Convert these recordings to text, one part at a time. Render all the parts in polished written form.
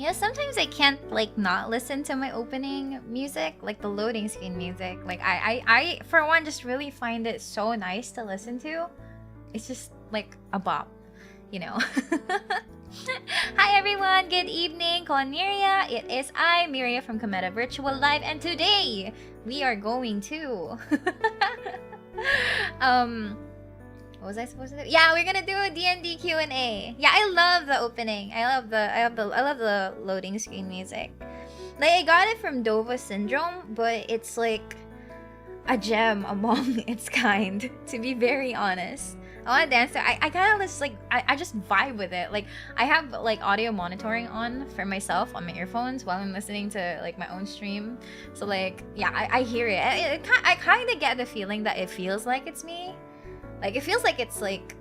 You know, sometimes I can't like not listen to my opening music, like the loading screen music. Like I for one just really find it so nice to listen to. It's just like a bop, you know. Hi everyone, good evening, Miria. It is I, Miria from Cometa Virtual Live, and today we are going to what was I supposed to do? Yeah, we're gonna do a D&D Q&A. Yeah, I love the opening. I love the loading screen music. Like I got it from Dova Syndrome, but it's like a gem among its kind, to be very honest. I want to dance to I kind of just like I just vibe with it. Like I have like audio monitoring on for myself on my earphones while I'm listening to like my own stream. So like yeah, I hear it. I kind of get the feeling that it feels like it's me. Like it feels like it's like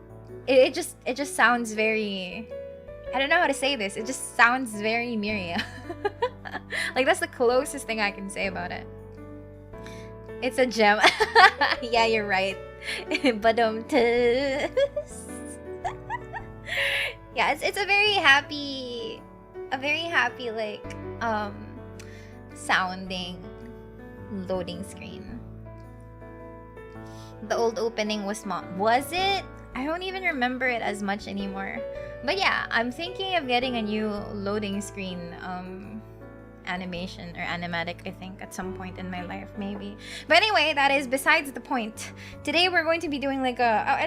it just sounds very, I don't know how to say this. It just sounds very Miria. Like that's the closest thing I can say about it. It's a gem. Yeah, you're right. But yeah, it's a very happy like sounding loading screen. The old opening was it? I don't even remember it as much anymore. But yeah, I'm thinking of getting a new loading screen animation or animatic, I think, at some point in my life, maybe. But anyway, that is besides the point. Today we're going to be doing like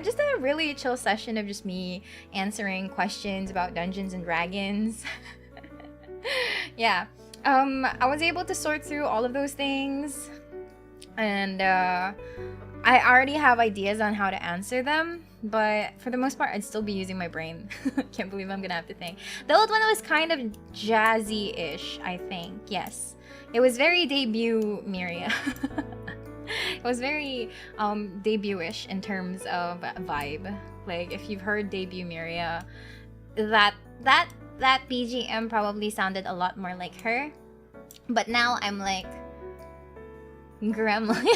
just a really chill session of just me answering questions about Dungeons and Dragons. Yeah. I was able to sort through all of those things, and I already have ideas on how to answer them, but for the most part, I'd still be using my brain. Can't believe I'm gonna have to think. The old one was kind of jazzy-ish, I think. Yes. It was very debut Miria. It was very debut-ish in terms of vibe. Like, if you've heard debut Miria, that BGM probably sounded a lot more like her. But now I'm like gremlin.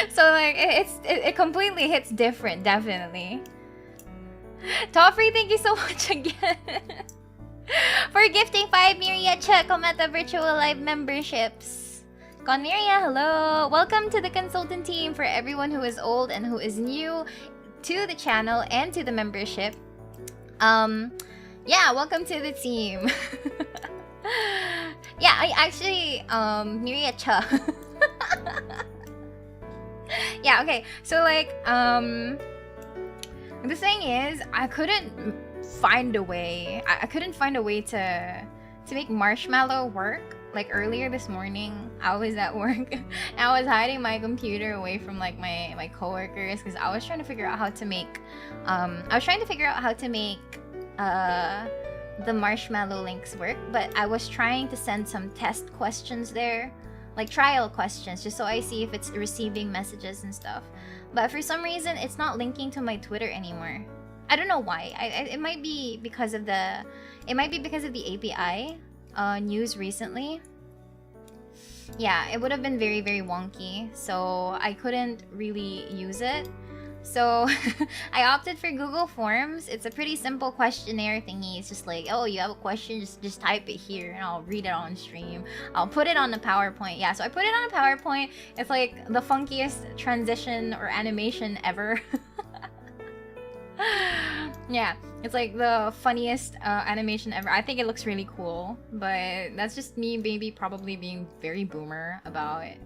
So like it completely hits different, definitely. Toffree, thank you so much again for gifting 5 Miria Cometa Virtual Live memberships. Miria, hello. Welcome to the consultant team for everyone who is old and who is new to the channel and to the membership. Yeah, welcome to the team. Yeah, I actually Miria Cha. Yeah, okay. So like the thing is, I couldn't find a way. I couldn't find a way to make marshmallow work. Like earlier this morning, I was at work and I was hiding my computer away from like my coworkers because I was trying to figure out how to make the marshmallow links work, but I was trying to send some test questions there. Like trial questions, just so I see if it's receiving messages and stuff. But for some reason, it's not linking to my Twitter anymore. I don't know why. It might be because of the API news recently. Yeah, it would have been very, very wonky, so I couldn't really use it. So I opted for Google Forms. It's a pretty simple questionnaire thingy. It's just like, oh, you have a question, just type it here and I'll read it on stream. I'll put it on the PowerPoint. Yeah, so I put it on a PowerPoint. It's like the funkiest transition or animation ever. Yeah, it's like the funniest animation ever. I think it looks really cool, but that's just me maybe probably being very boomer about it.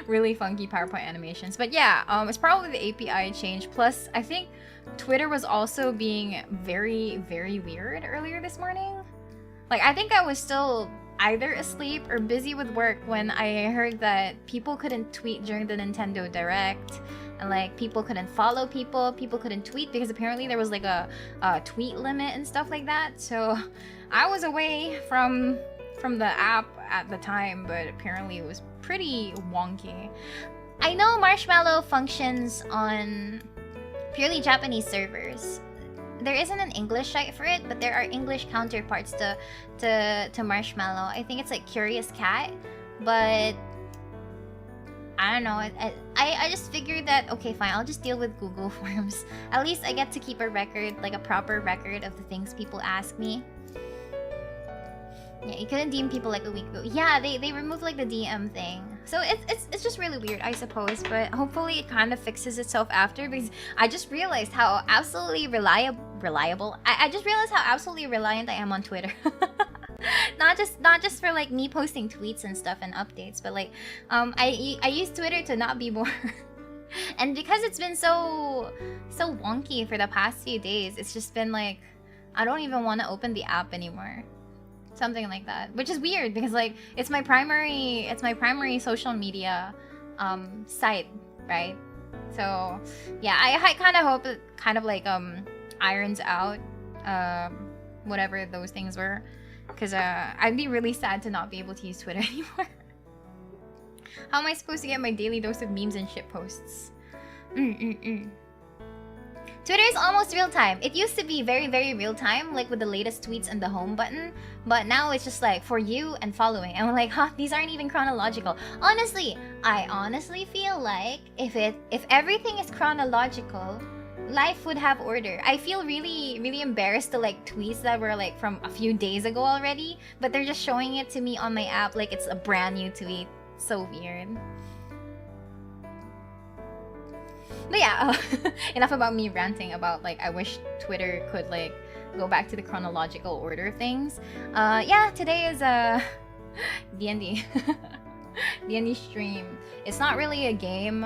Really funky PowerPoint animations. But yeah, it's probably the API change. Plus, I think Twitter was also being very, very weird earlier this morning. Like, I think I was still either asleep or busy with work when I heard that people couldn't tweet during the Nintendo Direct. And like, people couldn't follow people couldn't tweet because apparently there was like a tweet limit and stuff like that. So I was away from the app at the time, but apparently it was pretty wonky. I know Marshmallow functions on purely Japanese servers. There isn't an English site for it, but there are English counterparts to Marshmallow. I think it's like Curious Cat, but I don't know. I just figured that, okay, fine, I'll just deal with Google Forms. At least I get to keep a record, like a proper record of the things people ask me. Yeah, you couldn't DM people like a week ago. Yeah, they removed like the DM thing. So it's just really weird, I suppose. But hopefully it kind of fixes itself after, because I just realized how absolutely reliable. I just realized how absolutely reliant I am on Twitter. not just for like me posting tweets and stuff and updates, but like I use Twitter to not be bored. And because it's been so wonky for the past few days, it's just been like I don't even want to open the app anymore. Something like that, which is weird because like it's my primary social media site, right? So yeah, I kind of hope it kind of like irons out whatever those things were, because I'd be really sad to not be able to use Twitter anymore. How am I supposed to get my daily dose of memes and shit posts? Twitter is almost real time. It used to be very, very real time, like with the latest tweets and the home button. But now it's just like for you and following. And we're like, huh, these aren't even chronological. Honestly, I honestly feel like if everything is chronological, life would have order. I feel really, really embarrassed to like tweets that were like from a few days ago already, but they're just showing it to me on my app like it's a brand new tweet. So weird. But yeah, enough about me ranting about like I wish Twitter could like go back to the chronological order of things. Yeah, today is D&D. D&D stream. It's not really a game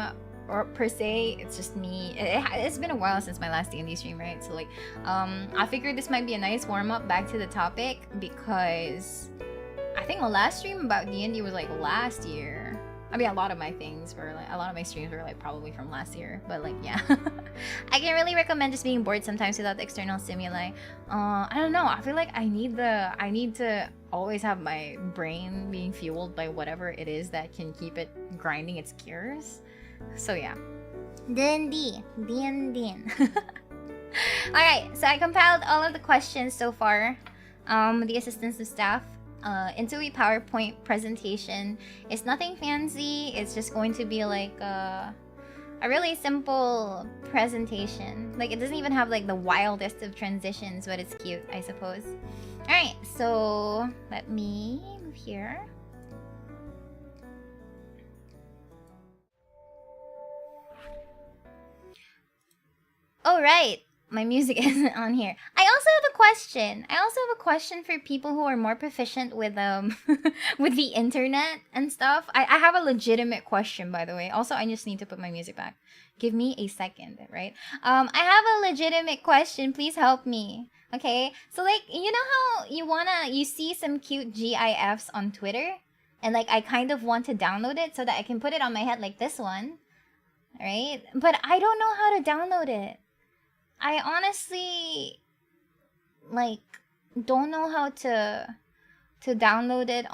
or per se, it's just me. It's been a while since my last D&D stream, right? So like I figured this might be a nice warm-up back to the topic, because I think my last stream about D&D was like last year. I mean, a lot of my streams were like probably from last year, but like yeah. I can really recommend just being bored sometimes without the external stimuli. I don't know. I feel like I need to always have my brain being fueled by whatever it is that can keep it grinding its gears. So yeah. D&D. Alright, so I compiled all of the questions so far with the assistance of staff into a PowerPoint presentation. It's nothing fancy. It's just going to be like a really simple presentation. Like it doesn't even have like the wildest of transitions, but it's cute, I suppose. Alright, so let me move here. Alright, my music isn't on here. I also have a question for people who are more proficient with with the internet and stuff. I have a legitimate question, by the way. Also, I just need to put my music back. Give me a second, right? I have a legitimate question. Please help me. Okay? So like, you know how you see some cute GIFs on Twitter? And like I kind of want to download it so that I can put it on my head like this one. Right? But I don't know how to download it. I honestly like don't know how to download it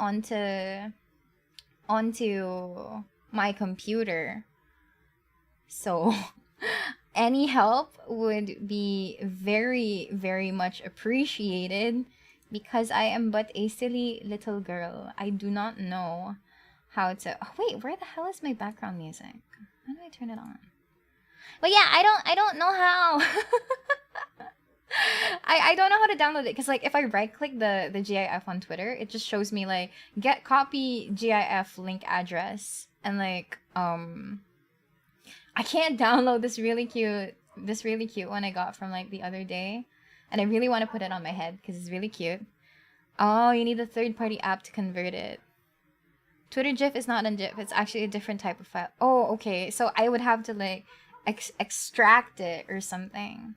onto my computer. So any help would be very, very much appreciated, because I am but a silly little girl. I do not know how to... Oh, wait, where the hell is my background music? How do I turn it on? But yeah, I don't know how. I don't know how to download it, because like if I right click the GIF on Twitter, it just shows me like get copy GIF link address, and like I can't download this really cute one I got from like the other day, and I really want to put it on my head because it's really cute. Oh, you need a third-party app to convert it. Twitter GIF is not a GIF, it's actually a different type of file. Oh, okay, so I would have to like extract it or something.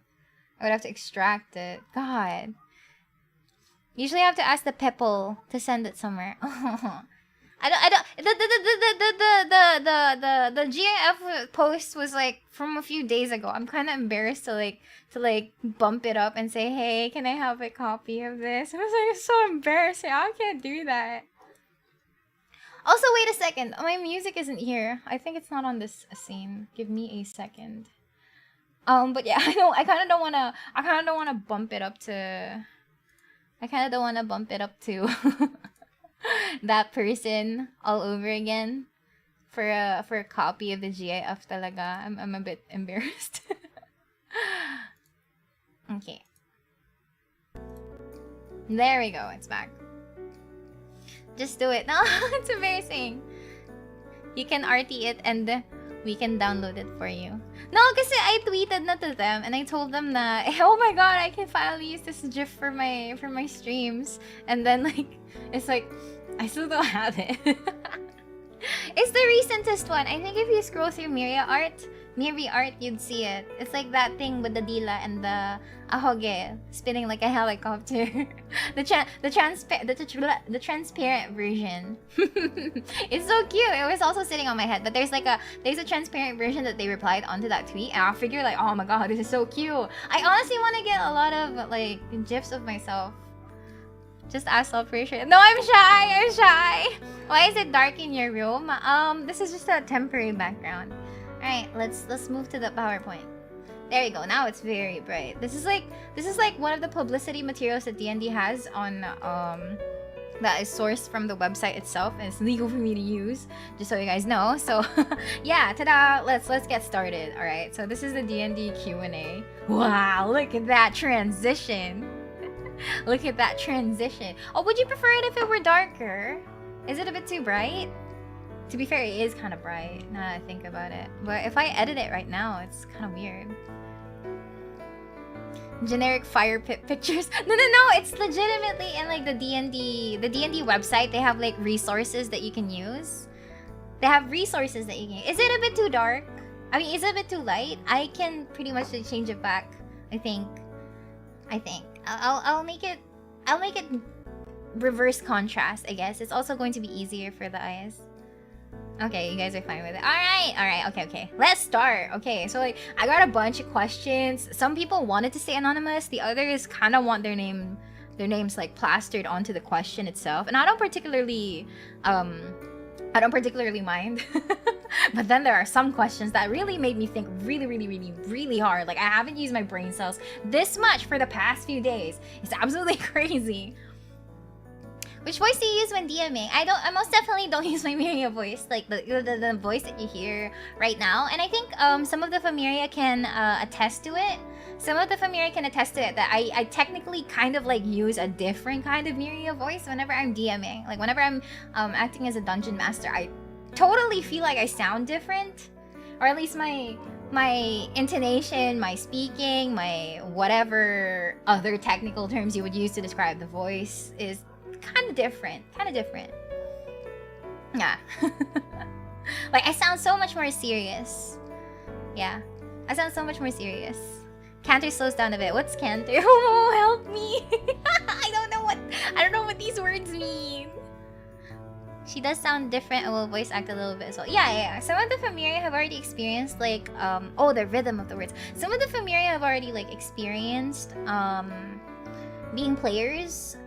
I would have to extract it. God. Usually I have to ask the people to send it somewhere. I don't the GIF post was like from a few days ago. I'm kind of embarrassed to bump it up and say, "Hey, can I have a copy of this?" I was like, it's so embarrassing. I can't do that. Also, wait a second. My music isn't here. I think it's not on this scene. Give me a second. But yeah, I kind of don't wanna bump it up to. I kind of don't wanna bump it up to that person all over again for a copy of the GIF talaga. I'm a bit embarrassed. Okay. There we go. It's back. Just do it. No, it's embarrassing. You can RT it and we can download it for you. No, kasi I tweeted na to them and I told them that, oh my god, I can finally use this GIF for my streams. And then like, it's like, I still don't have it. It's the recentest one. I think if you scroll through Miria art, you'd see it. It's like that thing with the dila and the ahoge spinning like a helicopter. the transparent version. It's so cute. It was also sitting on my head, but there's a transparent version that they replied onto that tweet, and I figured like, oh my god, this is so cute. I honestly want to get a lot of like gifs of myself. Just ask celebration. No, I'm shy. Why is it dark in your room? This is just a temporary background. Alright, let's move to the PowerPoint. There you go. Now it's very bright. This is like one of the publicity materials that D&D has on that is sourced from the website itself, and it's legal for me to use, just so you guys know. So yeah, ta-da! Let's get started. Alright, so this is the D&D Q&A. Wow, look at that transition. Look at that transition. Oh, would you prefer it if it were darker? Is it a bit too bright? To be fair, it is kind of bright now that I think about it. But if I edit it right now, it's kind of weird. Generic fire pit pictures. No. It's legitimately in like the D&D website. They have like resources that you can use. They have resources that you can use. Is it a bit too dark? I mean, is it a bit too light? I can pretty much change it back. I think. I'll make it reverse contrast, I guess. It's also going to be easier for the eyes. Okay, you guys are fine with it. Alright, okay. Let's start. Okay, so like I got a bunch of questions. Some people wanted to stay anonymous, the others kind of want their names like plastered onto the question itself. And I don't particularly mind. But then there are some questions that really made me think really hard. Like I haven't used my brain cells this much for the past few days. It's absolutely crazy. Which voice do you use when DMing? I most definitely don't use my Miria voice, like the voice that you hear right now. And I think some of the Familia can attest to it. That I technically kind of like use a different kind of Miria voice whenever I'm DMing. Like whenever I'm acting as a dungeon master, I totally feel like I sound different. Or at least my intonation, my speaking, my whatever other technical terms you would use to describe the voice is kind of different. Yeah. Like I sound so much more serious. Yeah. I sound so much more serious. Canter slows down a bit. What's canter? Oh, help me. I don't know what these words mean. She does sound different and will voice act a little bit as well. Yeah. Some of the Familia have already experienced like the rhythm of the words. Some of the Familia have already like experienced being players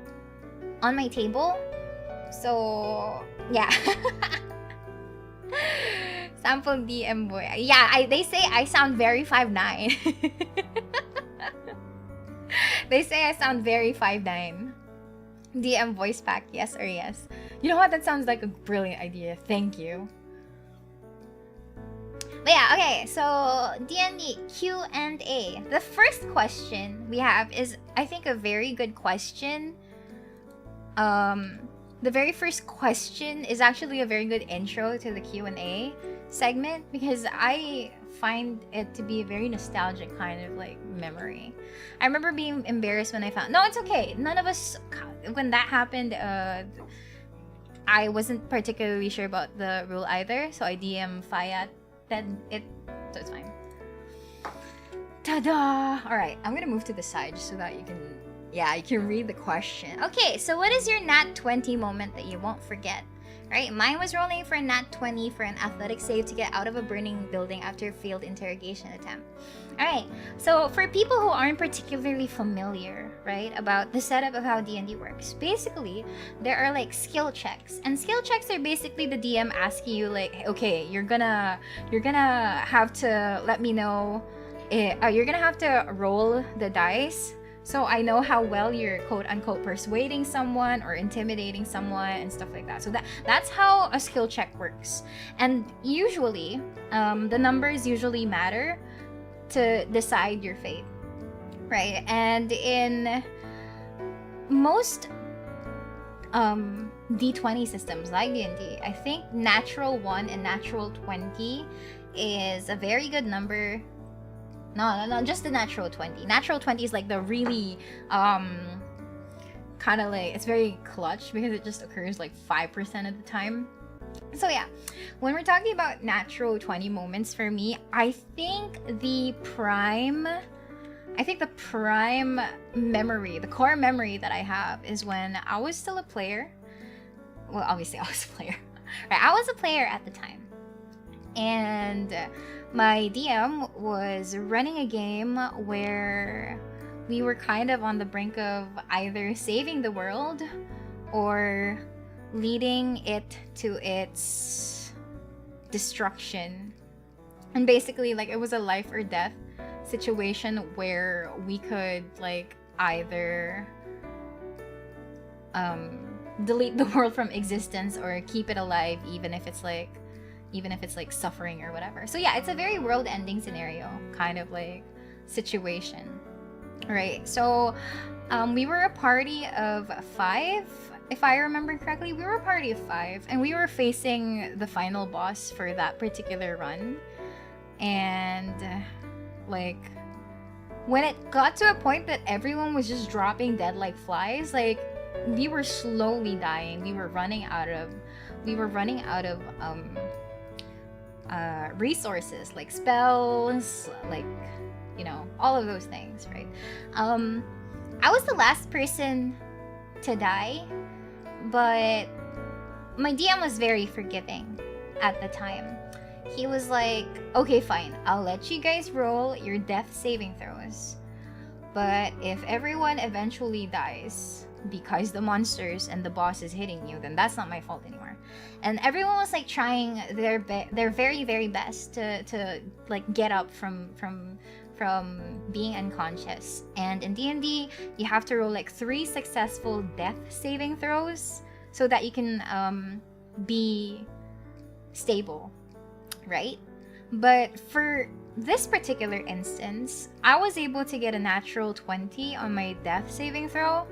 on my table. So yeah. Sample DM boy. Yeah, they say I sound very 5'9". They say I sound very 5'9". DM voice pack, yes or yes. You know what? That sounds like a brilliant idea. Thank you. But yeah, okay. So D&D Q&A. The first question we have is, I think, a very good question. The very first question is actually a very good intro to the Q&A segment because I find it to be a very nostalgic kind of like memory. I remember being embarrassed when I found... No, it's okay. None of us... When that happened, I wasn't particularly sure about the rule either, so I DM Fayat. Then so it's fine. Ta-da! Alright, I'm gonna move to the side just so that you can... Yeah, you can read the question. Okay, so what is your nat 20 moment that you won't forget? Right, mine was rolling for a nat 20 for an athletic save to get out of a burning building after a failed interrogation attempt. Alright, so for people who aren't particularly familiar, right, about the setup of how D&D works, basically, there are like skill checks. And skill checks are basically the DM asking you like, okay, you're gonna have to let me know, you're gonna have to roll the dice so I know how well you're quote-unquote persuading someone or intimidating someone and stuff like that. So that's how a skill check works. And usually, the numbers usually matter to decide your fate, right? And in most D20 systems like D&D, I think natural 1 and natural 20 is a very good number. No, just the natural 20. Natural 20 is like the really kind of like, it's very clutch because it just occurs like 5% of the time. So yeah, when we're talking about natural 20 moments for me, I think the prime memory, the core memory that I have is when I was still a player. Well, obviously I was a player. Right, I was a player at the time. And my DM was running a game where we were kind of on the brink of either saving the world or leading it to its destruction. And basically, like, it was a life or death situation where we could like either delete the world from existence or keep it alive, even if it's like suffering or whatever. So yeah, it's a very world ending scenario kind of like situation, right? So we were a party of 5, if I remember correctly. We were a party of 5 and we were facing the final boss for that particular run. And like when it got to a point that everyone was just dropping dead like flies, like we were slowly dying. We were running out of resources, like spells, like, you know, all of those things, right? I was the last person to die, but my DM was very forgiving at the time. He was like, okay, fine, I'll let you guys roll your death saving throws, but if everyone eventually dies because the monsters and the boss is hitting you, then that's not my fault anymore. And everyone was like trying their very, very best to like get up from being unconscious. And in D&D, you have to roll like 3 successful death saving throws so that you can be stable, right? But for this particular instance, I was able to get a natural 20 on my death saving throw.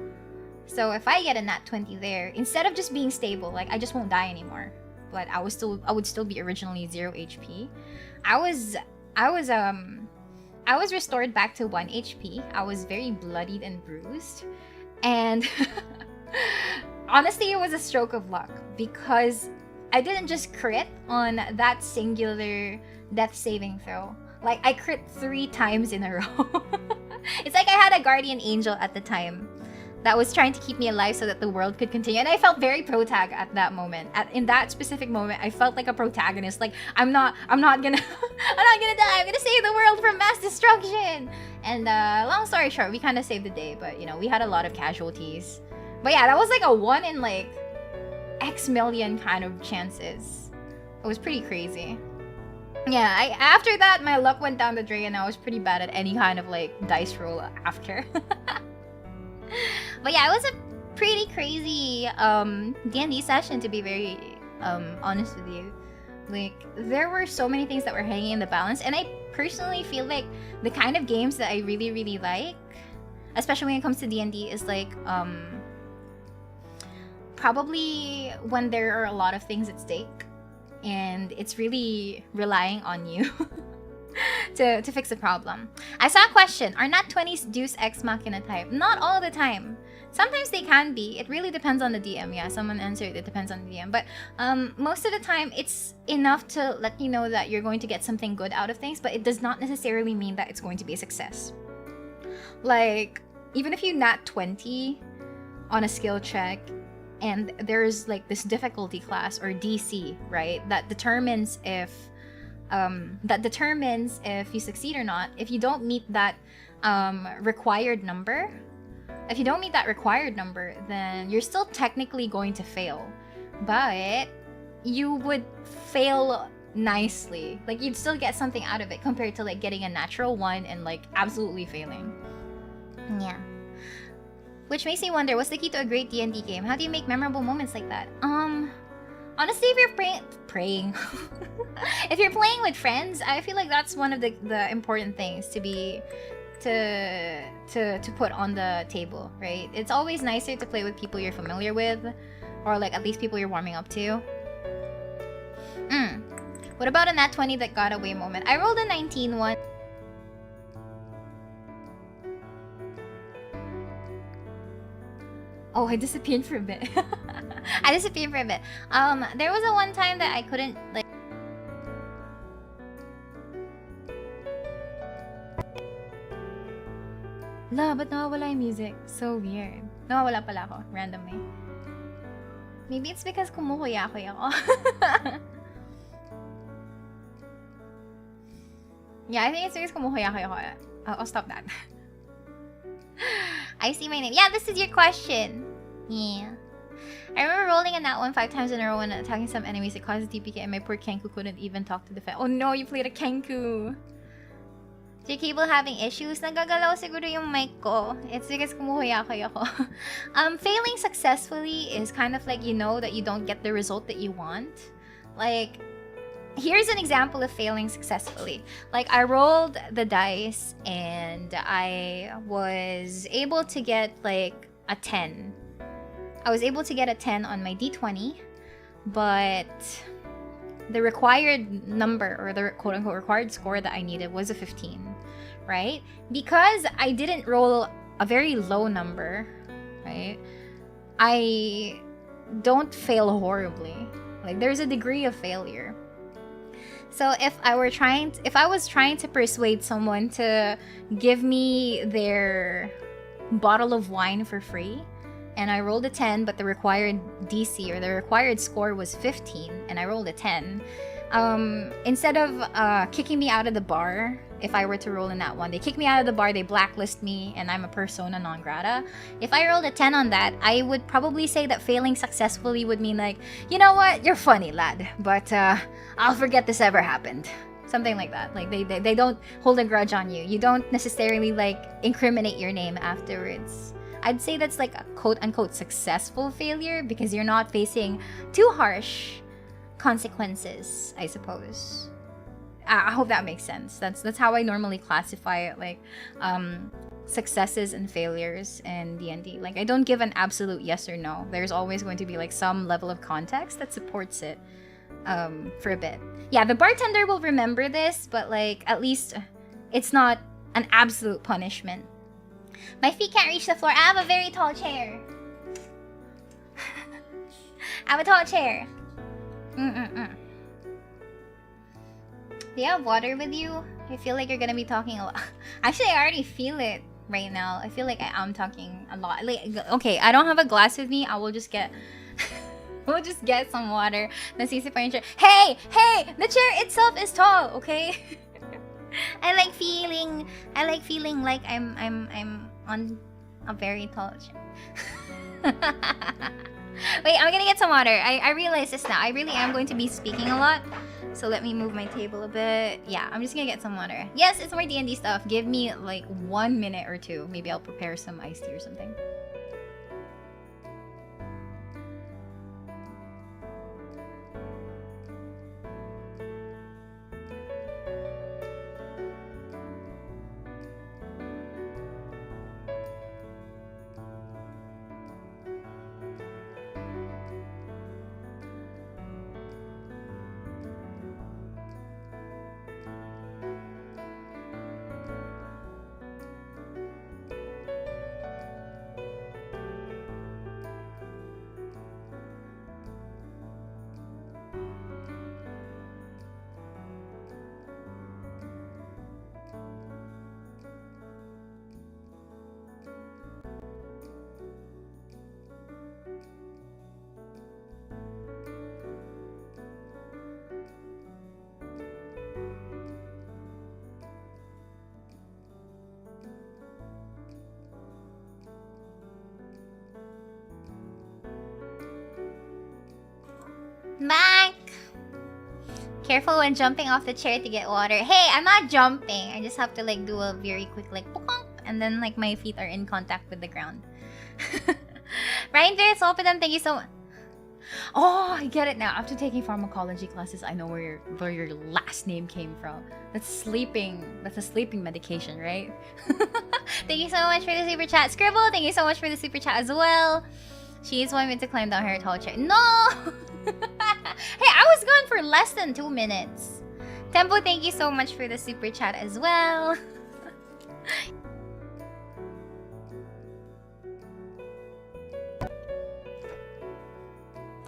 So if I get a nat 20 there, instead of just being stable, like I just won't die anymore, but I would still be originally 0 HP. I was restored back to 1 HP. I was very bloodied and bruised. And honestly, it was a stroke of luck because I didn't just crit on that singular death saving throw. Like I crit 3 times in a row. It's like I had a guardian angel at the time that was trying to keep me alive so that the world could continue. And I felt very protag at that moment. In that specific moment, I felt like a protagonist. Like I'm not gonna I'm not gonna die. I'm gonna save the world from mass destruction. And long story short, we kind of saved the day, but you know, we had a lot of casualties. But yeah, that was like a 1 in like X million kind of chances. It was pretty crazy. Yeah, after that, my luck went down the drain and I was pretty bad at any kind of like dice roll after. But yeah, it was a pretty crazy D&D session, to be very honest with you. Like, there were so many things that were hanging in the balance, and I personally feel like the kind of games that I really, really like, especially when it comes to D&D, is like probably when there are a lot of things at stake and it's really relying on you to fix a problem. I saw a question. Are nat 20s Deus Ex Machina type? Not all the time. Sometimes they can be. It really depends on the DM. Yeah, someone answered it depends on the DM. But most of the time, it's enough to let you know that you're going to get something good out of things, but it does not necessarily mean that it's going to be a success. Like, even if you nat 20 on a skill check, and there's like this difficulty class or DC, right? That determines if you succeed or not. If you don't meet that required number, then you're still technically going to fail, but you would fail nicely. Like, you'd still get something out of it compared to like getting a natural 1 and like absolutely failing. Yeah. Which makes me wonder, what's the key to a great D&D game? How do you make memorable moments like that? Honestly, if you're praying, if you're playing with friends, I feel like that's one of the important things to put on the table, right? It's always nicer to play with people you're familiar with, Or like at least people you're warming up to. What about a nat 20 that got away moment? I rolled a 19 one. Oh, I disappeared for a bit. I disappeared for a bit. There was a one time that I couldn't like. La, but nawawala yung music. So weird. Nawawala pala ako, randomly. Maybe it's because kumukuya-kuya ako. Yeah, I think it's because kumukuya-kuya ako. I'll stop that. I see my name. Yeah, this is your question. Yeah. I remember rolling in that one 5 times in a row and attacking some enemies. It caused DPK and my poor Kenku couldn't even talk to the fan. Oh no, you played a Kenku. Is your cable having issues? Nagagalaw siguro yung mic ko. It's because kumukuya-kuya ako. Failing successfully is kind of like you know that you don't get the result that you want. Like, here's an example of failing successfully. Like, I rolled the dice and I was able to get like a 10. I was able to get a 10 on my d20, but the required number, or the quote-unquote required score that I needed was a 15, right? Because I didn't roll a very low number, right? I don't fail horribly. Like, there's a degree of failure. So if I was trying to persuade someone to give me their bottle of wine for free, and I rolled a 10, but the required DC, or the required score, was 15, and I rolled a 10. Instead of kicking me out of the bar, if I were to roll in that one, they kick me out of the bar, they blacklist me, and I'm a persona non grata. If I rolled a 10 on that, I would probably say that failing successfully would mean like, you know what, you're funny, lad, but I'll forget this ever happened. Something like that. Like, they don't hold a grudge on you. You don't necessarily like incriminate your name afterwards. I'd say that's like a quote-unquote successful failure because you're not facing too harsh consequences, I suppose. I hope that makes sense. That's how I normally classify it, like successes and failures in D&D. Like, I don't give an absolute yes or no. There's always going to be like some level of context that supports it for a bit. Yeah, the bartender will remember this, but like at least it's not an absolute punishment. My feet can't reach the floor. I have a very tall chair. I have a tall chair. Do you have water with you? I feel like you're gonna be talking a lot. Actually, I already feel it right now. I feel like I am talking a lot. Like, okay, I don't have a glass with me. I will just get... we'll just get some water. Nasisip pa yung chair. Hey! Hey! The chair itself is tall, okay? I like feeling like I'm on a very tall chair. Wait, I'm gonna get some water. I realize this now. I really am going to be speaking a lot. So let me move my table a bit. Yeah, I'm just gonna get some water. Yes, it's more D&D stuff. Give me like 1 minute or two. Maybe I'll prepare some iced tea or something. Back! Careful when jumping off the chair to get water. Hey, I'm not jumping. I just have to like do a very quick like pukong, and then like my feet are in contact with the ground. Ryan Bears, Open, thank you so much. Oh, I get it now. After taking pharmacology classes, I know where your last name came from. That's sleeping. That's a sleeping medication, right? Thank you so much for the super chat. Scribble, thank you so much for the super chat as well. She's wanting me to climb down her tall chair. No! Hey, I was gone for less than 2 minutes. Tempo, thank you so much for the super chat as well.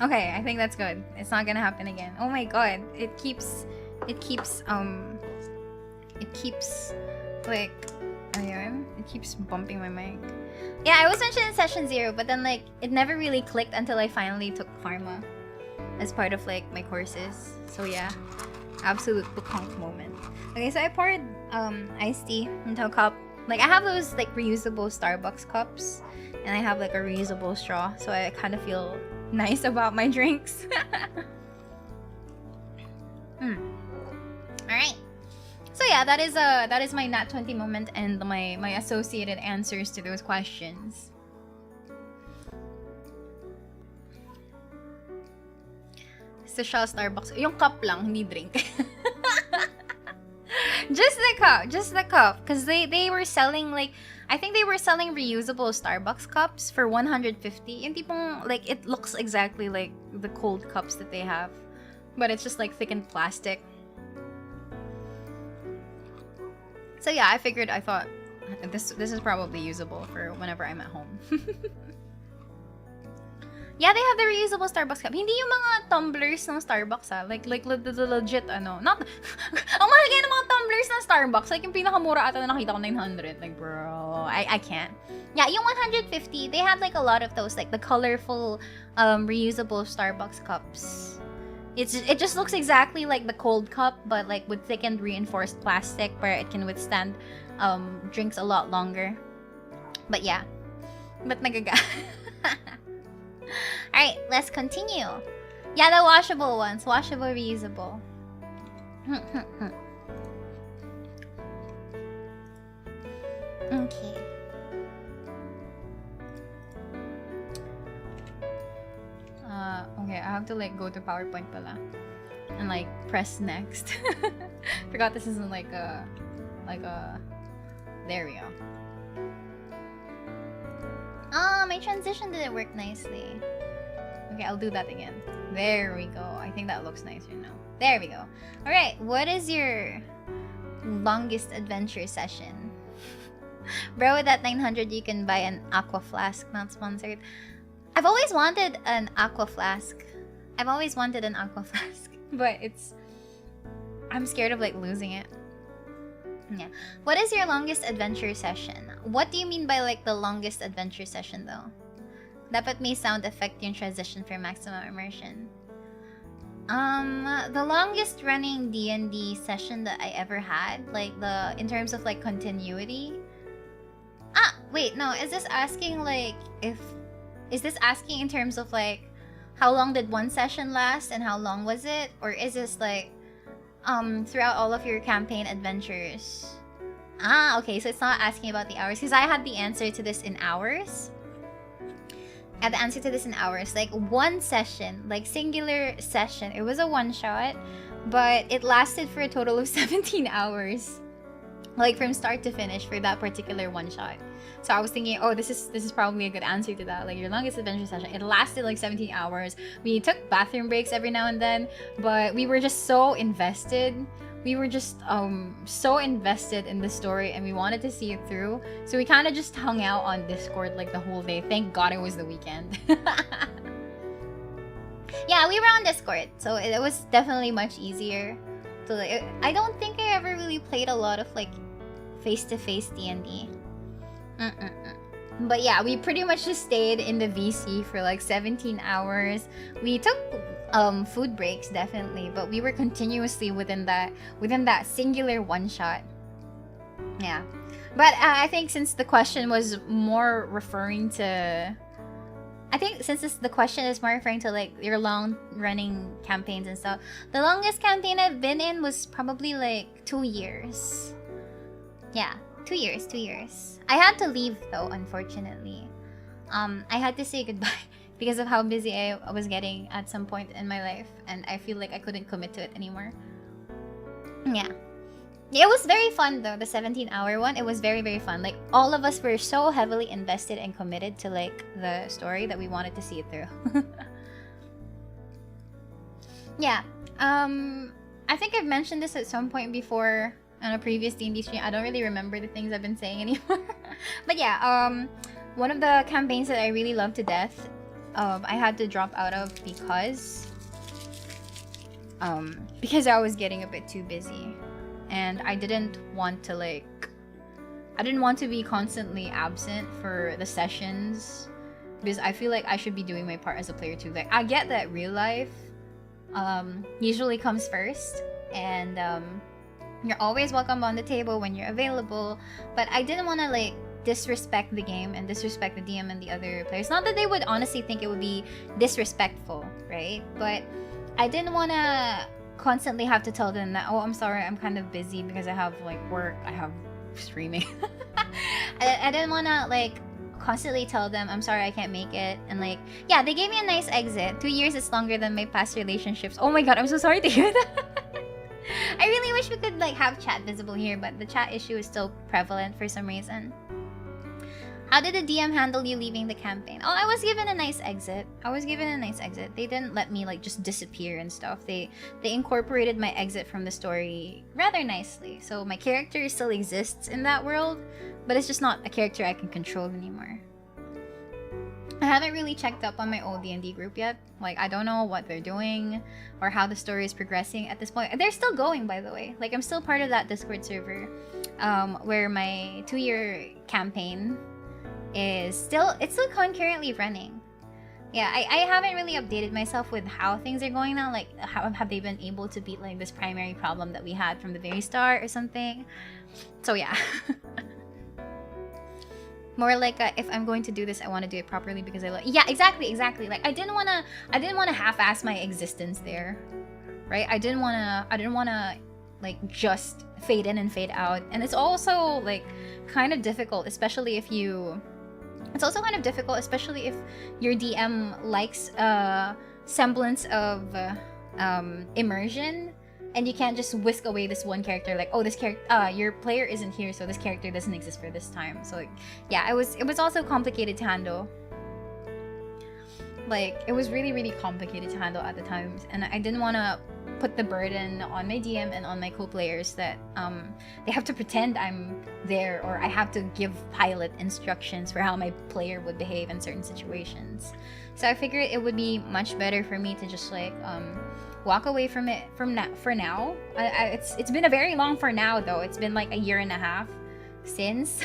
Okay, I think that's good. It's not gonna happen again. Oh my god, it keeps like, ayun, it keeps bumping my mic. Yeah, I was mentioned in session 0, but then like it never really clicked until I finally took pharma as part of like my courses. So yeah, absolute bukong moment. Okay, so I poured iced tea into a cup. Like I have those like reusable Starbucks cups, and I have like a reusable straw, so I kind of feel nice about my drinks. Alright. So yeah, that is my Nat 20 moment and my associated answers to those questions. Sa Starbucks, yung cup lang, hindi drink. Just the cup, because they were selling like, I think they were selling reusable Starbucks cups for 150. Yung tipong like it looks exactly like the cold cups that they have, but it's just like thickened plastic. So yeah, I thought this is probably usable for whenever I'm at home. Yeah, they have the reusable Starbucks cup. Hindi yung mga tumblers ng Starbucks like the legit ano. Not ang mahal kaya ng mga tumblers ng Starbucks. Like yung pinakamura ata na nakita ko 900. Like bro, I can't. Yeah, yung 150, they had like a lot of those like the colorful reusable Starbucks cups. It just looks exactly like the cold cup, but like with thickened reinforced plastic where it can withstand drinks a lot longer. But yeah. But nagaga. Alright, let's continue. Yeah, the washable ones. Washable, reusable. Okay. Okay, I have to like go to PowerPoint pala. And like press next. Forgot this isn't like a there we go. Ah, my transition didn't work nicely. Okay, I'll do that again. There we go. I think that looks nicer now. There we go. Alright, what is your longest adventure session? Bro, with that 900 you can buy an aqua flask, not sponsored. I've always wanted an aqua flask. But I'm scared of like losing it. Yeah. What is your longest adventure session? What do you mean by like the longest adventure session though? Dapat may sound effect yung transition for maximum immersion. The longest running D&D session that I ever had, like in terms of like continuity. Ah, wait, no, is this asking in terms of like how long did one session last and how long was it? Or is this like throughout all of your campaign adventures? Ah, okay, so it's not asking about the hours, because I had the answer to this in hours. Like one session, like singular session. It was a one-shot, but it lasted for a total of 17 hours. Like from start to finish for that particular one-shot. So I was thinking, oh, this is probably a good answer to that. Like your longest adventure session. It lasted like 17 hours. We took bathroom breaks every now and then, but we were just so invested. We were just so invested in the story and we wanted to see it through. So we kind of just hung out on Discord like the whole day. Thank God it was the weekend. Yeah, we were on Discord, so it was definitely much easier. So like, I don't think I ever really played a lot of like face-to-face D&D. But yeah, we pretty much just stayed in the VC for like 17 hours. We took food breaks definitely, but we were continuously within that singular one shot. Yeah, but I think since the question was more referring to, the question is more referring to like your long running campaigns and stuff, the longest campaign I've been in was probably like 2 years. Yeah, 2 years. I had to leave though, unfortunately. I had to say goodbye because of how busy I was getting at some point in my life, and I feel like I couldn't commit to it anymore. Yeah. It was very fun though, the 17-hour one. It was very, very fun. Like, all of us were so heavily invested and committed to like the story that we wanted to see it through. Yeah. I think I've mentioned this at some point before on a previous D&D stream. I don't really remember the things I've been saying anymore. But yeah, one of the campaigns that I really love to death, I had to drop out of because I was getting a bit too busy. And I didn't want to be constantly absent for the sessions, because I feel like I should be doing my part as a player too. Like, I get that real life usually comes first, and you're always welcome on the table when you're available, but I didn't want to like disrespect the game and disrespect the DM and the other players. Not that they would honestly think it would be disrespectful, right? But I didn't want to constantly have to tell them that, oh, I'm sorry, I'm kind of busy because I have like work, I have streaming. I didn't want to like constantly tell them, I'm sorry, I can't make it. And like, yeah, they gave me a nice exit. 2 years is longer than my past relationships. Oh my god, I'm so sorry to hear that. I really wish we could like have chat visible here, but the chat issue is still prevalent for some reason. How did the DM handle you leaving the campaign? Oh, I was given a nice exit. They didn't let me like just disappear and stuff. They incorporated my exit from the story rather nicely. So my character still exists in that world, but it's just not a character I can control anymore. I haven't really checked up on my old D&D group yet. Like, I don't know what they're doing or how the story is progressing at this point. They're still going, by the way. Like, I'm still part of that Discord server where my 2-year campaign is still concurrently running. Yeah, I haven't really updated myself with how things are going now. Like, how have they been able to beat like this primary problem that we had from the very start or something? So yeah. More like if I'm going to do this, I want to do it properly because I love. Yeah, exactly. Like, I didn't wanna half-ass my existence there, right? I didn't wanna like just fade in and fade out. And it's also like kind of difficult, especially if you. It's also kind of difficult, especially if your DM likes a semblance of immersion, and you can't just whisk away this one character. Like, oh, this character, your player isn't here, so this character doesn't exist for this time. So, like, yeah, it was also complicated to handle. Like, it was really, really complicated to handle at the times, and I didn't want to put the burden on my DM and on my co-players that they have to pretend I'm there, or I have to give pilot instructions for how my player would behave in certain situations. So I figured it would be much better for me to just like walk away from it for now. It's been a very long for now though. It's been like 1.5 years since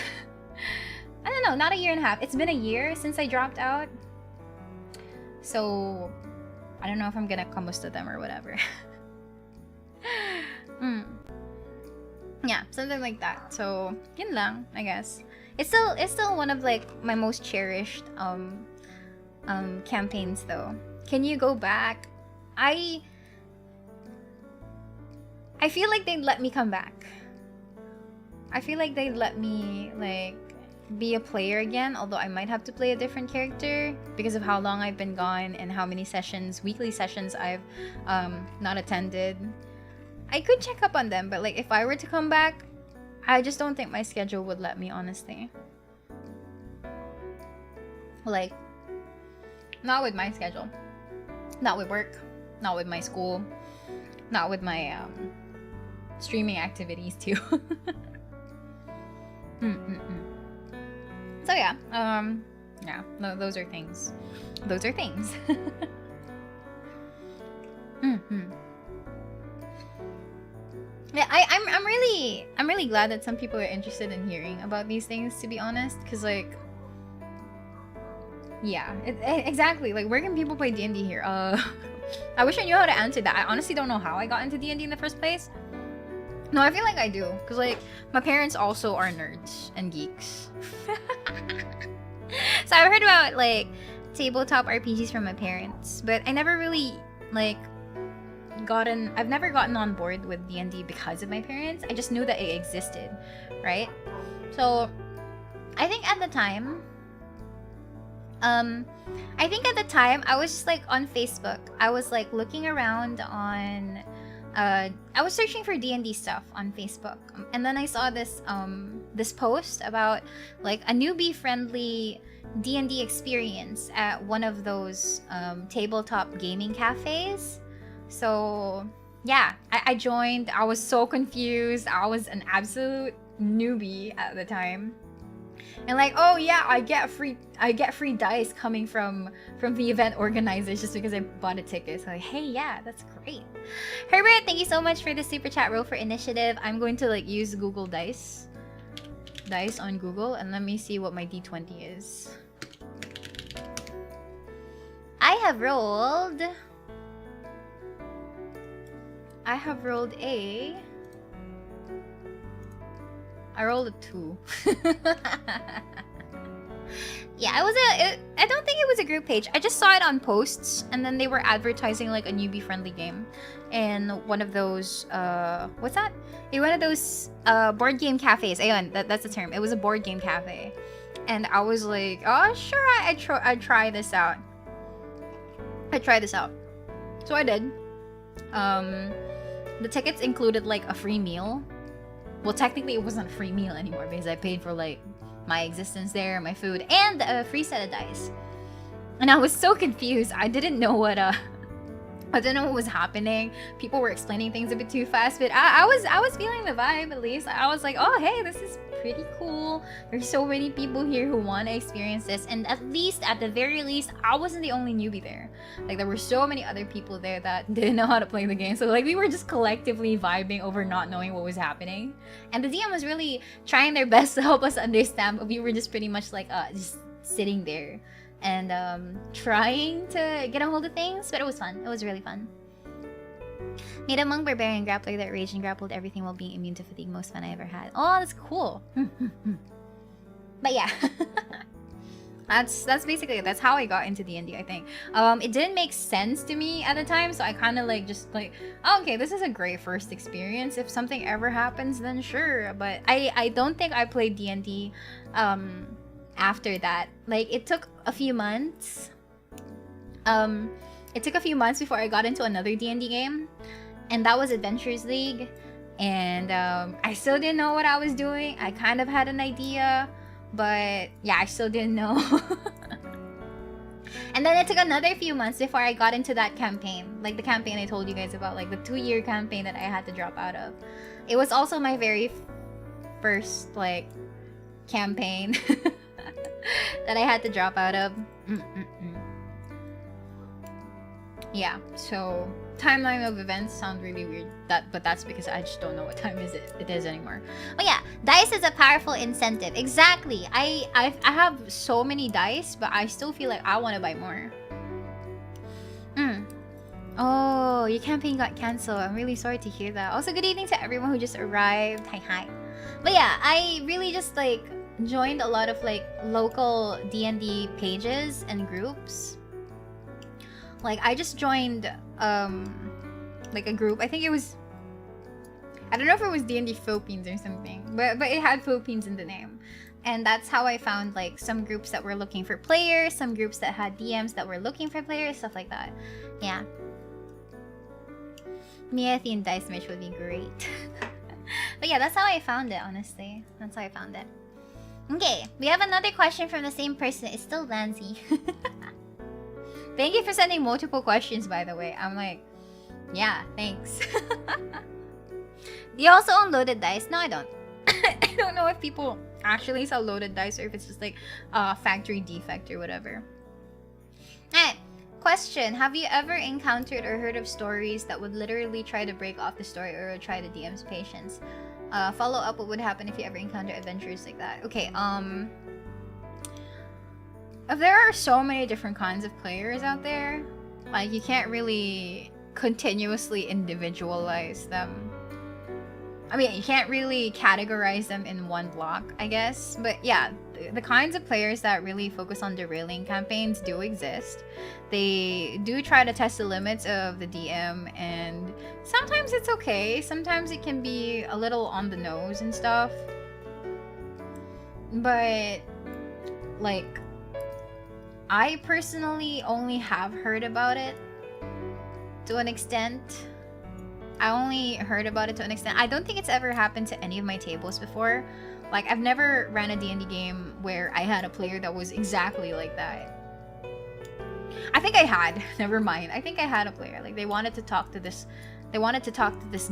I don't know, not 1.5 years. It's been 1 year since I dropped out. So I don't know if I'm gonna kamusta them or whatever. Yeah, something like that. So yun lang, I guess. It's still one of like my most cherished campaigns though. Can you go back? I feel like they'd let me come back. I feel like they'd let me like be a player again, although I might have to play a different character because of how long I've been gone and how many weekly sessions I've not attended. I could check up on them, but like if I were to come back, I just don't think my schedule would let me, honestly. Like, not with my schedule, not with work, not with my school, not with my streaming activities too. So yeah, yeah, no, those are things. Yeah, I'm really glad that some people are interested in hearing about these things, to be honest, because like, yeah, exactly. Like, where can people play D&D here? I wish I knew how to answer that. I honestly don't know how I got into D&D in the first place. No, I feel like I do, because like my parents also are nerds and geeks. So I've heard about like tabletop RPGs from my parents, but I never really like I've never gotten on board with D&D because of my parents. I just knew that it existed, right? So I think at the time I was just like on Facebook. I was like looking around on I was searching for D&D stuff on Facebook, and then I saw this this post about like a newbie friendly D&D experience at one of those tabletop gaming cafes. So yeah, I joined. I was so confused. I was an absolute newbie at the time. And like, oh yeah, I get free dice coming from the event organizers just because I bought a ticket. So like, hey, yeah, that's great. Herbert, thank you so much for the super chat. Roll for initiative. I'm going to like use Google Dice on Google, and let me see what my D20 is. I have rolled a... I rolled a 2. Yeah, I don't think it was a group page. I just saw it on posts, and then they were advertising like a newbie friendly game in one of those what's that? In one of those board game cafes. Ayun, that's the term. It was a board game cafe. And I was like, oh sure, I'd try this out. So I did. The tickets included like a free meal. Well, technically it wasn't a free meal anymore because I paid for like my existence there, my food, and a free set of dice. And I was so confused. I didn't know what was happening. People were explaining things a bit too fast, but I was feeling the vibe at least. I was like, oh hey, this is pretty cool. There's so many people here who want to experience this, and at the very least, I wasn't the only newbie there. Like there were so many other people there that didn't know how to play the game. So like we were just collectively vibing over not knowing what was happening. And the DM was really trying their best to help us understand, but we were just pretty much like just sitting there and trying to get a hold of things. But it was fun. It was really fun. Made a monk barbarian grappler that raged and grappled everything while being immune to fatigue. Most fun I ever had. Oh, that's cool. But yeah. That's basically it. That's how I got into D&D, I think. It didn't make sense to me at the time, so I kind of like just like, oh, okay, this is a great first experience. If something ever happens, then sure. But I don't think I played D&D after that. Like it took a few months. It took a few months before I got into another D&D game, and that was Adventures League. And I still didn't know what I was doing. I kind of had an idea, but yeah, I still didn't know. And then it took another few months before I got into that campaign, like the campaign I told you guys about, like the 2-year campaign that I had to drop out of. It was also my very first like campaign that I had to drop out of. Yeah, so timeline of events sound really weird. But that's because I just don't know what time it is anymore. Oh yeah, dice is a powerful incentive. Exactly. I have so many dice, but I still feel like I want to buy more. Oh, your campaign got canceled. I'm really sorry to hear that. Also, good evening to everyone who just arrived. Hi. But yeah, I really just like joined a lot of like local D&D pages and groups. Like I just joined like a group. I think it was, I don't know if it was D&D Philippines or something, but it had Philippines in the name. And that's how I found like some groups that were looking for players, some groups that had DMs that were looking for players, stuff like that. Yeah. Mia themed dice match would be great. But yeah, that's how I found it, honestly. That's how I found it. Okay, we have another question from the same person. It's still Lancy. Thank you for sending multiple questions, by the way. I'm like, yeah, thanks. Do you also own loaded dice? No, I don't. I don't know if people actually sell loaded dice or if it's just like factory defect or whatever. Alright, question. Have you ever encountered or heard of stories that would literally try to break off the story or try to DM's patience? Follow up, what would happen if you ever encounter adventures like that? Okay, if there are so many different kinds of players out there, like you can't really continuously individualize them. I mean, you can't really categorize them in one block, I guess. But yeah, the kinds of players that really focus on derailing campaigns do exist. They do try to test the limits of the DM, and sometimes it's okay. Sometimes it can be a little on the nose and stuff. But like, I personally only have heard about it to an extent. I only heard about it to an extent. I don't think it's ever happened to any of my tables before. Like, I've never ran a D&D game where I had a player that was exactly like that. I think I had. Never mind. I think I had a player. Like, they wanted to talk to this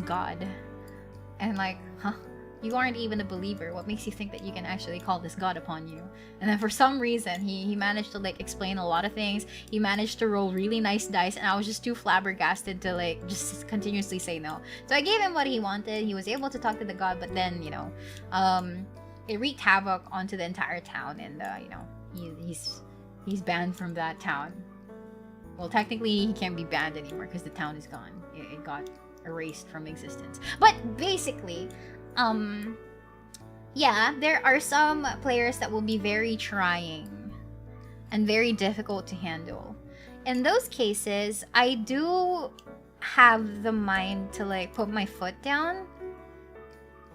god. And like, huh? You aren't even a believer. What makes you think that you can actually call this god upon you? And then for some reason, he managed to like explain a lot of things. He managed to roll really nice dice, and I was just too flabbergasted to like just continuously say no. So I gave him what he wanted. He was able to talk to the god, but then, you know, it wreaked havoc onto the entire town, and you know, he's banned from that town. Well, technically, he can't be banned anymore because the town is gone. It got erased from existence. But basically, yeah, there are some players that will be very trying and very difficult to handle. In those cases, I do have the mind to like put my foot down.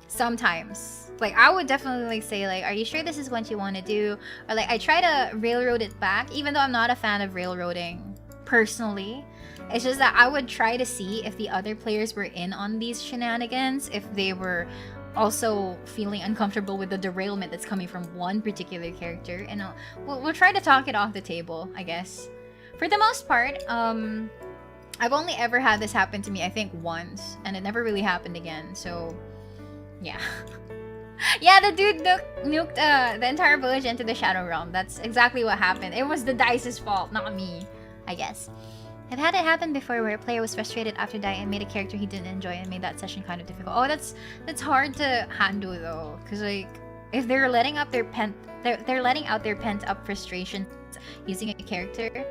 Sometimes. Like, I would definitely like say like, are you sure this is what you want to do? Or like, I try to railroad it back, even though I'm not a fan of railroading personally. It's just that I would try to see if the other players were in on these shenanigans, if they were also feeling uncomfortable with the derailment that's coming from one particular character, and we'll try to talk it off the table, I guess. For the most part, I've only ever had this happen to me, I think, once, and it never really happened again, so yeah. Yeah, the dude nuked the entire village into the Shadow Realm. That's exactly what happened. It was the dice's fault, not me, I guess. I've had it happen before where a player was frustrated after dying and made a character he didn't enjoy and made that session kind of difficult. Oh, that's hard to handle though, because like if they're letting out their pent up frustration using a character,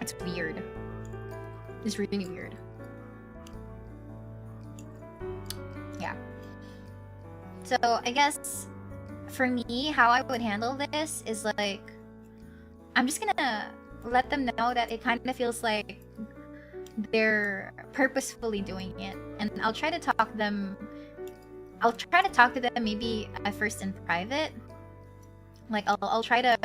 it's weird. It's really weird. Yeah. So I guess for me, how I would handle this is like, I'm just gonna let them know that it kind of feels like they're purposefully doing it, and I'll try to talk to them maybe at first in private. Like I'll try to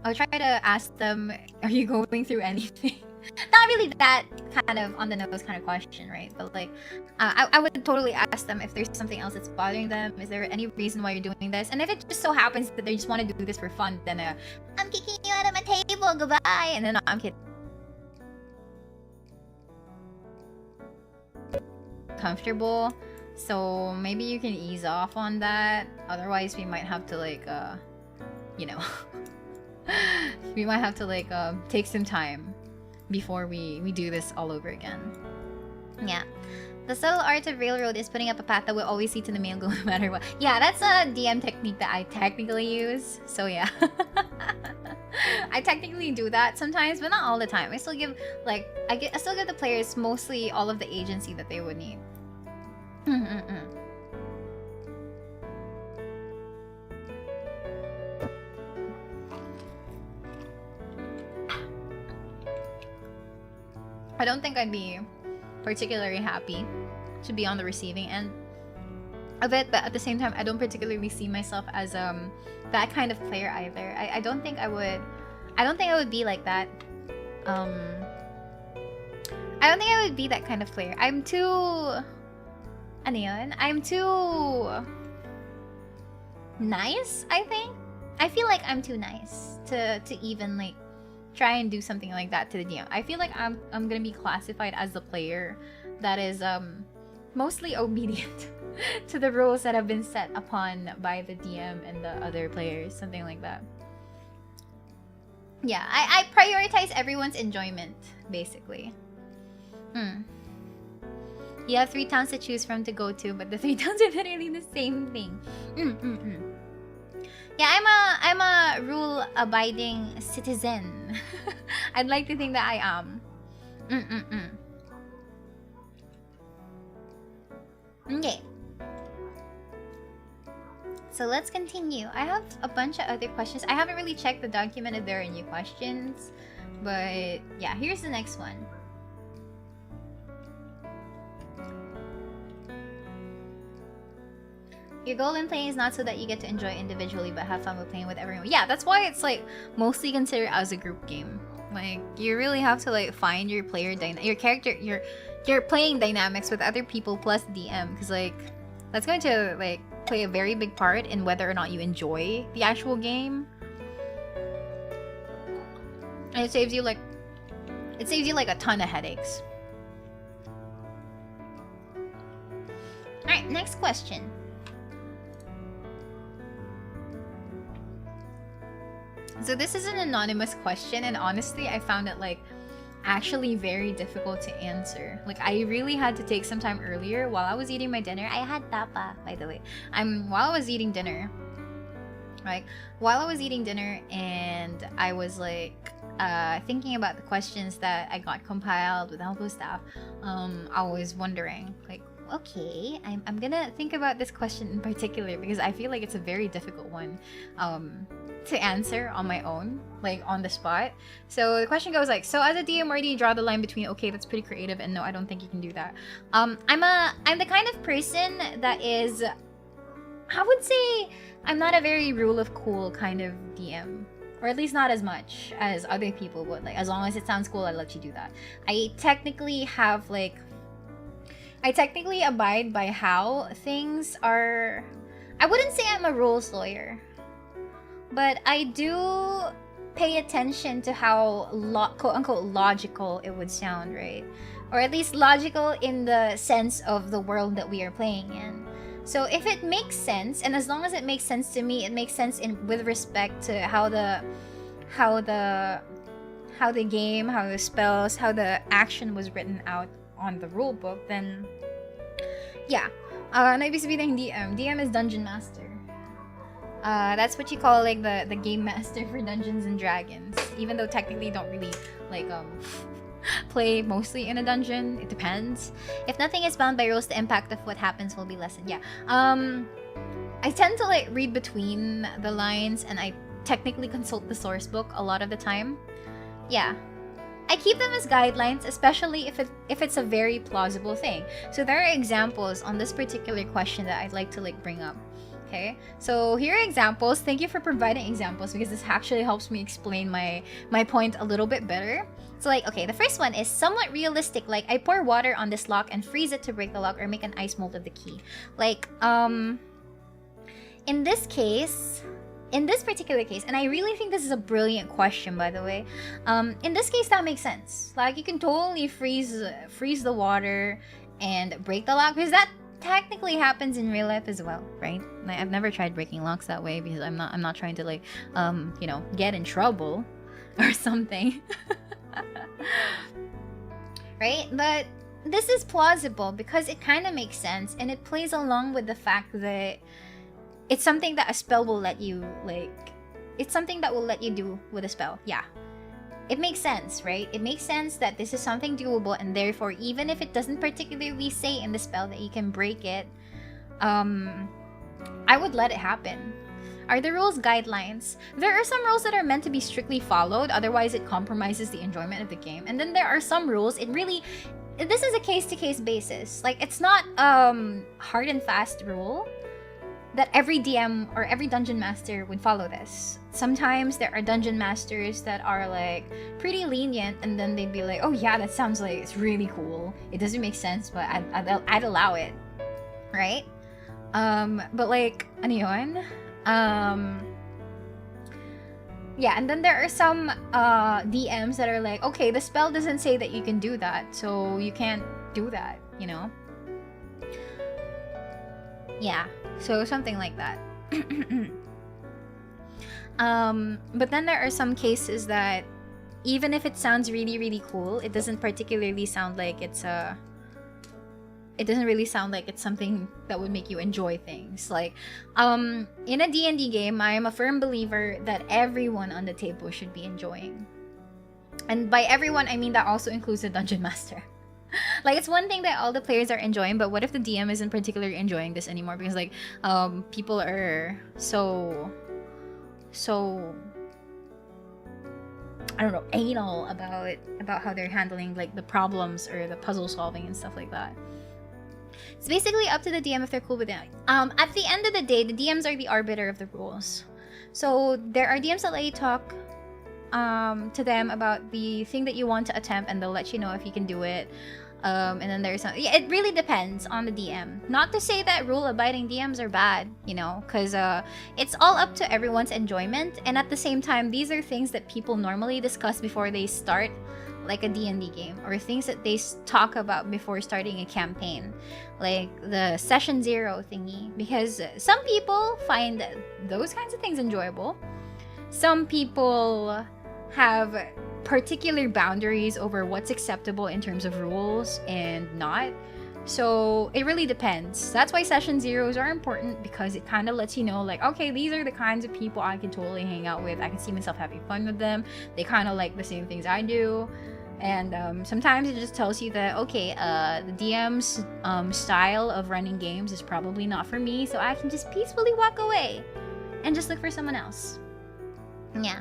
ask them, are you going through anything? Not really that kind of on the nose kind of question, right? But like I would totally ask them if there's something else that's bothering them. Is there any reason why you're doing this? And if it just so happens that they just want to do this for fun, then I'm kicking you out of my table, goodbye. And then no, I'm kidding. Comfortable, so maybe you can ease off on that. Otherwise we might have to like you know, we might have to like take some time before we do this all over again. Yeah. The subtle art of railroad is putting up a path that will always lead to the main goal no matter what. Yeah, that's a DM technique that I technically use. So yeah. I technically do that sometimes, but not all the time. I still give like I still give the players mostly all of the agency that they would need. I don't think I'd be particularly happy to be on the receiving end of it, but at the same time, I don't particularly see myself as that kind of player either. I don't think I would be like that. I don't think I would be that kind of player. I'm too nice, I think. I feel like I'm too nice to even like try and do something like that to the DM. I feel like I'm gonna be classified as the player that is mostly obedient to the rules that have been set upon by the DM and the other players, something like that. Yeah, I prioritize everyone's enjoyment, basically. You have 3 towns to choose from to go to, but the 3 towns are literally the same thing. Yeah, I'm a rule-abiding citizen. I'd like to think that I am. Okay. So let's continue. I have a bunch of other questions. I haven't really checked the document if there are new questions. But yeah, here's the next one. Your goal in playing is not so that you get to enjoy individually, but have fun with playing with everyone. Yeah, that's why it's like mostly considered as a group game. Like you really have to like find your player dynamic, your your playing dynamics with other people plus DM, because like that's going to like play a very big part in whether or not you enjoy the actual game. And it saves you like a ton of headaches. Alright, next question. So this is an anonymous question, and honestly I found it like actually very difficult to answer. Like I really had to take some time earlier while I was eating my dinner. I had tapa, by the way. While I was eating dinner, like while I was eating dinner, and I was like thinking about the questions that I got compiled with all those stuff. I was wondering like, okay, I'm gonna think about this question in particular because I feel like it's a very difficult one to answer on my own, like on the spot. So the question goes like, so as a DM, where do you draw the line between okay, that's pretty creative, and no, I don't think you can do that? I'm the kind of person that is, I would say I'm not a very rule of cool kind of DM, or at least not as much as other people would. Like as long as it sounds cool, I let you do that. I technically abide by how things are. I wouldn't say I'm a rules lawyer, but I do pay attention to how quote-unquote logical it would sound, right? Or at least logical in the sense of the world that we are playing in. So if it makes sense, and as long as it makes sense to me, it makes sense with respect to how the game, how the spells, how the action was written out on the rule book, then yeah. Ibig sabihin ng DM. DM is Dungeon Master. That's what you call like the game master for Dungeons and Dragons. Even though technically you don't really like play mostly in a dungeon. It depends. If nothing is bound by rules, the impact of what happens will be lessened. Yeah. I tend to like read between the lines, and I technically consult the source book a lot of the time. Yeah. I keep them as guidelines, especially if it's a very plausible thing. So there are examples on this particular question that I'd like to like bring up. Okay, so here are examples. Thank you for providing examples because this actually helps me explain my point a little bit better. So like, okay, the first one is somewhat realistic. Like I pour water on this lock and freeze it to break the lock or make an ice mold of the key. Like in this particular case, and I really think this is a brilliant question, by the way. In this case, that makes sense. Like you can totally freeze the water and break the lock, because that technically happens in real life as well, right? Like, I've never tried breaking locks that way because I'm not trying to like you know, get in trouble or something. Right? But this is plausible because it kind of makes sense, and it plays along with the fact that it's something that a spell will let you like. It's something that will let you do with a spell. Yeah. It makes sense, right? It makes sense that this is something doable, and therefore, even if it doesn't particularly say in the spell that you can break it, I would let it happen. Are the rules guidelines? There are some rules that are meant to be strictly followed, otherwise it compromises the enjoyment of the game. And then there are some rules, this is a case-to-case basis. Like, it's not hard and fast rule that every DM or every dungeon master would follow this. Sometimes there are dungeon masters that are like pretty lenient, and then they'd be like, oh yeah, that sounds like it's really cool. It doesn't make sense, but I'd allow it, right? But like, ano yun? Yeah, and then there are some DMs that are like, okay, the spell doesn't say that you can do that, so you can't do that, you know? Yeah, so something like that. But then there are some cases that even if it sounds really, really cool, it doesn't particularly sound like it's something that would make you enjoy things. Like, in a D&D game, I am a firm believer that everyone on the table should be enjoying. And by everyone, I mean that also includes the dungeon master. Like, it's one thing that all the players are enjoying, but what if the DM isn't particularly enjoying this anymore? Because, like, people are so I don't know, anal about how they're handling, like, the problems or the puzzle solving and stuff like that. It's basically up to the DM if they're cool with it. At the end of the day, the DMs are the arbiter of the rules. So there are DMs that let you talk to them about the thing that you want to attempt, and they'll let you know if you can do it. And then there's some, yeah, it really depends on the DM. Not to say that rule-abiding DMs are bad, you know, because it's all up to everyone's enjoyment. And at the same time, these are things that people normally discuss before they start like a D&D game, or things that they talk about before starting a campaign, like the session 0 thingy, because some people find those kinds of things enjoyable. Some people have particular boundaries over what's acceptable in terms of rules and not. So it really depends. That's why session 0s are important, because it kind of lets you know, like, okay, these are the kinds of people I can totally hang out with. I can see myself having fun with them. They kind of like the same things I do. And sometimes it just tells you that, okay, the DM's style of running games is probably not for me, so I can just peacefully walk away and just look for someone else. Yeah.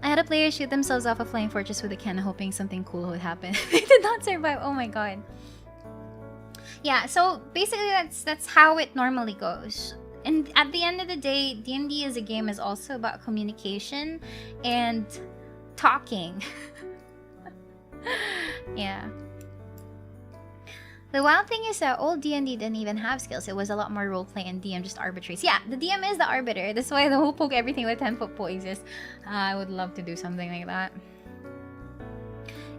I had a player shoot themselves off a flying fortress with a cannon, hoping something cool would happen. They did not survive. Oh my god. Yeah, so basically that's how it normally goes. And at the end of the day, D&D as a game is also about communication and talking. Yeah. The wild thing is that old D&D didn't even have skills. It was a lot more roleplay and DM just arbitraries. Yeah, the DM is the arbiter. That's why the whole poke everything with 10-foot pole exists. I would love to do something like that.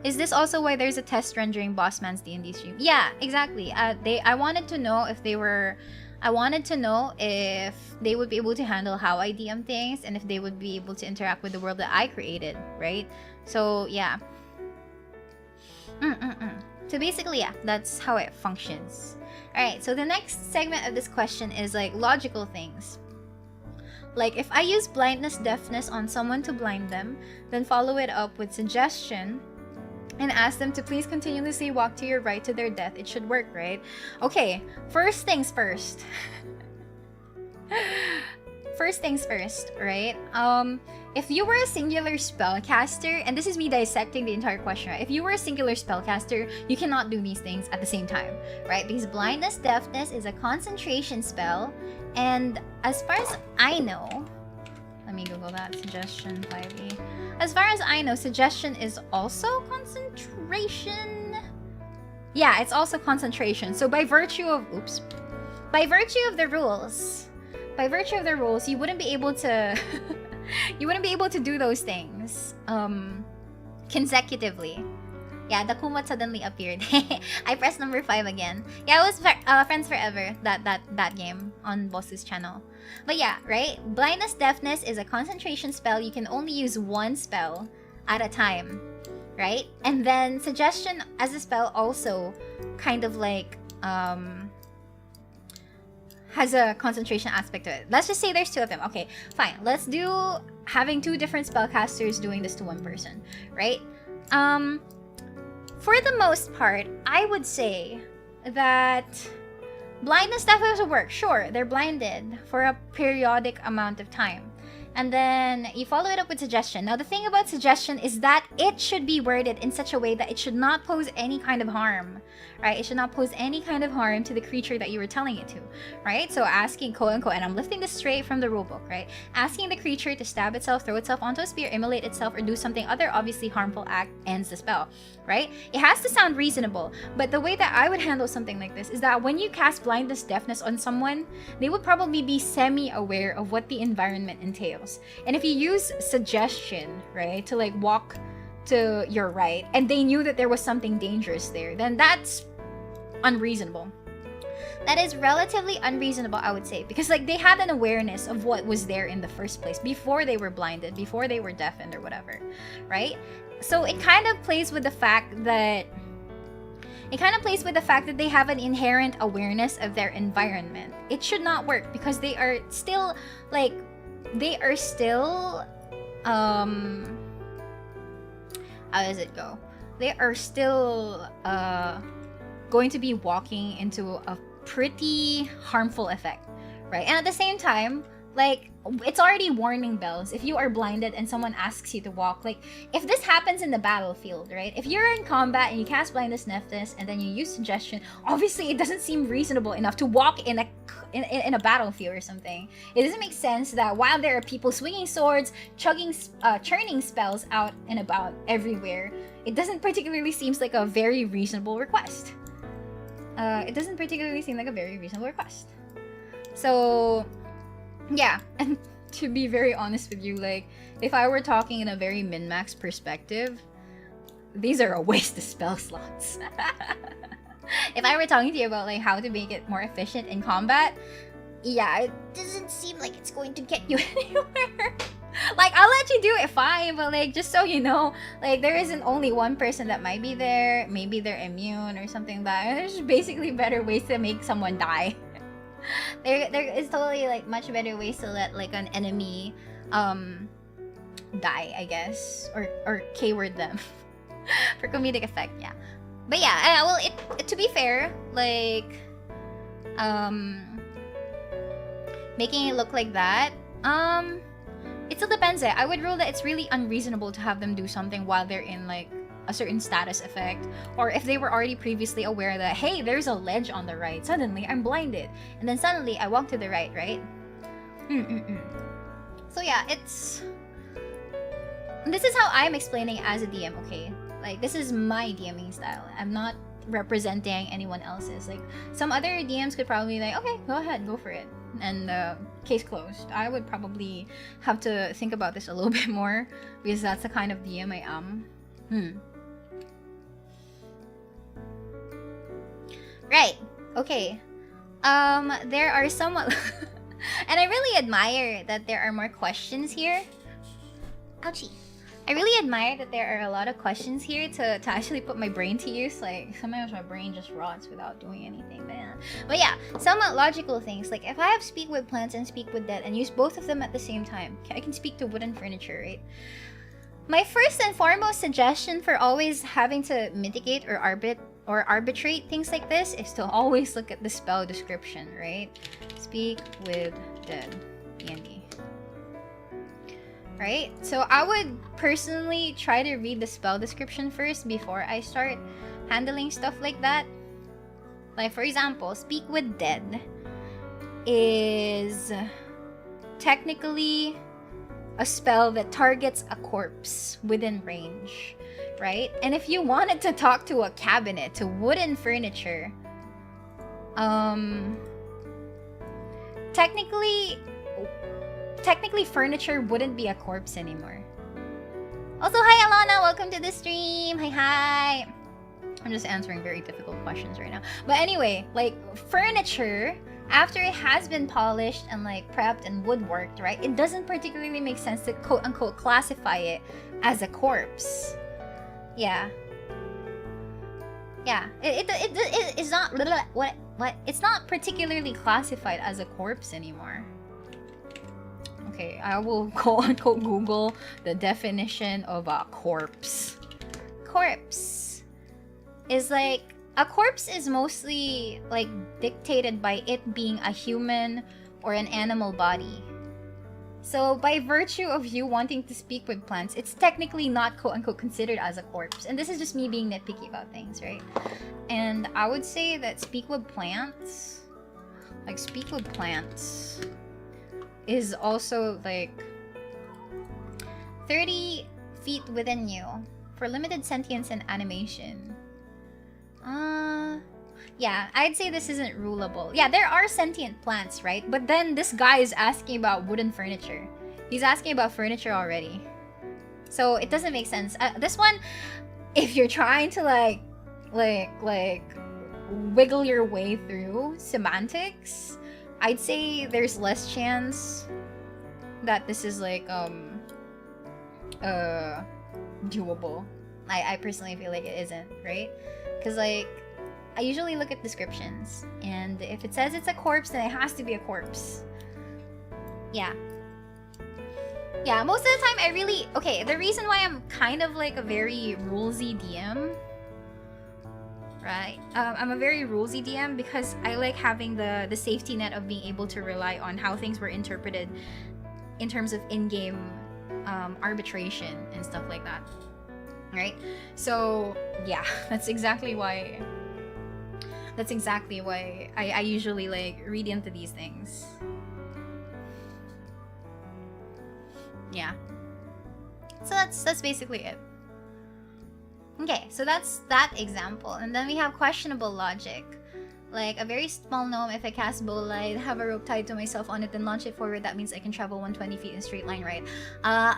Is this also why there's a test run during Bossman's D&D stream? Yeah, exactly. I wanted to know if they were... I wanted to know if they would be able to handle how I DM things, and if they would be able to interact with the world that I created, right? So, yeah. So basically, yeah, that's how it functions. Alright, so the next segment of this question is like logical things. Like, if I use blindness deafness on someone to blind them, then follow it up with suggestion and ask them to please continuously walk to your right to their death, it should work, right? Okay, first things first. First things first, right? If you were a singular spellcaster, and this is me dissecting the entire question, right? If you were a singular spellcaster, you cannot do these things at the same time, right? Because blindness deafness is a concentration spell, and as far as I know, let me Google that, suggestion 5e. As far as I know, suggestion is also concentration. Yeah, it's also concentration. So by virtue of, by virtue of the rules, you wouldn't be able to you wouldn't be able to do those things consecutively. Yeah, the Kumot suddenly appeared. I pressed number 5 again. Yeah, it was Friends Forever, that game on Boss's channel. But yeah, right? Blindness Deafness is a concentration spell. You can only use one spell at a time, right? And then Suggestion as a spell also kind of like has a concentration aspect to it. Let's just say there's 2 of them. Okay, fine. Let's do having 2 different spellcasters doing this to one person, right? For the most part, I would say that blindness definitely will work. Sure, they're blinded for a periodic amount of time. And then you follow it up with suggestion. Now, the thing about suggestion is that it should be worded in such a way that it should not pose any kind of harm, right? It should not pose any kind of harm to the creature that you were telling it to, right? So asking, quote unquote, and I'm lifting this straight from the rulebook, right? Asking the creature to stab itself, throw itself onto a spear, immolate itself, or do something other obviously harmful act ends the spell, right? It has to sound reasonable, but the way that I would handle something like this is that when you cast blindness deafness on someone, they would probably be semi-aware of what the environment entails. And if you use suggestion, right, to like walk to your right, and they knew that there was something dangerous there, then that's unreasonable. That is relatively unreasonable, I would say, because like they had an awareness of what was there in the first place before they were blinded, before they were deafened or whatever, right? So it kind of plays with the fact that they have an inherent awareness of their environment. It should not work because they are still like how does it go? They are still going to be walking into a pretty harmful effect, right? And at the same time, Like, it's already warning bells if you are blinded and someone asks you to walk. Like, if this happens in the battlefield, right? If you're in combat and you cast blindness Nephthys and then you use suggestion, obviously it doesn't seem reasonable enough to walk in a battlefield or something. It doesn't make sense that while there are people swinging swords, churning spells out and about everywhere, it doesn't particularly seems like a very reasonable request. It doesn't particularly seem like a very reasonable request. So, yeah, and to be very honest with you, like, if I were talking in a very min-max perspective, these are a waste of spell slots. If I were talking to you about, like, how to make it more efficient in combat, yeah, it doesn't seem like it's going to get you anywhere. Like, I'll let you do it, fine, but, like, just so you know, like, there isn't only one person that might be there. Maybe they're immune or something like that. There's basically better ways to make someone die. There is totally, like, much better ways to let, like, an enemy die, I guess, or keyword them for comedic effect. Yeah, but yeah, well, it to be fair, like, making it look like that, it still depends. I would rule that it's really unreasonable to have them do something while they're in, like, a certain status effect, or if they were already previously aware that, hey, there's a ledge on the right, suddenly I'm blinded, and then suddenly I walk to the right, right? So yeah, this is how I'm explaining as a DM, okay? Like, this is my DMing style. I'm not representing anyone else's. Like, some other DMs could probably be like, okay, go ahead, go for it, and case closed. I would probably have to think about this a little bit more, because that's the kind of DM I am. Right, okay. There are somewhat and I really admire that there are more questions here. Ouchie. I really admire that there are a lot of questions here to actually put my brain to use. Like, sometimes my brain just rots without doing anything, man. But yeah, somewhat logical things. Like, if I have speak with plants and speak with dead and use both of them at the same time, I can speak to wooden furniture, right? My first and foremost suggestion for always having to mitigate or arbitrate things like this is to always look at the spell description, right? Speak with dead, D&D. Right? So I would personally try to read the spell description first before I start handling stuff like that. Like, for example, speak with dead is technically a spell that targets a corpse within range, right? And if you wanted to talk to a cabinet, to wooden furniture, technically furniture wouldn't be a corpse anymore. Also, hi Alana, welcome to the stream. Hi. I'm just answering very difficult questions right now. But anyway, like, furniture, after it has been polished and, like, prepped and woodworked, right, it doesn't particularly make sense to quote-unquote classify it as a corpse. Yeah. It's not what it's not particularly classified as a corpse anymore. Okay, I will quote-unquote Google the definition of a corpse. Corpse is like, a corpse is mostly, like, dictated by it being a human or an animal body. So by virtue of you wanting to speak with plants, it's technically not quote-unquote considered as a corpse. And this is just me being nitpicky about things, right? And I would say that speak with plants, is also, like, 30 feet within you for limited sentience and animation. Yeah, I'd say this isn't rulable. Yeah, there are sentient plants, right? But then this guy is asking about wooden furniture. He's asking about furniture already. So it doesn't make sense. This one, if you're trying to, like, wiggle your way through semantics, I'd say there's less chance that this is, like, doable. I personally feel like it isn't, right? Because, like, I usually look at descriptions, and if it says it's a corpse, then it has to be a corpse. Yeah. Yeah, most of the time I really... Okay, the reason why I'm kind of like a very rulesy DM, right? I'm a very rulesy DM because I like having the safety net of being able to rely on how things were interpreted in terms of in-game arbitration and stuff like that, right? So yeah, that's exactly why I usually like read into these things. Yeah, so that's basically it. Okay, so that's that example. And then we have questionable logic. Like, a very small gnome, if I cast Bolide, have a rope tied to myself on it, and launch it forward, that means I can travel 120 feet in a straight line, right? I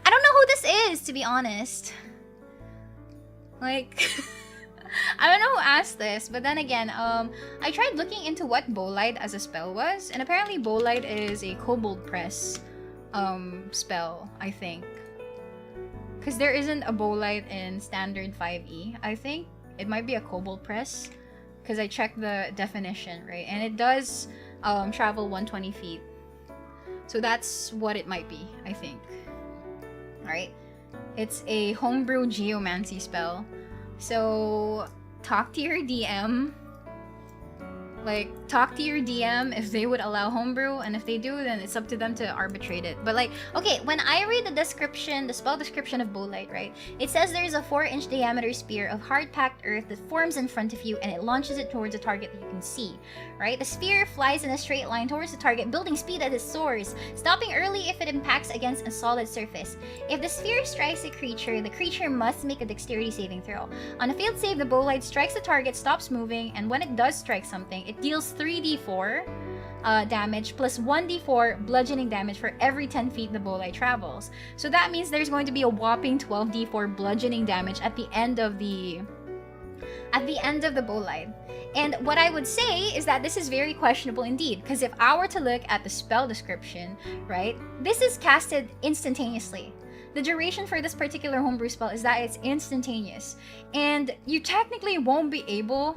don't know who this is, to be honest. Like, I don't know who asked this, but then again, I tried looking into what Bolide as a spell was, and apparently Bolide is a Kobold Press spell, I think. Because there isn't a Bolide in standard 5e. I think it might be a Kobold Press. Because I checked the definition, right? And it does travel 120 feet. So that's what it might be, I think. Alright? It's a homebrew geomancy spell. So talk to your DM. Like, talk to your DM if they would allow homebrew, and if they do, then it's up to them to arbitrate it. But like, okay, when I read the description, the spell description of Bolide, right? It says there is a 4-inch diameter spear of hard-packed earth that forms in front of you, and it launches it towards a target that you can see, right? The spear flies in a straight line towards the target, building speed as it soars, stopping early if it impacts against a solid surface. If the sphere strikes a creature, the creature must make a dexterity saving throw. On a failed save, the Bolide strikes the target, stops moving, and when it does strike something, it deals 3d4 damage plus 1d4 bludgeoning damage for every 10 feet the Bolide travels. So that means there's going to be a whopping 12d4 bludgeoning damage at the end of the Bolide. And what I would say is that this is very questionable indeed, because if I were to look at the spell description, right, this is casted instantaneously. The duration for this particular homebrew spell is that it's instantaneous, and you technically won't be able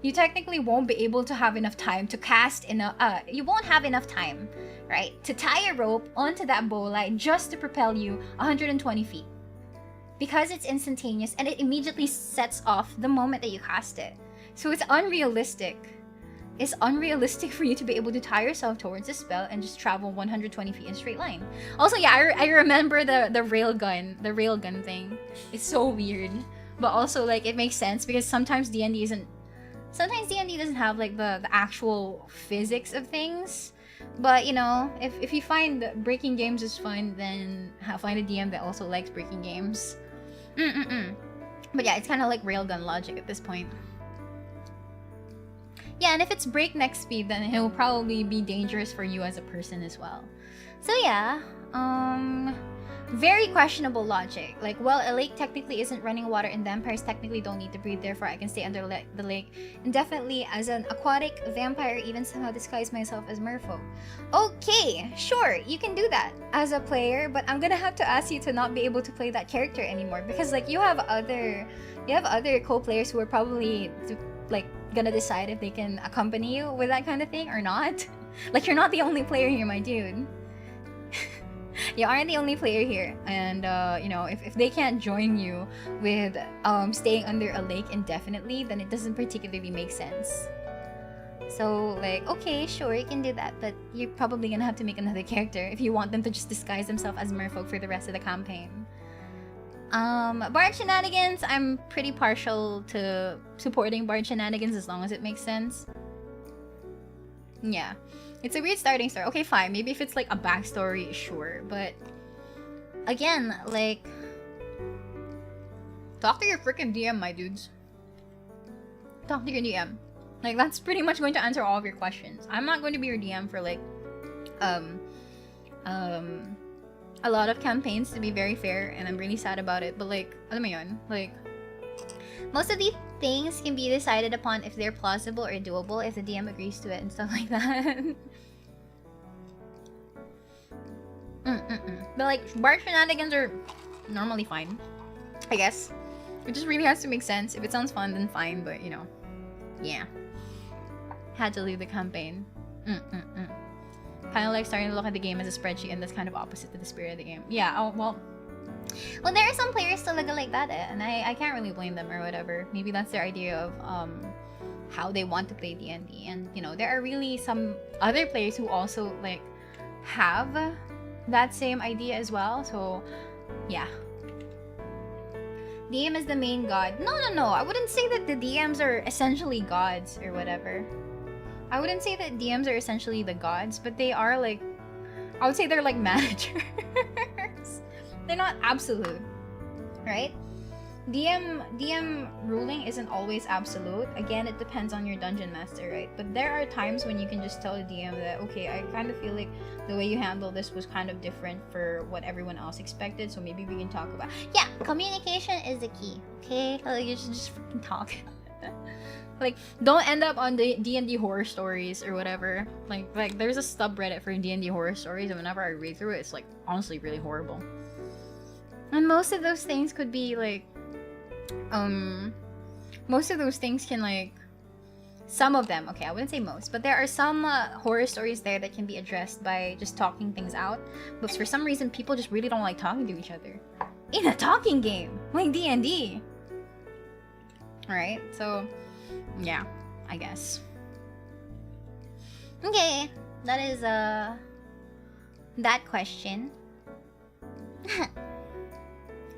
to have enough time to cast you won't have enough time, right, to tie a rope onto that Bolide just to propel you 120 feet. Because it's instantaneous and it immediately sets off the moment that you cast it. So it's unrealistic. It's unrealistic for you to be able to tie yourself towards a spell and just travel 120 feet in a straight line. Also, yeah, I remember the railgun thing. It's so weird. But also, like, it makes sense because sometimes D&D doesn't have like the actual physics of things. But you know, if you find that breaking games is fun, then find a DM that also likes breaking games. But yeah, it's kind of like railgun logic at this point. Yeah, and if it's breakneck speed, then it will probably be dangerous for you as a person as well. So yeah, very questionable logic. Like, well, a lake technically isn't running water, and vampires technically don't need to breathe, therefore I can stay under the lake indefinitely as an aquatic vampire, even somehow disguise myself as merfolk. Okay, sure, you can do that as a player, but I'm gonna have to ask you to not be able to play that character anymore, because like you have other co-players who are probably like gonna decide if they can accompany you with that kind of thing or not. Like, you're not the only player here, my dude. You aren't the only player here, and you know, if they can't join you with staying under a lake indefinitely, then it doesn't particularly make sense. So like, okay, sure, you can do that, but you're probably gonna have to make another character if you want them to just disguise themselves as merfolk for the rest of the campaign. Bard shenanigans, I'm pretty partial to supporting bard shenanigans as long as it makes sense. Yeah. It's a weird starting story. Okay, fine. Maybe if it's like a backstory, sure. But again, like, talk to your freaking DM, my dudes. Talk to your DM. Like, that's pretty much going to answer all of your questions. I'm not going to be your DM for like a lot of campaigns, to be very fair, and I'm really sad about it. But like, alam mo yun, like, most of these things can be decided upon if they're plausible or doable, if the DM agrees to it and stuff like that. But like, bard shenanigans are normally fine, I guess. It just really has to make sense. If it sounds fun, then fine, but you know, yeah. Had to leave the campaign. Kind of like starting to look at the game as a spreadsheet, and that's kind of opposite to the spirit of the game. Yeah, oh, well, Well, there are some players talaga like that, and I can't really blame them or whatever. Maybe that's their idea of how they want to play D&D, and you know, there are really some other players who also like have that same idea as well. So yeah, DM is the main god. No, I wouldn't say that the DMs are essentially gods or whatever. I wouldn't say that DMs are essentially the gods, but they are like, I would say they're like managers. They're not absolute, right? DM ruling isn't always absolute. Again, it depends on your dungeon master, right? But there are times when you can just tell the DM that, okay, I kind of feel like the way you handled this was kind of different for what everyone else expected, so maybe we can talk about. Yeah, communication is the key, okay? Like, you should just freaking talk. Like, don't end up on the D&D horror stories or whatever. Like there's a subreddit for D&D horror stories, and whenever I read through it, it's like honestly really horrible. And most of those things could be like, most of those things can like, some of them, okay, I wouldn't say most, but there are some horror stories there that can be addressed by just talking things out. But for some reason, people just really don't like talking to each other in a talking game like D&D. Alright, so yeah, I guess. Okay, that is that question. I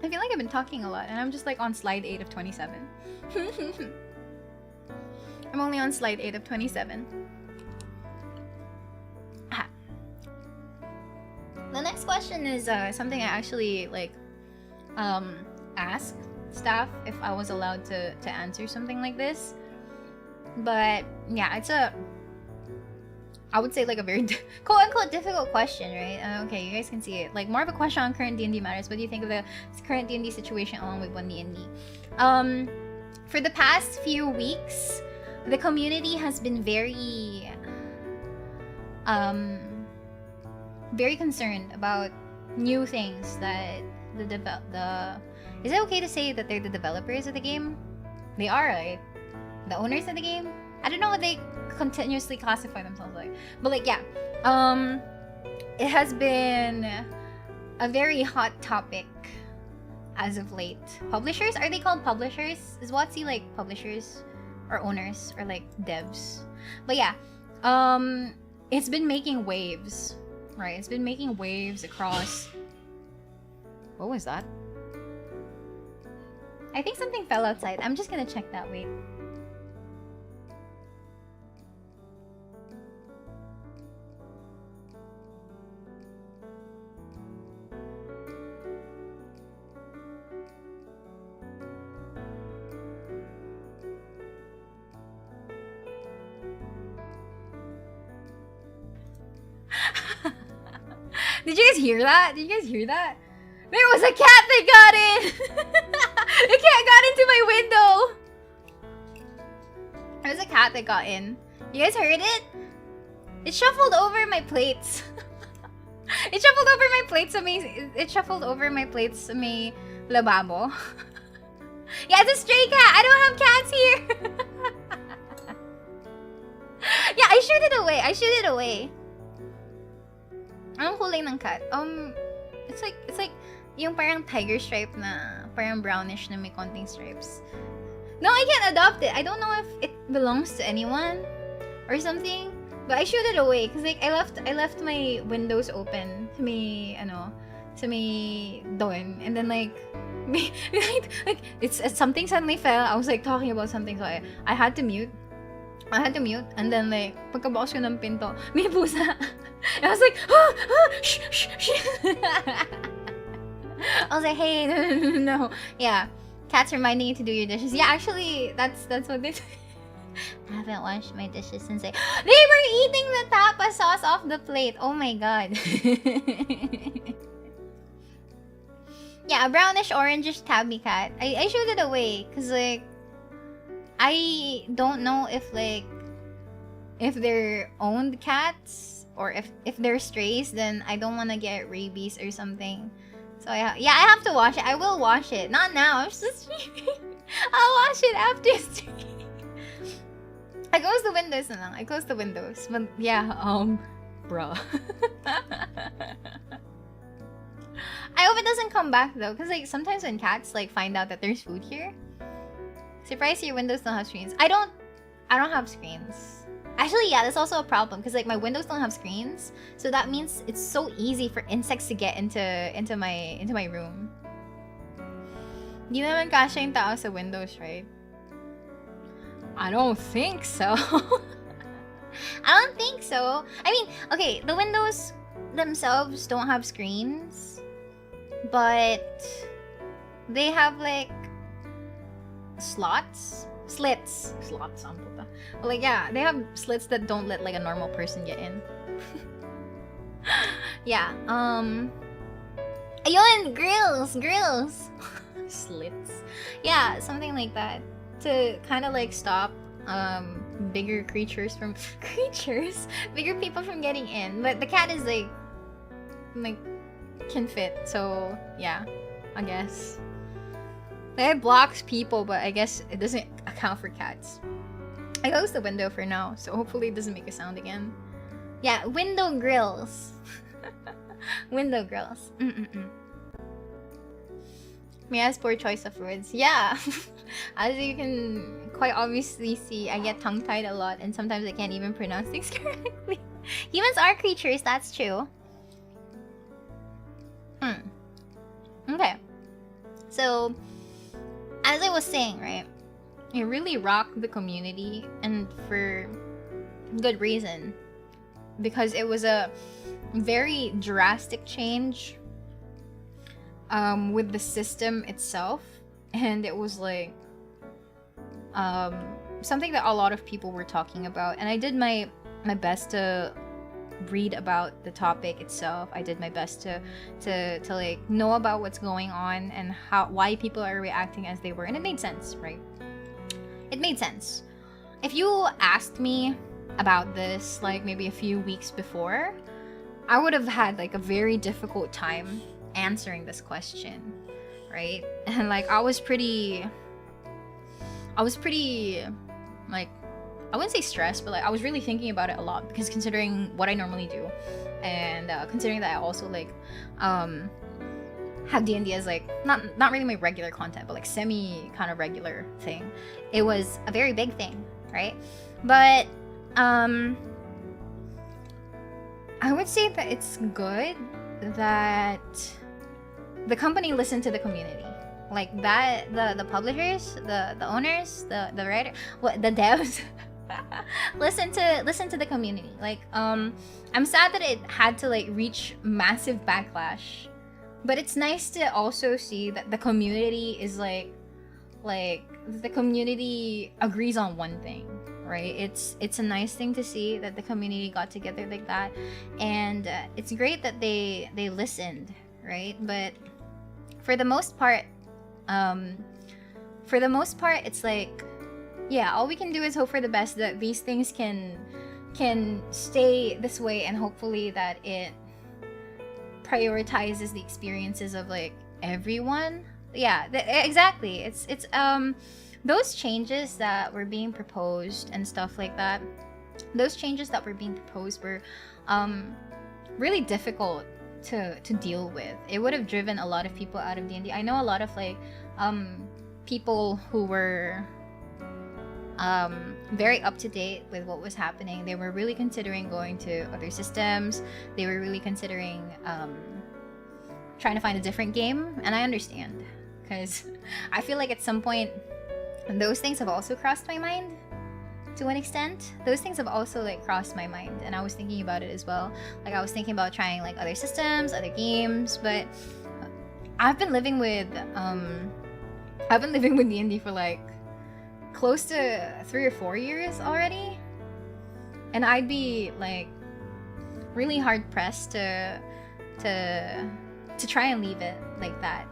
feel like I've been talking a lot, and I'm just like on slide 8 of 27. I'm only on slide 8 of 27. Ah. The next question is something I actually like asked staff if I was allowed to answer something like this. But yeah, it's a, I would say like a very quote-unquote difficult question, right? Okay, you guys can see it. Like more of a question on current D&D matters. What do you think of the current D&D situation along with 1D&D? For the past few weeks, the community has been very concerned about new things that is it okay to say that they're the developers of the game? They are, right? The owners of the game? I don't know what they continuously classify themselves like. But like, yeah. It has been a very hot topic as of late. Publishers? Are they called publishers? Is WotC like publishers? Or owners? Or like devs? But yeah. It's been making waves. Right? It's been making waves across... What was that? I think something fell outside. I'm just gonna check that, wait. Did you guys hear that? Did you guys hear that? There was a cat that got in! The cat got into my window! There was a cat that got in. You guys heard it? It shuffled over my plates. It shuffled over my plates sa may lababo. Yeah, it's a stray cat! I don't have cats here! Yeah, I shoot it away. Anong kulay ng cat? It's like yung parang tiger stripe na parang brownish na may konting stripes. No, I can't adopt it. I don't know if it belongs to anyone or something. But I shoot it away because like I left my windows open to may doon, and then like it's something suddenly fell. I was like talking about something, so I had to mute. And then like pagkabukas ko ng pinto, may pusa. And I was like, shh, shh, shh. I was like, hey, no. Yeah, cats reminding you to do your dishes. Yeah, actually, that's what they do. I haven't washed my dishes since they were eating the tapa sauce off the plate. Oh my god. Yeah, a brownish orangish tabby cat. I shoot it away because like I don't know if they're owned cats or if they're strays, then I don't want to get rabies or something. So I have to wash it. I will wash it. Not now. I'm just streaming. I'll wash it after streaming. I close the windows na lang. I close the windows. But yeah, bruh. I I hope it doesn't come back though, because like sometimes when cats like find out that there's food here, surprised your windows don't have screens. I don't have screens. Actually, yeah, that's also a problem because like my windows don't have screens, so that means it's so easy for insects to get into my room. Di naman kasha yung tao sa windows, right? I don't think so. I don't think so. I mean, okay, the windows themselves don't have screens, but they have like slits. Ang puta. Well, like yeah, they have slits that don't let like a normal person get in. Yeah. Ayun, grills. Slits. Yeah, something like that to kind of like stop bigger creatures from bigger people from getting in. But the cat is like can fit, so yeah, I guess. It blocks people, but I guess it doesn't account for cats. I closed the window for now, so hopefully it doesn't make a sound again. Yeah, window grills. Window grills. Mia's poor choice of words. Yeah. As you can quite obviously see, I get tongue-tied a lot and sometimes I can't even pronounce things correctly. Humans are creatures, that's true. Okay. So, as I was saying, right? It really rocked the community, and for good reason. Because it was a very drastic change with the system itself, and it was like something that a lot of people were talking about, and I did my best to read about the topic itself. I did my best to like know about what's going on and why people are reacting as they were, and it made sense, right? It made sense. If you asked me about this like maybe a few weeks before, I would have had like a very difficult time answering this question, right? And like I was pretty like, I wouldn't say stressed, but like I was really thinking about it a lot, because considering what I normally do, and considering that I also like have D&D as like not really my regular content, but like semi kind of regular thing, it was a very big thing, right? But I would say that it's good that the company listened to the community, like that the publishers, the owners, the writer, the devs. listen to the community. Like I'm sad that it had to like reach massive backlash, but it's nice to also see that the community is like the community agrees on one thing, right? It's a nice thing to see that the community got together like that, and it's great that they listened, right? But for the most part it's like, yeah, all we can do is hope for the best, that these things can stay this way, and hopefully that it prioritizes the experiences of like everyone. Yeah, exactly. It's those changes that were being proposed and stuff like that. Those changes that were being proposed were really difficult to deal with. It would have driven a lot of people out of D&D. I know a lot of like people who were very up to date with what was happening. They were really considering going to other systems. They were really considering trying to find a different game, and I understand, because I feel like at some point those things have also crossed my mind to an extent. Those things have also like crossed my mind, and I was thinking about it as well. Like I was thinking about trying like other systems, other games, but I've been living with D&D for like close to 3 or 4 years already, and I'd be like really hard pressed to try and leave it like that,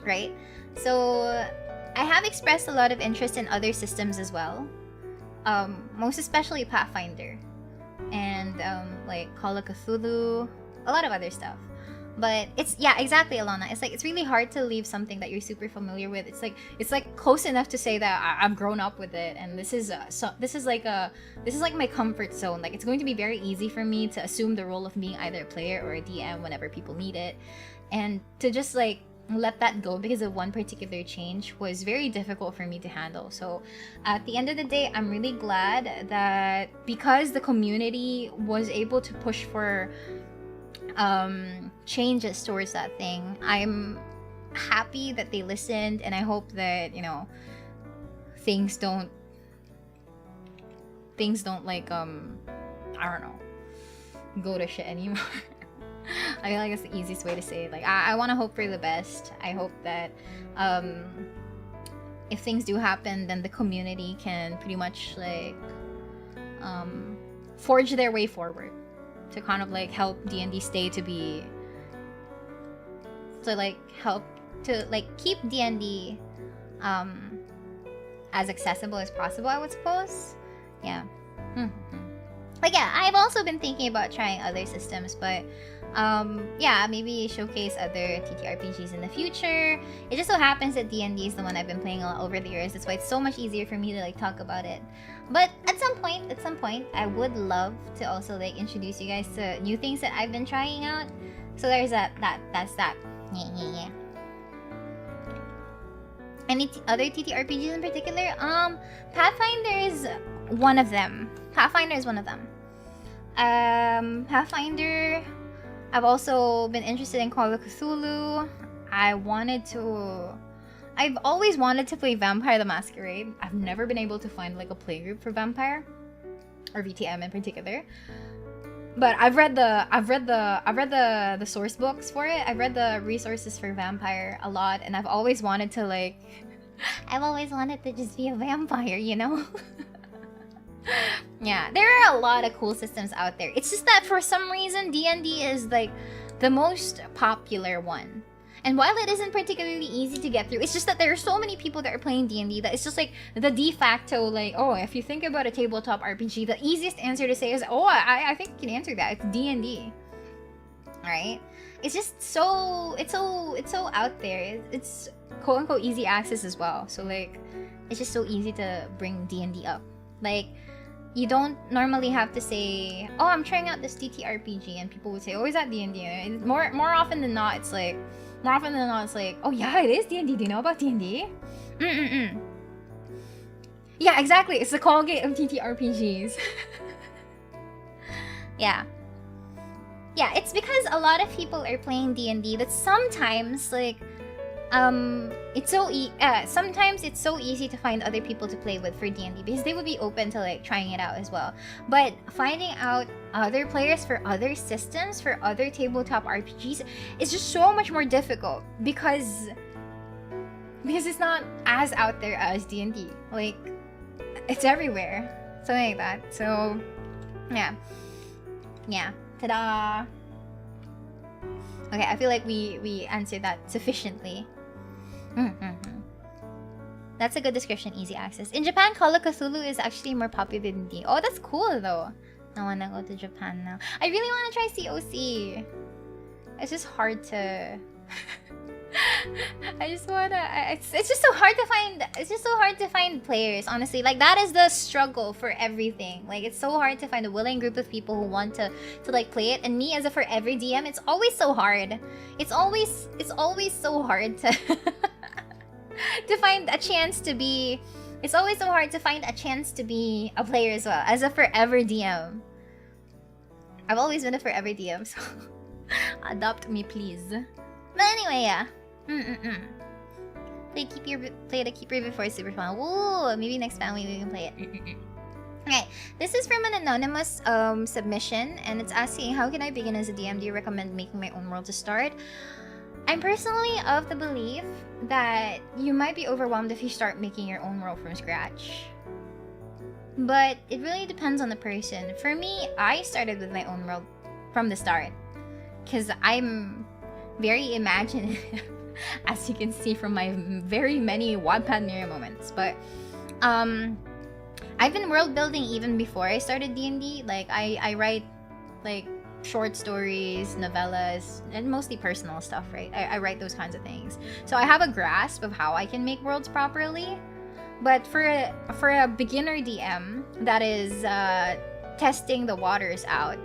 right? So I have expressed a lot of interest in other systems as well, most especially Pathfinder and like Call of Cthulhu, a lot of other stuff. But it's, yeah, exactly, Alana. It's like, it's really hard to leave something that you're super familiar with. It's like close enough to say that I've grown up with it, and this is like my comfort zone. Like, it's going to be very easy for me to assume the role of being either a player or a DM whenever people need it, and to just like let that go because of one particular change was very difficult for me to handle. So at the end of the day, I'm really glad that because the community was able to push for changes towards that thing, I'm happy that they listened, and I hope that, you know, things don't like I don't know, go to shit anymore. I feel like it's the easiest way to say it. Like, I want to hope for the best. I hope that if things do happen, then the community can pretty much like forge their way forward to kind of like help D&D stay to be, to like help to like keep D&D as accessible as possible, I would suppose. Yeah. Like, yeah, I've also been thinking about trying other systems, but yeah, maybe showcase other TTRPGs in the future. It just so happens that D&D is the one I've been playing a lot over the years. That's why it's so much easier for me to like talk about it. But at some point, I would love to also like introduce you guys to new things that I've been trying out. So there's that's that. Yeah. Any other TTRPGs in particular? Pathfinder is one of them. Pathfinder, I've also been interested in Call of Cthulhu. I've always wanted to play Vampire the Masquerade. I've never been able to find like a playgroup for Vampire, or VTM in particular. But I've read the source books for it. I've read the resources for Vampire a lot, and I've always wanted to like I've always wanted to just be a vampire, you know? Yeah, there are a lot of cool systems out there. It's just that for some reason D&D is like the most popular one. And while it isn't particularly easy to get through, it's just that there are so many people that are playing D&D that it's just like the de facto, like, oh, if you think about a tabletop RPG, the easiest answer to say is, oh, I think you can answer that. It's D&D. Right? It's just so, it's so out there. It's quote unquote easy access as well. So like, it's just so easy to bring D&D up. Like, you don't normally have to say, oh, I'm trying out this TTRPG, and people would say, oh, is that D&D? More often than not, it's like, oh yeah, it is D&D. Do you know about D&D? Yeah, exactly. It's the Colgate of TTRPGs. Yeah. Yeah, it's because a lot of people are playing D&D that sometimes, like, sometimes it's so easy to find other people to play with for D&D because they would be open to like trying it out as well. But finding out other players for other systems, for other tabletop RPGs, is just so much more difficult because it's not as out there as D&D. Like, it's everywhere, something like that. So yeah, ta-da. Okay, I feel like we answered that sufficiently. That's a good description, easy access. In Japan, Call of Cthulhu is actually more popular than D. Oh, that's cool though. I wanna go to Japan now. I really wanna try COC. It's just hard to... it's just so hard to find. It's just so hard to find players, honestly. Like, that is the struggle for everything. Like, it's so hard to find a willing group of people who want to like play it. And me as a forever DM, it's always so hard. It's always so hard to to find a chance to be. It's always so hard to find a chance to be a player as well as a forever DM. I've always been a forever DM, so adopt me, please. But anyway, yeah. Play the keeper before super fun. Woo! Maybe next time we can play it. Okay, this is from an anonymous submission, and it's asking, how can I begin as a DM? Do you recommend making my own world to start? I'm personally of the belief that you might be overwhelmed if you start making your own world from scratch. But it really depends on the person. For me, I started with my own world from the start, because I'm very imaginative, as you can see from my very many Wattpad mirror moments. But I've been world building even before I started D&D. Like, I write like short stories, novellas, and mostly personal stuff, right? I write those kinds of things. So I have a grasp of how I can make worlds properly. But for a beginner DM that is testing the waters out,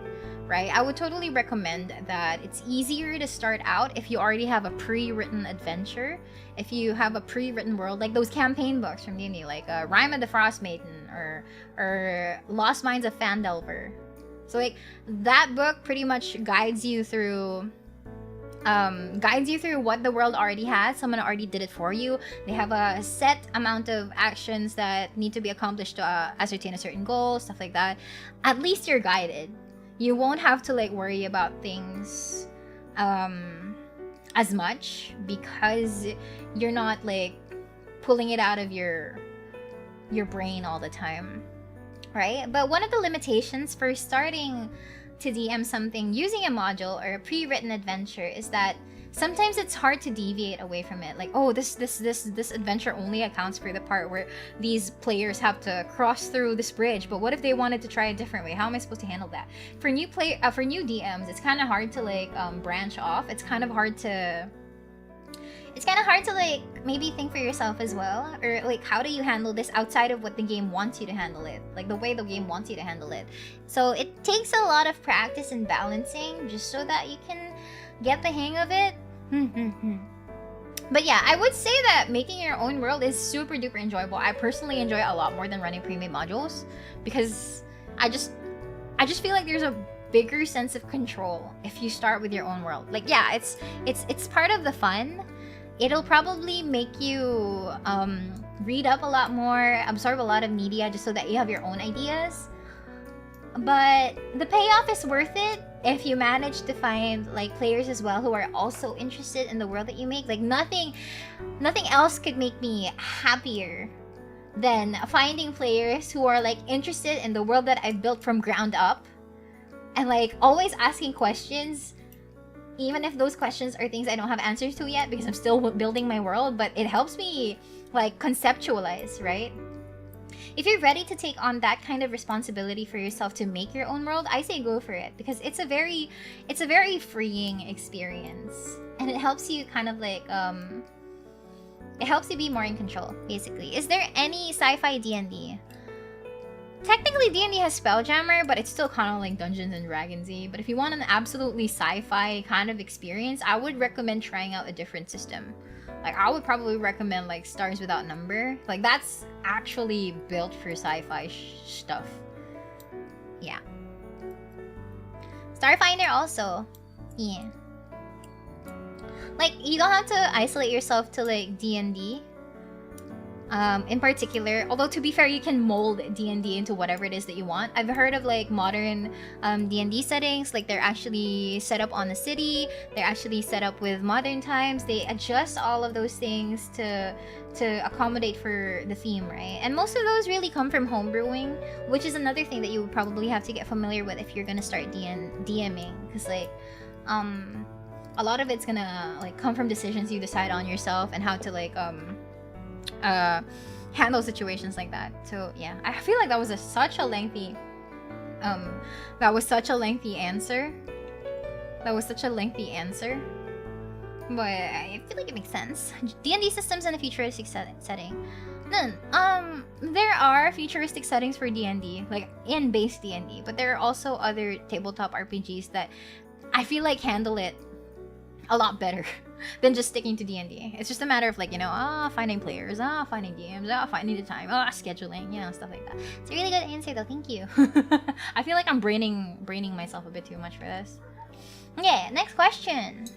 right? I would totally recommend that it's easier to start out if you already have a pre-written adventure. If you have a pre-written world, like those campaign books from D&D, like Rime of the Frost Maiden or Lost Minds of Fandelver. So like that book pretty much guides you through what the world already has. Someone already did it for you. They have a set amount of actions that need to be accomplished to ascertain a certain goal, stuff like that. At least you're guided. You won't have to like worry about things as much because you're not like pulling it out of your brain all the time, right? But one of the limitations for starting to DM something using a module or a pre-written adventure is that sometimes it's hard to deviate away from it. Like, oh, this adventure only accounts for the part where these players have to cross through this bridge. But what if they wanted to try a different way? How am I supposed to handle that? For new DMs, it's kind of hard to like branch off. It's kind of hard to like maybe think for yourself as well, or like how do you handle this outside of what the game wants you to handle it, like the way the game wants you to handle it. So it takes a lot of practice and balancing just so that you can get the hang of it. But yeah, I would say that making your own world is super duper enjoyable. I personally enjoy it a lot more than running pre-made modules because I just feel like there's a bigger sense of control if you start with your own world. Like yeah, it's part of the fun. It'll probably make you read up a lot more, absorb a lot of media just so that you have your own ideas. But the payoff is worth it if you manage to find like players as well who are also interested in the world that you make. Like nothing else could make me happier than finding players who are like interested in the world that I've built from ground up and like always asking questions, even if those questions are things I don't have answers to yet because I'm still building my world, but it helps me like conceptualize, right? If you're ready to take on that kind of responsibility for yourself to make your own world, I say go for it because it's a very freeing experience and it helps you kind of like it helps you be more in control, basically. Is there any sci-fi D&D? Technically, D&D has Spelljammer, but it's still kind of like Dungeons and Dragons-y. But if you want an absolutely sci-fi kind of experience, I would recommend trying out a different system. Like, I would probably recommend like Stars Without Number. Like, that's actually built for sci-fi stuff. Yeah. Starfinder also. Yeah. Like, you don't have to isolate yourself to like D&D. In particular, although to be fair, you can mold D&D into whatever it is that you want. I've heard of like modern D&D settings, like they're actually set up on a city, they're actually set up with modern times. They adjust all of those things to accommodate for the theme, right? And most of those really come from homebrewing, which is another thing that you would probably have to get familiar with if you're gonna start DMing, because like a lot of it's gonna like come from decisions you decide on yourself and how to like handle situations like that. So yeah, I feel like that was such a lengthy answer. But I feel like it makes sense. D&D systems in a futuristic setting. None. There are futuristic settings for D&D, like in base D&D, but there are also other tabletop RPGs that I feel like handle it a lot better than just sticking to D&D. It's just a matter of like, you know, finding players, finding DMs, finding the time, scheduling, you know, stuff like that. It's a really good answer though, thank you. I feel like I'm braining myself a bit too much for this. Okay, next question.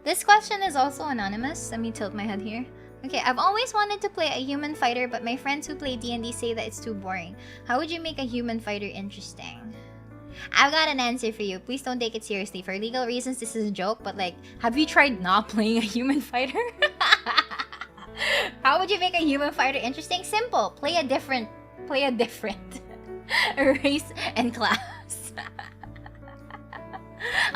This question is also anonymous. Let me tilt my head here. Okay, I've always wanted to play a human fighter, but my friends who play D&D say that it's too boring. How would you make a human fighter interesting? I've got an answer for you. Please don't take it seriously. For legal reasons, this is a joke, but like, have you tried not playing a human fighter? How would you make a human fighter interesting? Simple. Play a different race and class.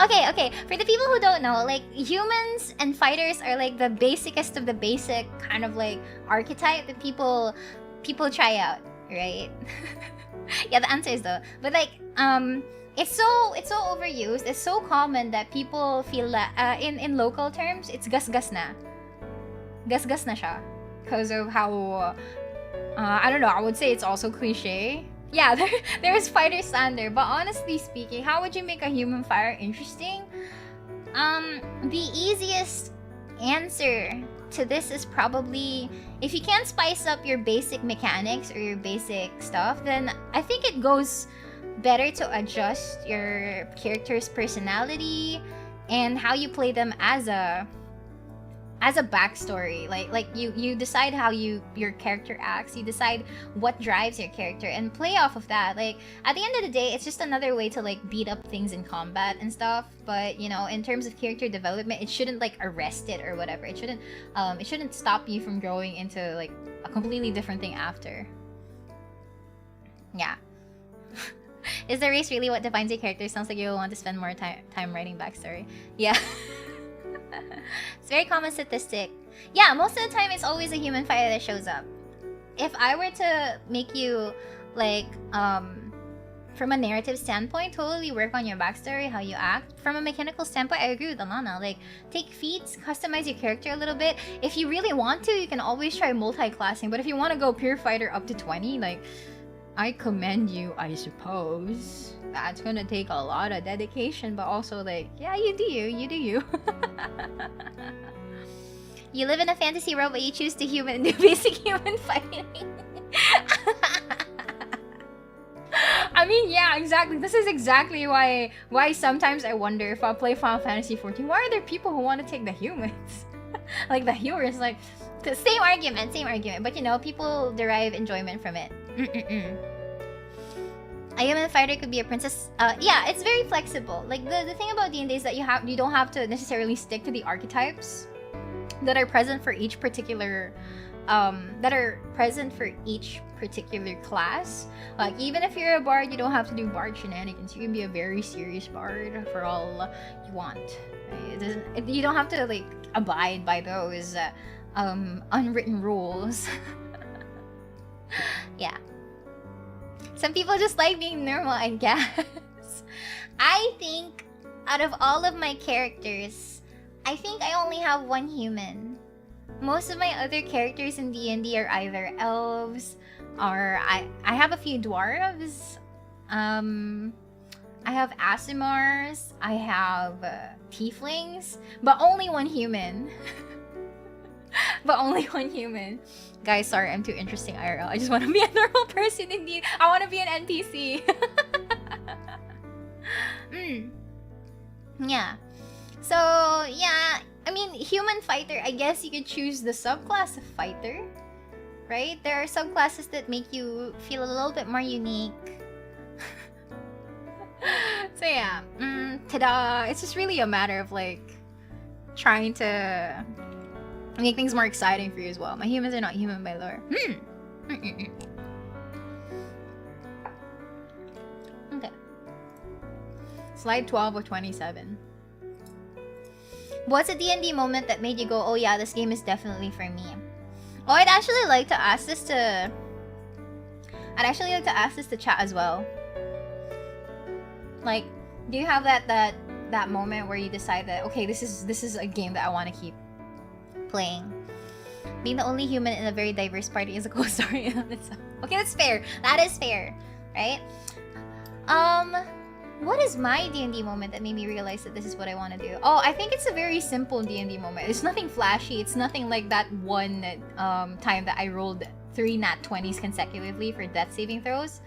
Okay. For the people who don't know, like, humans and fighters are like the basicest of the basic kind of like archetype that people try out, right? Yeah, the answer is though. But like, it's so overused. It's so common that people feel that in local terms, it's gas-gas na. Gas-gas na siya. Because of how, I don't know, I would say it's also cliche. Yeah, there is fighter standard, but honestly speaking, how would you make a human fighter interesting? The easiest answer to this is probably, if you can't spice up your basic mechanics or your basic stuff, then I think it goes better to adjust your character's personality and how you play them as a backstory. Like you decide how your character acts, you decide what drives your character and play off of that. Like at the end of the day, it's just another way to like beat up things in combat and stuff. But you know, in terms of character development, it shouldn't like arrest it or whatever. It shouldn't stop you from growing into like a completely different thing after. Yeah. Is the race really what defines your character? Sounds like you'll want to spend more time writing backstory. Yeah. It's a very common statistic. Yeah, most of the time it's always a human fighter that shows up. If I were to make you like from a narrative standpoint, totally work on your backstory, how you act. From a mechanical standpoint, I agree with Alana. Like, take feats, customize your character a little bit. If you really want to, you can always try multi-classing. But if you want to go pure fighter up to 20, like, I commend you, I suppose. That's gonna take a lot of dedication, but also like, yeah, you do you. You live in a fantasy world, but you choose to do basic human fighting. I mean, yeah, exactly. This is exactly why sometimes I wonder if I play Final Fantasy 14, why are there people who want to take the humans? Like the healers, like, the same argument. But you know, people derive enjoyment from it. A human fighter could be a princess. Yeah, it's very flexible. Like the thing about D&D is that you don't have to necessarily stick to the archetypes that are present for each particular class. Like even if you're a bard, you don't have to do bard shenanigans. You can be a very serious bard for all you want. Right? You don't have to like abide by those unwritten rules. Yeah. Some people just like being normal, I guess. I think out of all of my characters, I think I only have one human. Most of my other characters in D&D are either elves or I have a few dwarves. I have Asimars, I have tieflings, but only one human. Guys, sorry, I'm too interesting IRL. I just want to be a normal person indeed. I want to be an NPC. Yeah. So, yeah. I mean, human fighter, I guess you could choose the subclass of fighter. Right? There are subclasses that make you feel a little bit more unique. So, yeah. Ta-da! It's just really a matter of, like, trying to make things more exciting for you as well. My humans are not human by lore. Okay. Slide 12 of 27. What's a D&D moment that made you go, oh yeah, this game is definitely for me? Oh, I'd actually like to ask this to chat as well. Like, do you have that moment where you decide that, okay, this is a game that I want to keep playing? Being the only human in a very diverse party is a cool story on itself. Okay, that's fair. That is fair, right? What is my D&D moment that made me realize that this is what I want to do? Oh, I think it's a very simple D&D moment. It's nothing flashy. It's nothing like that one time that I rolled 3 nat 20s consecutively for death saving throws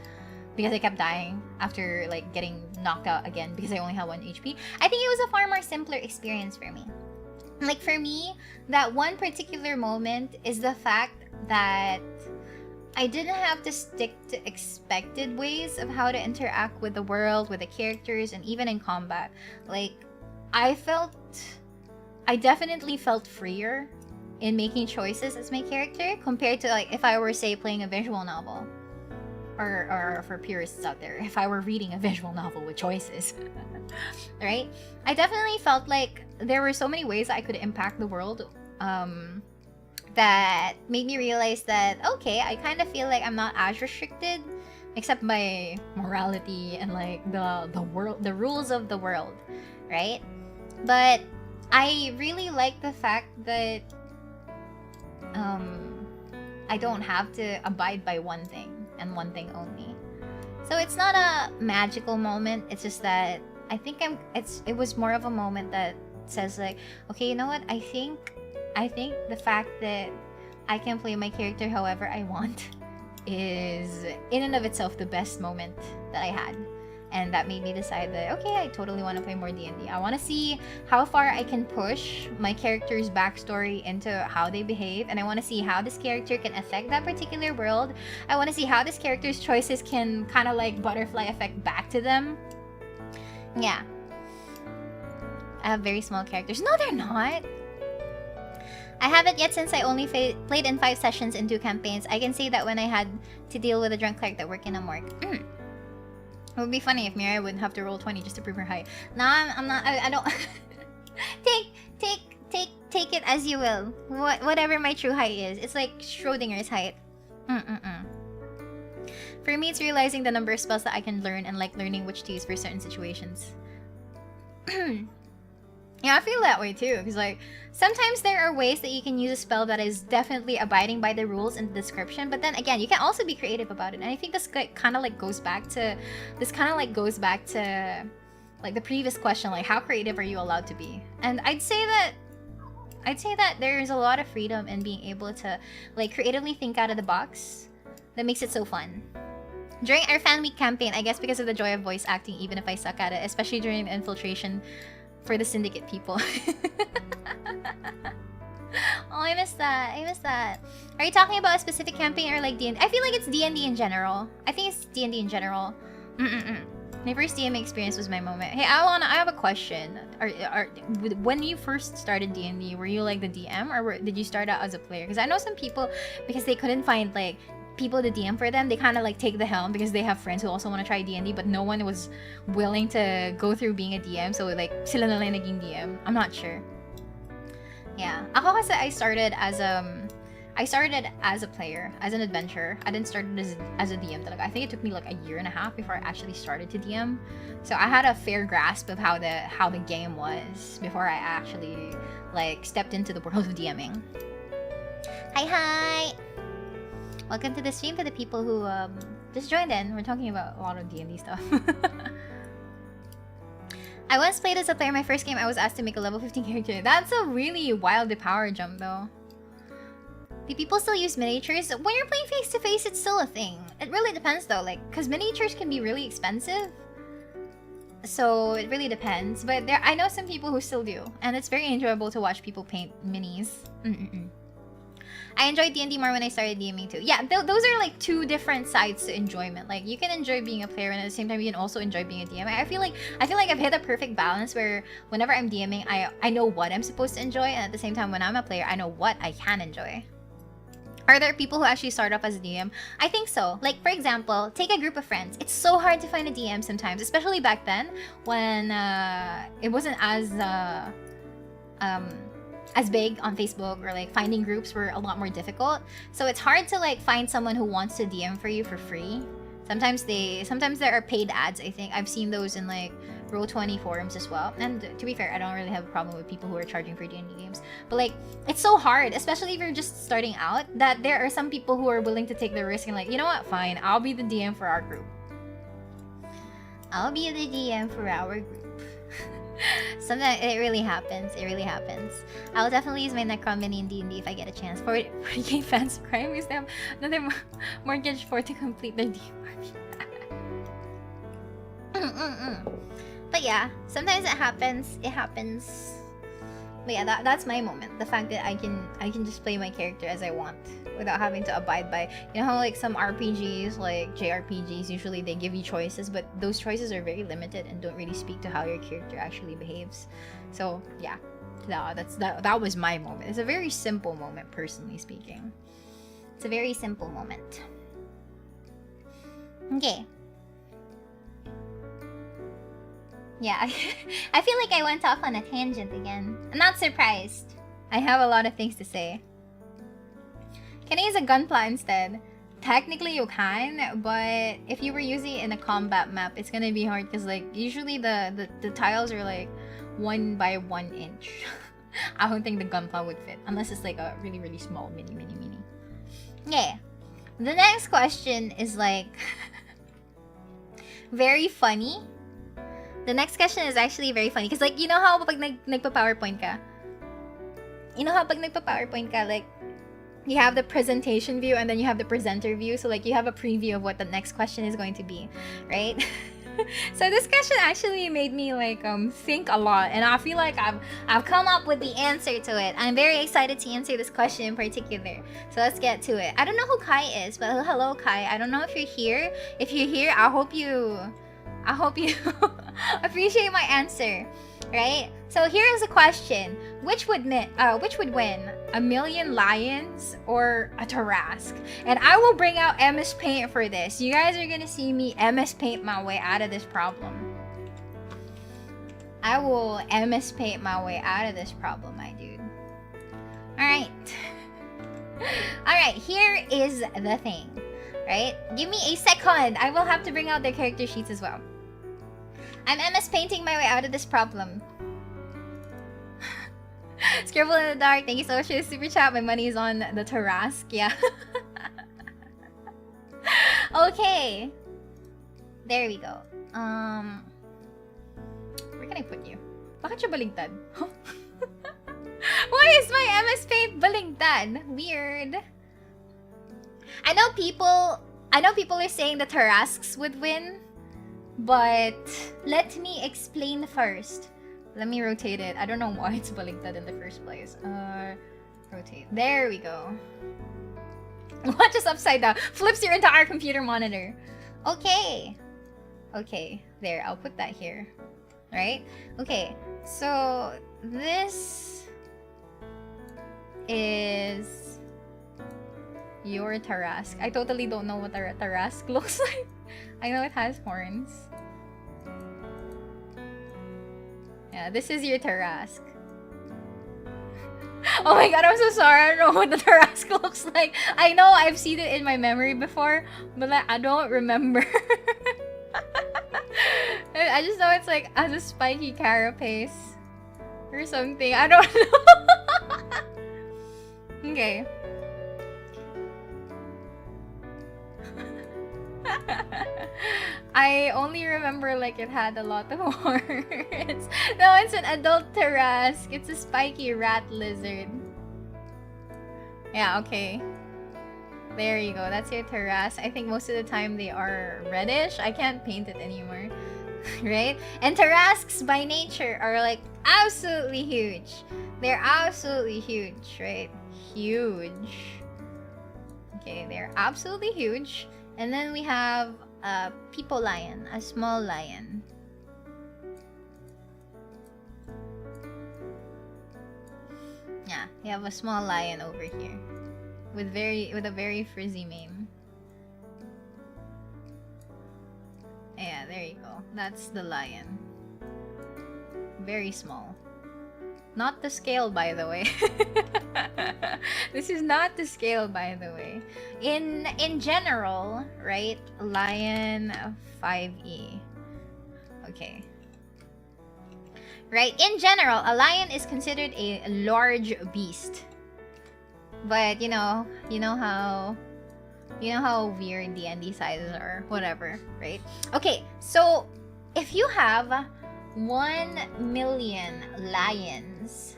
because I kept dying after like getting knocked out again because I only had 1 HP. I think it was a far more simpler experience for me. Like for me, that one particular moment is the fact that I didn't have to stick to expected ways of how to interact with the world, with the characters, and even in combat. Like, I definitely felt freer in making choices as my character compared to like if I were, say, playing a visual novel. Or for purists out there, if I were reading a visual novel with choices. Right? I definitely felt like there were so many ways I could impact the world that made me realize that, okay, I kind of feel like I'm not as restricted, except by morality and like the rules of the world, right? But I really like the fact that I don't have to abide by one thing and one thing only. So it's not a magical moment. It's just that I think it was more of a moment that says like, okay, you know what? I think the fact that I can play my character however I want is in and of itself the best moment that I had. And that made me decide that, okay, I totally want to play more D&D. I want to see how far I can push my character's backstory into how they behave. And I want to see how this character can affect that particular world. I want to see how this character's choices can kind of like butterfly effect back to them. Yeah. I have very small characters. No, they're not. I haven't yet since I only played in 5 sessions in 2 campaigns. I can say that when I had to deal with a drunk cleric that worked in a morgue. It would be funny if Mirai would have to roll 20 just to prove her height. Nah, I'm not. I don't. take it as you will. Whatever my true height is. It's like Schrodinger's height. For me, it's realizing the number of spells that I can learn and like learning which to use for certain situations. Yeah, I feel that way too. Because like, sometimes there are ways that you can use a spell that is definitely abiding by the rules in the description. But then again, you can also be creative about it. And I think this kind of like goes back to... like the previous question, like how creative are you allowed to be? And I'd say that there's a lot of freedom in being able to like creatively think out of the box that makes it so fun. During our fan week campaign, I guess because of the joy of voice acting, even if I suck at it, especially during the infiltration for the syndicate people. Oh, I missed that. Are you talking about a specific campaign or like D&D? I feel like it's D&D in general. I think it's D&D in general. My first DMing experience was my moment. Hey, I have a question. When you first started D&D, were you like the DM or did you start out as a player? Because I know some people, because they couldn't find like people to DM for them, they kind of like take the helm because they have friends who also want to try D&D, but no one was willing to go through being a DM, so like sila na lang naging DM. I'm not sure. Yeah, ako kasi I started as a player, as an adventurer. I didn't start as a DM talaga. I think it took me like a year and a half before I actually started to DM. So I had a fair grasp of how the game was before I actually like stepped into the world of DMing. Hi. Welcome to the stream for the people who just joined in. We're talking about a lot of D&D stuff. I once played as a player. My first game, I was asked to make a level 15 character. That's a really wild power jump, though. Do people still use miniatures? When you're playing face-to-face, it's still a thing. It really depends, though. Like, because miniatures can be really expensive. So, it really depends. But I know some people who still do. And it's very enjoyable to watch people paint minis. I enjoyed D&D more when I started DMing too. Yeah, those are like 2 different sides to enjoyment. Like you can enjoy being a player and at the same time you can also enjoy being a DM. I feel like I've hit a perfect balance where whenever I'm DMing, I know what I'm supposed to enjoy, and at the same time when I'm a player, I know what I can enjoy. Are there people who actually start off as a DM? I think so. Like, for example, take a group of friends. It's so hard to find a DM sometimes, especially back then when it wasn't as big on Facebook, or like finding groups were a lot more difficult. So it's hard to like find someone who wants to DM for you for free. Sometimes there are paid ads. I think I've seen those in like Roll20 forums as well. And to be fair, I don't really have a problem with people who are charging for D&D games. But like, it's so hard, especially if you're just starting out, that there are some people who are willing to take the risk and like, you know what, fine, I'll be the DM for our group. I'll be the DM for our group. Sometimes it really happens. I'll definitely use my Necron mini in D&D if I get a chance. 40k fans of crime because they have another mortgage for to complete their DM. But yeah, sometimes it happens. But yeah, that's my moment. The fact that I can just play my character as I want without having to abide by, you know how like some RPGs, like JRPGs, usually they give you choices, but those choices are very limited and don't really speak to how your character actually behaves. So yeah, that was my moment. It's a very simple moment, personally speaking. It's a very simple moment. Okay. Yeah, I feel like I went off on a tangent again. I'm not surprised. I have a lot of things to say. Can I use a gunpla instead? Technically you can, but if you were using it in a combat map, it's gonna be hard because like usually the tiles are like 1 by 1 inch. I don't think the gunpla would fit unless it's like a really small mini. Yeah. The next question is like very funny. The next question is actually very funny because like you know how pag nagpa-PowerPoint ka? You know how pag nagpa-PowerPoint ka, like you have the presentation view and then you have the presenter view, so like you have a preview of what the next question is going to be, right? So this question actually made me like think a lot, and I feel like I've come up with the answer to it. I'm very excited to answer this question in particular. So let's get to it. I don't know who Kai is, but hello Kai. I don't know if you're here. If you're here, I hope you appreciate my answer, right? So here's a question: which would win, a million lions or a Tarasque? And I will bring out MS Paint for this. You guys are gonna see me MS Paint my way out of this problem. I will MS Paint my way out of this problem, my dude. Alright. Alright, here is the thing. Right? Give me a second. I will have to bring out their character sheets as well. I'm MS Painting my way out of this problem. Scribble in the dark. Thank you so much for the super chat. My money is on the Tarasque. Yeah. Okay. There we go. Where can I put you? Bakit siya baligtad? Why is my MS Paint baligtad? Weird. I know people are saying the Tarasques would win, but let me explain first. Let me rotate it. I don't know why it's baligtad in the first place. Rotate. There we go. Watch us upside down. Flips your entire computer monitor. Okay. Okay. There. I'll put that here. Right? Okay. So this is your Tarasque. I totally don't know what a Tarasque looks like. I know it has horns. Yeah, this is your Tarasque. Oh my god, I'm so sorry. I don't know what the Tarasque looks like. I know I've seen it in my memory before, but like, I don't remember. I just know it's like has a spiky carapace or something. I don't know. Okay. I only remember like it had a lot of horns. No, it's an adult Tarasque. It's a spiky rat lizard. Yeah, okay. There you go. That's your Tarasque. I think most of the time they are reddish. I can't paint it anymore. Right? And Tarasques by nature are like absolutely huge. They're absolutely huge, right? Huge. Okay, they're absolutely huge. And then we have a people lion, a small lion. Yeah, we have a small lion over here with a very frizzy mane. Yeah, there you go. That's the lion. Very small. Not the scale, by the way. This is not the scale, by the way. In general, right? Lion 5e. Okay. Right? In general, a lion is considered a large beast. But you know how weird D&D sizes are, whatever, right? Okay, so if you have 1 million lions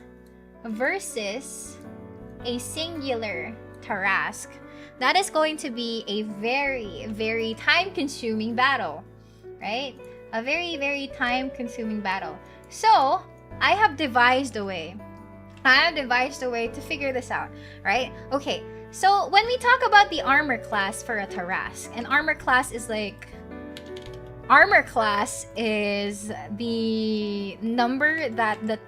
versus a singular Tarasque, that is going to be a very, very time-consuming battle, right? A very, very time-consuming battle. So, I have devised a way to figure this out, right? Okay, so when we talk about the armor class for a Tarasque, an armor class is like... Armor class is the number that the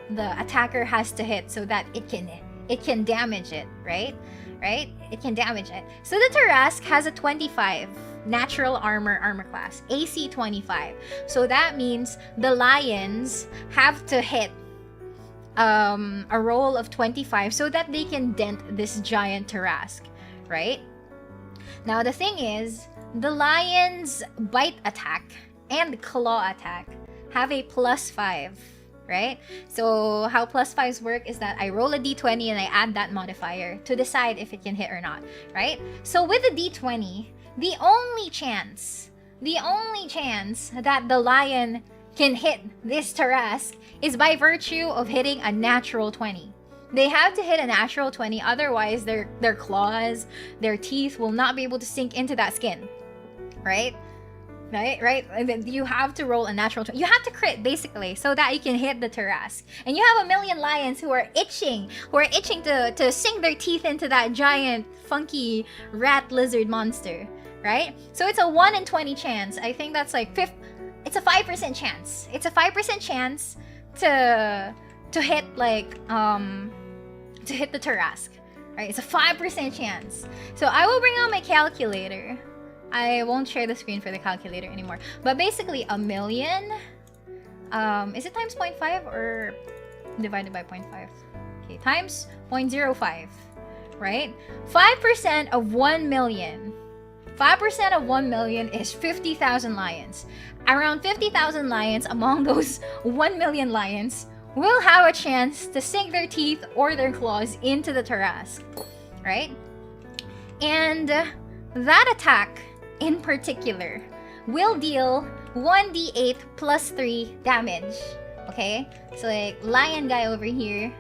attacker has to hit so that it can damage it, right? Right? It can damage it. So the Tarasque has a 25 natural armor class, AC 25. So that means the lions have to hit a roll of 25 so that they can dent this giant Tarasque, right? Now the thing is, the lion's bite attack and claw attack have a +5, right? So how +5s work is that I roll a d20 and I add that modifier to decide if it can hit or not, right? So with the d20, the only chance that the lion can hit this Tarasque is by virtue of hitting a natural 20. They have to hit a natural 20, otherwise their claws, their teeth will not be able to sink into that skin, right? Right? And then you have to roll a natural 20. You have to crit, basically, so that you can hit the Tarasque. And you have a million lions who are itching to sink their teeth into that giant, funky rat lizard monster, right? So it's a 1 in 20 chance. I think that's like it's a 5% chance. It's a 5% chance to hit like to hit the Tarasque, right? It's a 5% chance. So I will bring out my calculator. I won't share the screen for the calculator anymore. But basically, a million, is it times 0.5 or divided by 0.5? Okay, times 0.05, right? 5% of 1 million. 5% of 1 million is 50,000 lions. Around 50,000 lions among those 1 million lions will have a chance to sink their teeth or their claws into the Tarasque, right? And that attack in particular will deal 1d8 plus 3 damage. Okay? So like lion guy over here,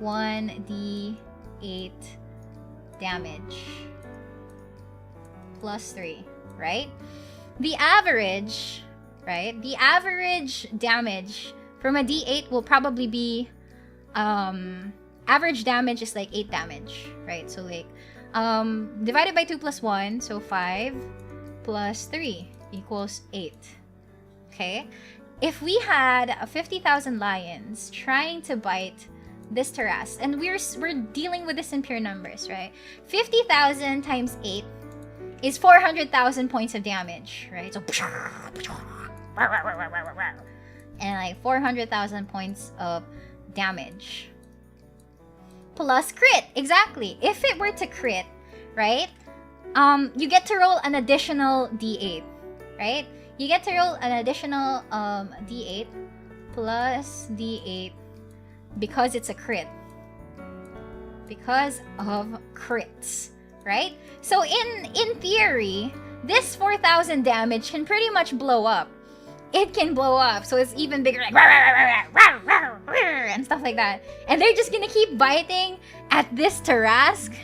1d8 damage plus 3, right? The average, right? The average damage from a d8 will probably be average damage is like 8 damage, right? So like divided by 2 plus 1, so 5 plus 3 equals 8. Okay? If we had 50,000 lions trying to bite this Tarasque, and we're dealing with this in pure numbers, right? 50,000 times 8 is 400,000 points of damage, right? So and like 400,000 points of damage. Plus crit, exactly. If it were to crit, right? You get to roll an additional d8, right? You get to roll an additional d8 plus d8 because it's a crit. Because of crits, right? So in theory, this 4,000 damage can pretty much blow up. It can blow up, so it's even bigger, like and stuff like that. And they're just gonna keep biting at this Tarasque.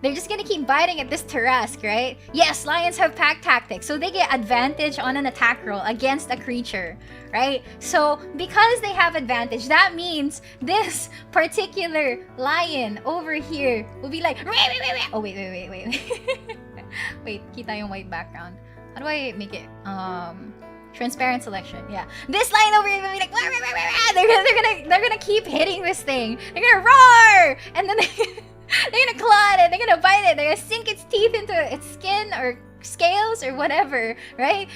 They're just gonna keep biting at this Tarasque, right? Yes, lions have pack tactics, so they get advantage on an attack roll against a creature, right? So because they have advantage, that means this particular lion over here will be like, oh wait. Wait, kita yung white background. How do I make it transparent selection? Yeah, this lion over here will be like, they're gonna keep hitting this thing. They're gonna roar, and then they're gonna claw it, they're gonna bite it, they're gonna sink its teeth into its skin or scales or whatever, right?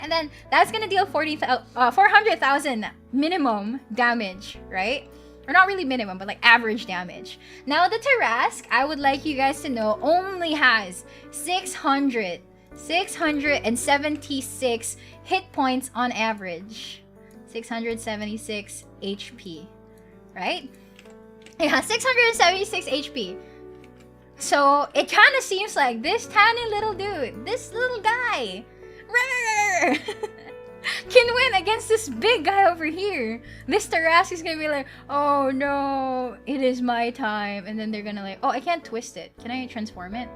And then that's gonna deal 400,000 minimum damage, right? Or not really minimum, but like average damage. Now the Tarasque, I would like you guys to know, only has 676 hit points on average. 676 HP, right? Yeah, 676 HP. So it kind of seems like this tiny little dude, this little guy, can win against this big guy over here. This Tarasque is gonna be like, oh no, it is my time. And then they're gonna like, oh, I can't twist it. Can I transform it?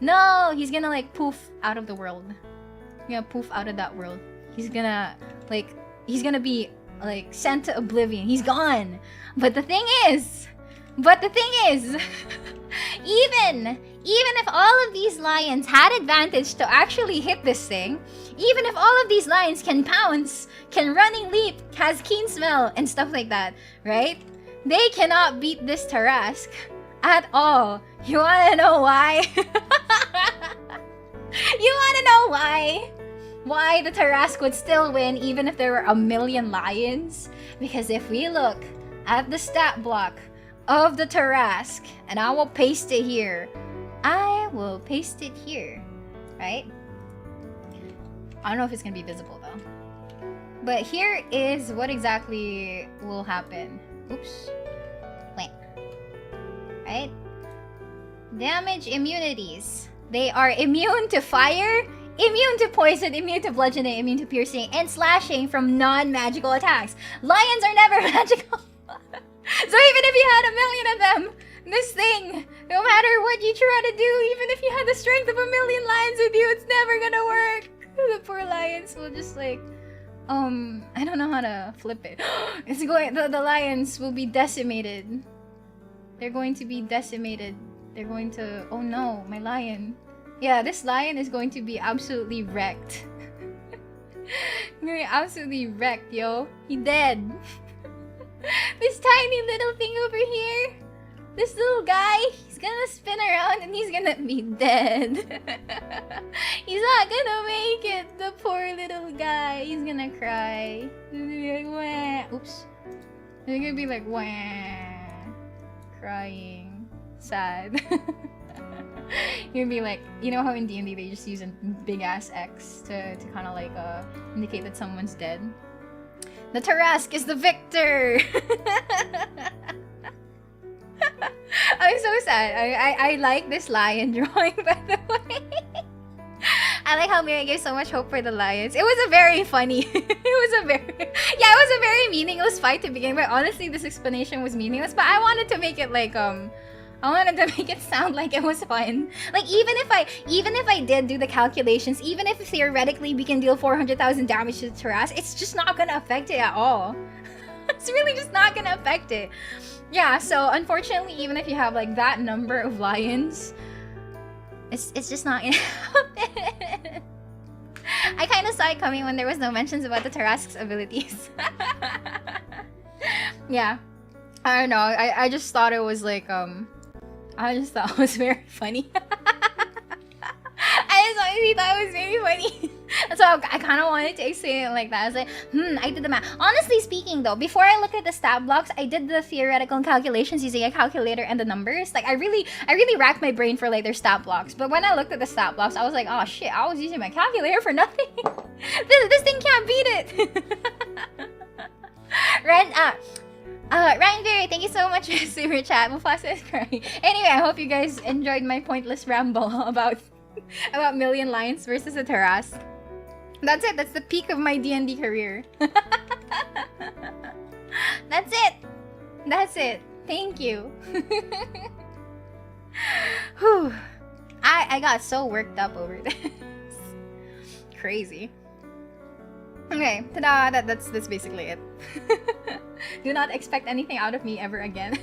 No, he's gonna like poof out of the world. He's gonna poof out of that world. He's gonna be like sent to oblivion. He's gone. But the thing is, even if all of these lions had advantage to actually hit this thing, even if all of these lions can pounce, can running leap, has keen smell, and stuff like that, right? They cannot beat this Tarasque at all. You wanna know why? You wanna know why? Why the Tarasque would still win even if there were a million lions? Because if we look at the stat block of the Tarasque, and I will paste it here. I will paste it here, right? I don't know if it's gonna be visible though. But here is what exactly will happen. Oops. Wait. Right? Damage immunities. They are immune to fire, immune to poison, immune to bludgeoning, immune to piercing, and slashing from non-magical attacks. Lions are never magical. So even if you had 1,000,000 of them, this thing, no matter what you try to do, even if you had the strength of 1,000,000 lions with you, it's never gonna work. The poor lions will just like, I don't know how to flip it. It's going, the lions will be decimated. They're going to be decimated. They're going to, oh no, my lion. Yeah, this lion is going to be absolutely wrecked. Absolutely wrecked, yo. He dead. This tiny little thing over here, this little guy, he's gonna spin around and he's gonna be dead. He's not gonna make it, the poor little guy. He's gonna cry. He's gonna be like, wah. Oops. He's gonna be like, wah. Crying. Sad. You'd be like, you know how in D&D they just use a big ass X to kind of like indicate that someone's dead? The Tarasque is the victor! I'm so sad. I like this lion drawing, by the way. I like how Mary gave so much hope for the lions. It was a very funny... it was a very meaningless fight to begin with. Honestly, this explanation was meaningless, but I wanted to make it like, I wanted to make it sound like it was fun. Like, even if I did do the calculations, even if theoretically we can deal 400,000 damage to the Tarasque, it's just not gonna affect it at all. It's really just not gonna affect it. Yeah, so unfortunately, even if you have like that number of lions, it's just not gonna happen. I kind of saw it coming when there was no mentions about the Tarasque's abilities. Yeah. I don't know, I just thought it was like, I just thought it was very funny. I just honestly thought it was very funny. So I kind of wanted to explain it like that. I was like, I did the math. Honestly speaking though, before I looked at the stat blocks, I did the theoretical calculations using a calculator and the numbers. Like I really racked my brain for like their stat blocks. But when I looked at the stat blocks, I was like, oh shit, I was using my calculator for nothing. this thing can't beat it. Ryan Berry, thank you so much for the super chat. Mufasa is crying. Anyway, I hope you guys enjoyed my pointless ramble about 1,000,000 lions versus a Tarasque. That's it. That's the peak of my D&D career. That's it. That's it. Thank you. Whew. I got so worked up over this. Crazy. Okay, ta-da! That's basically it. Do not expect anything out of me ever again.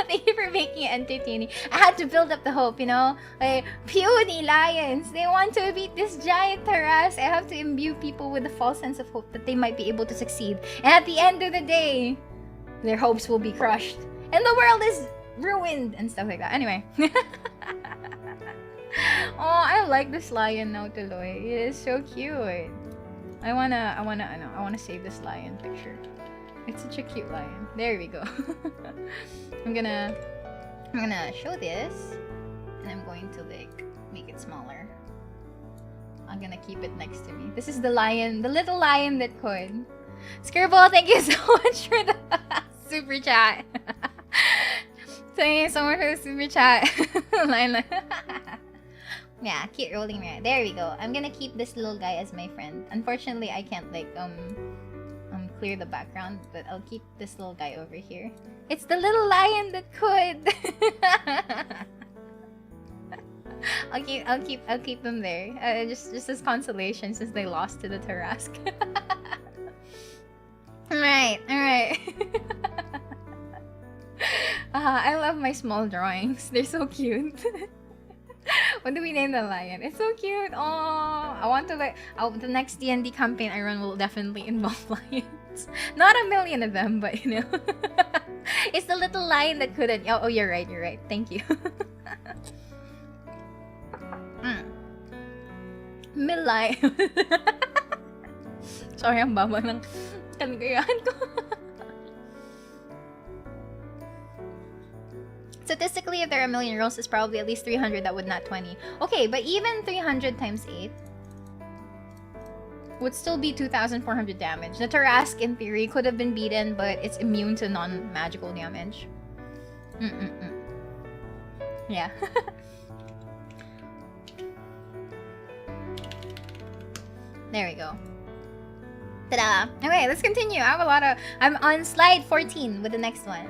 Thank you for making it entertaining. I had to build up the hope, you know? Like, puny lions! They want to beat this giant Tarasque. I have to imbue people with a false sense of hope that they might be able to succeed. And at the end of the day, their hopes will be crushed. And the world is ruined! And stuff like that. Anyway. Oh, I like this lion now, tuloy. It is so cute. I wanna save this lion picture. It's such a cute lion. There we go. I'm gonna show this, and I'm going to like make it smaller. I'm gonna keep it next to me. This is the lion, the little lion that could. Skirball, thank you so much for the super chat. Thank you so much for the super chat. Lion. Yeah, keep rolling right. There we go. I'm gonna keep this little guy as my friend. Unfortunately, I can't like clear the background, but I'll keep this little guy over here. It's the little lion that could. I'll keep them there. Just as consolation since they lost to the Tarasque. Alright. I love my small drawings. They're so cute. What do we name the lion? It's so cute. Oh, I want to like. Oh, the next D&D campaign I run will definitely involve lions. Not 1,000,000 of them, but you know, it's the little lion that couldn't. Oh, you're right. You're right. Thank you. Milay. Sorry, ang baba ng kaligayahan ko. statistically, if there are a million rolls, it's probably at least 300 that would not 20. Okay, but even 300 times 8 would still be 2,400 damage. The Tarasque, in theory, could have been beaten, but it's immune to non-magical damage. Yeah. There we go. Ta-da! Okay, let's continue. I have a lot of... I'm on slide 14 with the next one.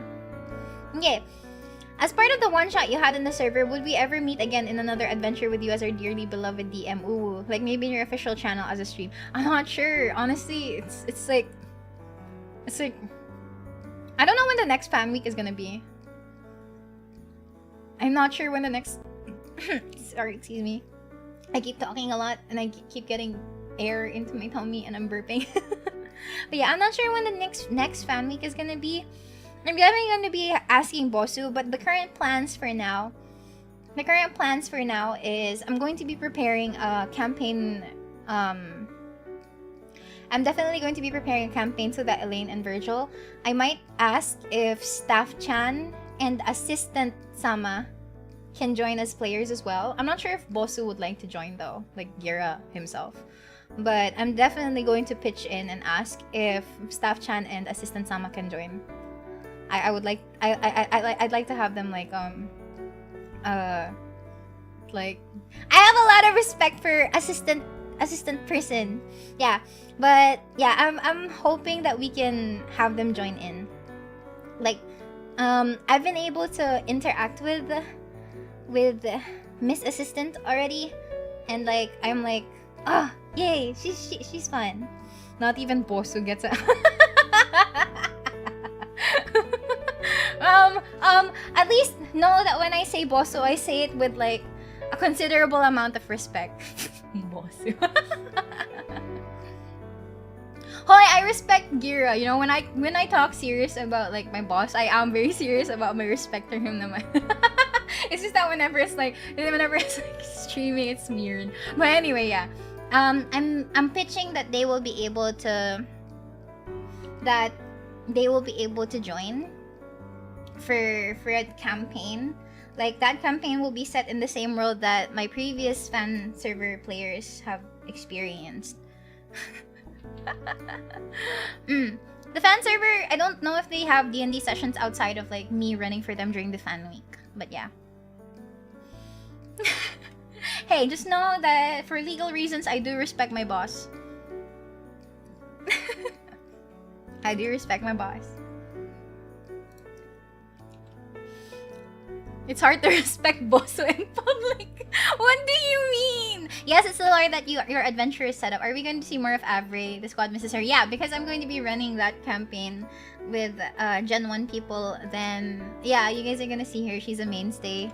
Okay. As part of the one-shot you had in the server, would we ever meet again in another adventure with you as our dearly beloved DM? Ooh, like maybe in your official channel as a stream. I'm not sure. Honestly, it's like... I don't know when the next fan week is gonna be. I'm not sure when the next... Sorry, excuse me. I keep talking a lot and I keep getting air into my tummy and I'm burping. But yeah, I'm not sure when the next fan week is gonna be. I'm definitely going to be asking Bosu, but the current plans for now is I'm going to be preparing a campaign. I'm definitely going to be preparing a campaign so that Elaine and Virgil, I might ask if Staff Chan and Assistant Sama can join as players as well. I'm not sure if Bosu would like to join though, like Gira himself. But I'm definitely going to pitch in and ask if Staff Chan and Assistant Sama can join. I'd like to have them like I have a lot of respect for assistant person. Yeah. But yeah, I'm hoping that we can have them join in. Like I've been able to interact with Miss Assistant already, and like I'm like, oh yay, she's fun. Not even Bosu gets a at least know that when I say Bosu, I say it with like a considerable amount of respect. Bosu. Hoy, I respect Gira. You know, when I talk serious about like my boss, I am very serious about my respect for him naman. It's just that whenever it's like streaming, it's weird. But anyway, yeah. I'm pitching that they will be able to join for a campaign. Like that campaign will be set in the same world that my previous fan server players have experienced. The fan server, I don't know if they have D&D sessions outside of like me running for them during the fan week, but yeah. Hey, just know that for legal reasons, I do respect my boss. I do respect my boss. It's hard to respect Boso in public. What do you mean? Yes, it's the lore that your adventure is set up. Are we going to see more of Avray, the squad misses her? Yeah, because I'm going to be running that campaign with Gen 1 people. Then, yeah, you guys are going to see her. She's a mainstay.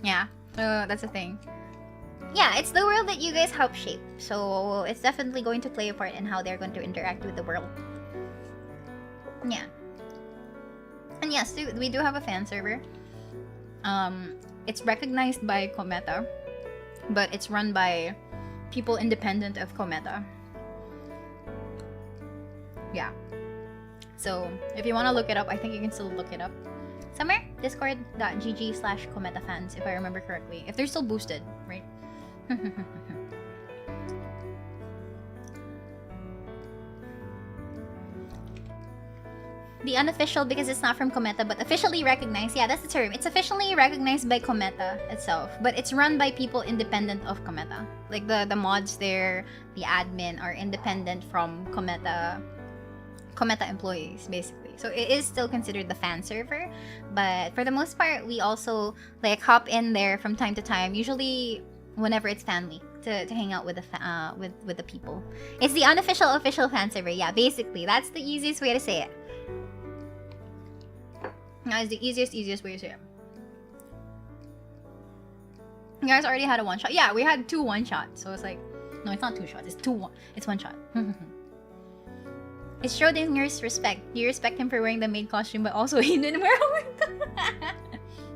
Yeah, so that's the thing. Yeah, it's the world that you guys help shape. So it's definitely going to play a part in how they're going to interact with the world. Yeah. And yes, we do have a fan server. It's recognized by Cometa, but it's run by people independent of Cometa. Yeah. So if you want to look it up, I think you can still look it up somewhere. Discord.gg/CometaFans, if I remember correctly. If they're still boosted, right? The unofficial, because it's not from Cometa, but officially recognized. Yeah, that's the term. It's officially recognized by Cometa itself, but it's run by people independent of Cometa. Like the mods there, the admin are independent from Cometa employees, basically. So it is still considered the fan server, but for the most part, we also like hop in there from time to time, usually whenever it's fan week, to hang out with the with the people. It's the unofficial official fan server. Yeah, basically, that's the easiest way to say it. That is the easiest way to say it. You guys already had a one shot. Yeah, we had 2 1-shots. So it's like, no, it's not 2 shots. It's one shot. It's Schrodinger's respect. You respect him for wearing the maid costume, but also he didn't wear a wig.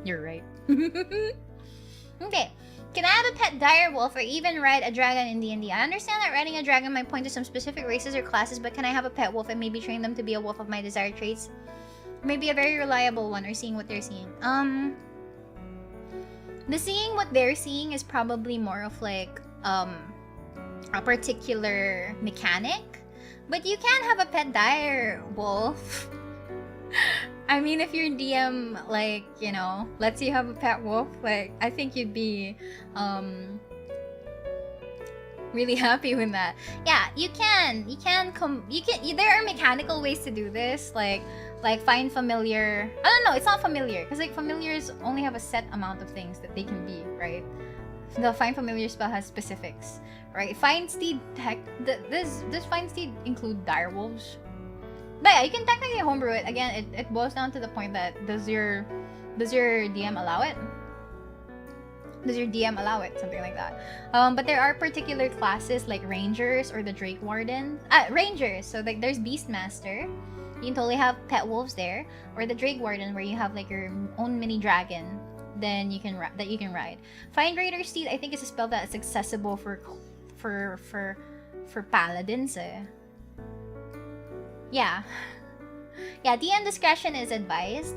You're right. Okay. Can I have a pet dire wolf or even ride a dragon in D&D? I understand that riding a dragon might point to some specific races or classes, but can I have a pet wolf and maybe train them to be a wolf of my desired traits? maybe a very reliable one, or seeing what they're seeing. The seeing what they're seeing is probably more of like a particular mechanic, but you can have a pet dire wolf. I mean, if your DM, like, you know, lets you have a pet wolf, like, I think you'd be really happy with that. Yeah, there are mechanical ways to do this, like find familiar. I don't know, it's not familiar, because like familiars only have a set amount of things that they can be, right? The find familiar spell has specifics, right? Find steed, heck, does find steed include dire wolves? But yeah, you can technically homebrew it. Again, it boils down to the point that does your DM allow it? Does your DM allow it? Something like that. But there are particular classes like Rangers or the Drake Warden. Rangers. So like there's Beastmaster. You can totally have pet wolves there, or the Drake Warden where you have like your own mini dragon. Then you can ride. Find Raider Steed, I think, is a spell that's accessible for paladins. Yeah. Yeah, DM discretion is advised.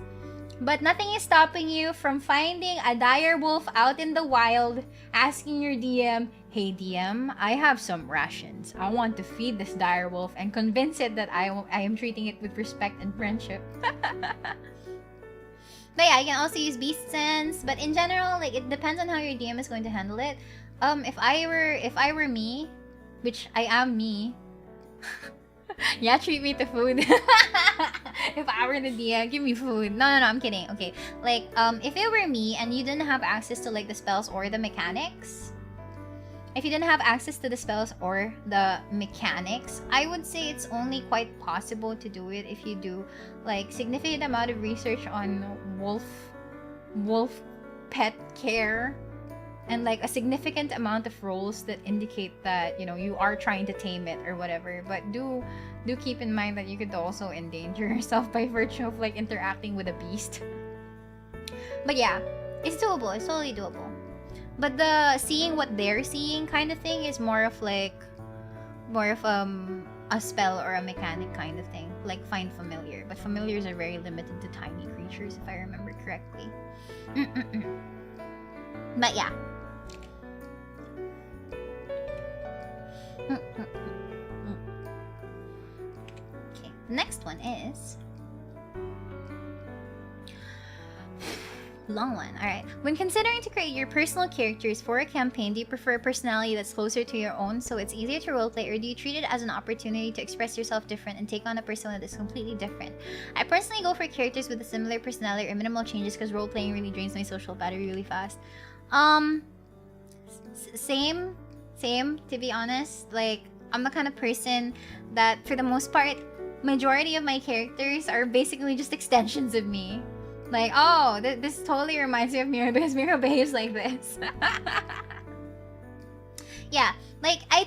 But nothing is stopping you from finding a dire wolf out in the wild, asking your DM, "Hey DM, I have some rations. I want to feed this dire wolf," and convince it that I am treating it with respect and friendship. But yeah, you can also use beast sense. But in general, like, it depends on how your DM is going to handle it. If I were me, which I am me. Yeah, treat me to food. If I were the DM, give me food. No, I'm kidding. Okay, like, if it were me and you didn't have access to like the spells or the mechanics, I would say it's only quite possible to do it if you do like significant amount of research on wolf pet care, and like a significant amount of roles that indicate that, you know, you are trying to tame it or whatever. But do keep in mind that you could also endanger yourself by virtue of like interacting with a beast. But yeah, it's doable. It's totally doable. But the seeing what they're seeing kind of thing is more of a spell or a mechanic kind of thing, like find familiar. But familiars are very limited to tiny creatures, if I remember correctly. But yeah. Okay, next one is long one. Alright. When considering to create your personal characters for a campaign, do you prefer a personality that's closer to your own so it's easier to roleplay, or do you treat it as an opportunity to express yourself different and take on a persona that's completely different? I personally go for characters with a similar personality or minimal changes because roleplaying really drains my social battery really fast. Same, to be honest. Like, I'm the kind of person that, for the most part, majority of my characters are basically just extensions of me. Like, oh, this totally reminds me of Mira because Mira behaves like this. Yeah, like, I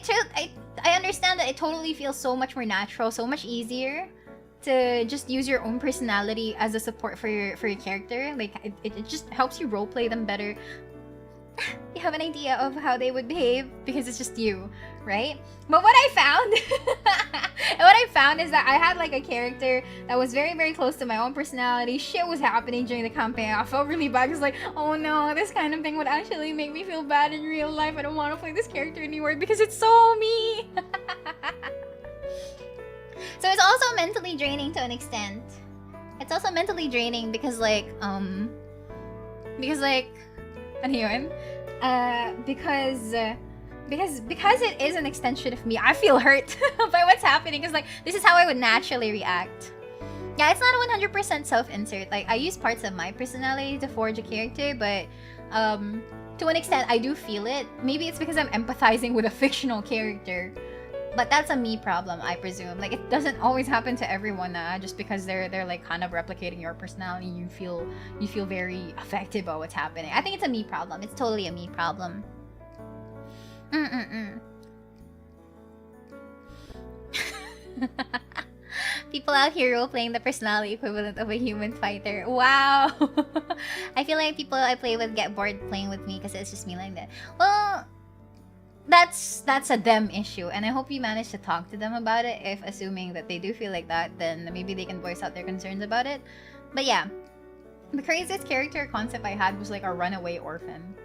understand that it totally feels so much more natural, so much easier to just use your own personality as a support for your character. Like, it just helps you roleplay them better. You have an idea of how they would behave because it's just you, right? But what I found is that I had like a character that was very, very close to my own personality. Shit was happening during the campaign. I felt really bad because, like, oh no, this kind of thing would actually make me feel bad in real life. I don't want to play this character anymore because it's so me. So it's also mentally draining to an extent. It's also mentally draining because like ano yun? Because it is an extension of me, I feel hurt by what's happening, because like this is how I would naturally react. Yeah, it's not a 100% self-insert. Like, I use parts of my personality to forge a character, but to an extent I do feel it. Maybe it's because I'm empathizing with a fictional character, but that's a me problem, I presume. Like, it doesn't always happen to everyone. Just because they're like kind of replicating your personality, you feel very affected by what's happening. I think it's a me problem. It's totally a me problem. People out here role-playing the personality equivalent of a human fighter. Wow. I feel like people I play with get bored playing with me because it's just me like that. Well, that's a them issue, and I hope you manage to talk to them about it. If assuming that they do feel like that, then maybe they can voice out their concerns about it. But yeah, the craziest character concept I had was like a runaway orphan.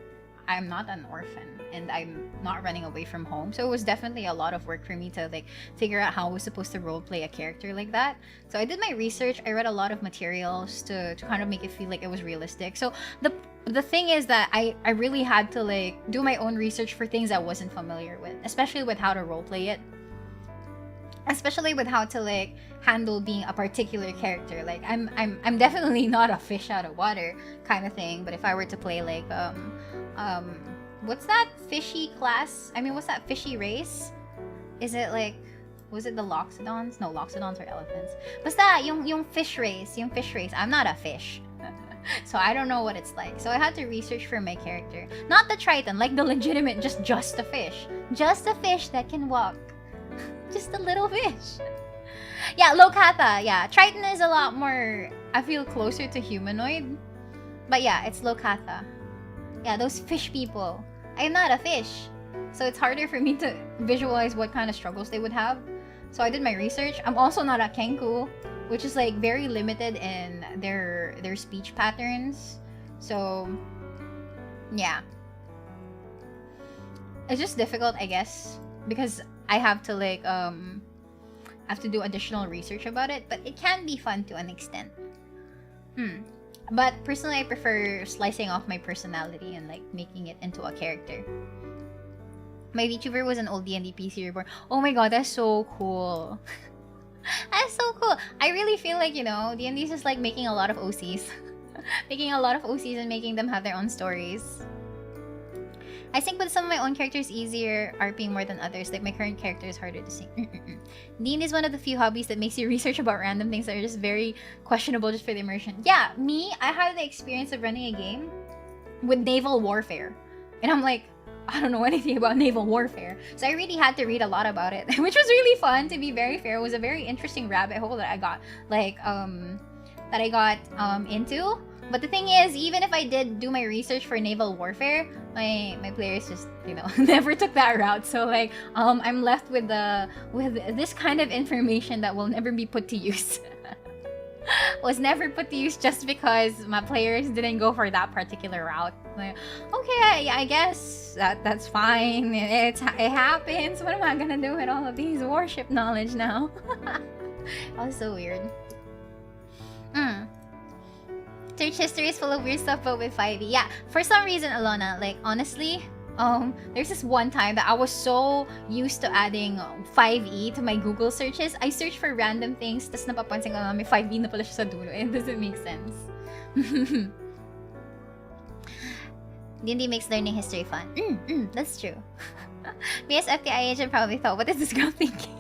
I'm not an orphan, and I'm not running away from home, so it was definitely a lot of work for me to like figure out how I was supposed to roleplay a character like that. So I did my research, I read a lot of materials to kind of make it feel like it was realistic. So the thing is that I really had to like do my own research for things I wasn't familiar with, especially with how to roleplay it, especially with how to like handle being a particular character. Like I'm definitely not a fish out of water kind of thing, but if I were to play like what's that fishy class? I mean, what's that fishy race? Is it like, was it the Loxodons? No, Loxodons are elephants. Basta, yung fish race, I'm not a fish. So I don't know what it's like. So I had to research for my character. Not the Triton, like the legitimate, just a fish. Just a fish that can walk. Just a little fish. Yeah, Locata. Yeah, Triton is a lot more, I feel, closer to humanoid. But yeah, it's Locata. Yeah, those fish people. I'm not a fish. So it's harder for me to visualize what kind of struggles they would have. So I did my research. I'm also not a Kenku, which is like very limited in their speech patterns. So yeah. It's just difficult, I guess, because I have to like have to do additional research about it, but it can be fun to an extent. But personally, I prefer slicing off my personality and like making it into a character. My VTuber was an old D&D PC reborn. Oh my god, that's so cool. That's so cool. I really feel like, you know, D&D is just like making a lot of OCs. Making a lot of OCs and making them have their own stories. I think with some of my own characters easier RPing more than others. Like my current character is harder to sing. D&D is one of the few hobbies that makes you research about random things that are just very questionable just for the immersion. Yeah, me, I had the experience of running a game with naval warfare. And I'm like, I don't know anything about naval warfare. So I really had to read a lot about it. Which was really fun, to be very fair. It was a very interesting rabbit hole that I got like into. But the thing is, even if I did do my research for naval warfare, my players just, you know, never took that route. So like, I'm left with this kind of information that will never be put to use. Was never put to use just because my players didn't go for that particular route. Like, okay, I guess that's fine. It happens. What am I gonna do with all of these warship knowledge now? That was so weird. Search history is full of weird stuff, but with 5e. Yeah, for some reason, Alona, like, honestly, there's this one time that I was so used to adding 5e to my Google searches. I searched for random things, tas napapansin ko na may 5e na pala siya sa dulo. It doesn't make sense. D&D makes learning history fun. That's true. BS FTI agent probably thought, what is this girl thinking?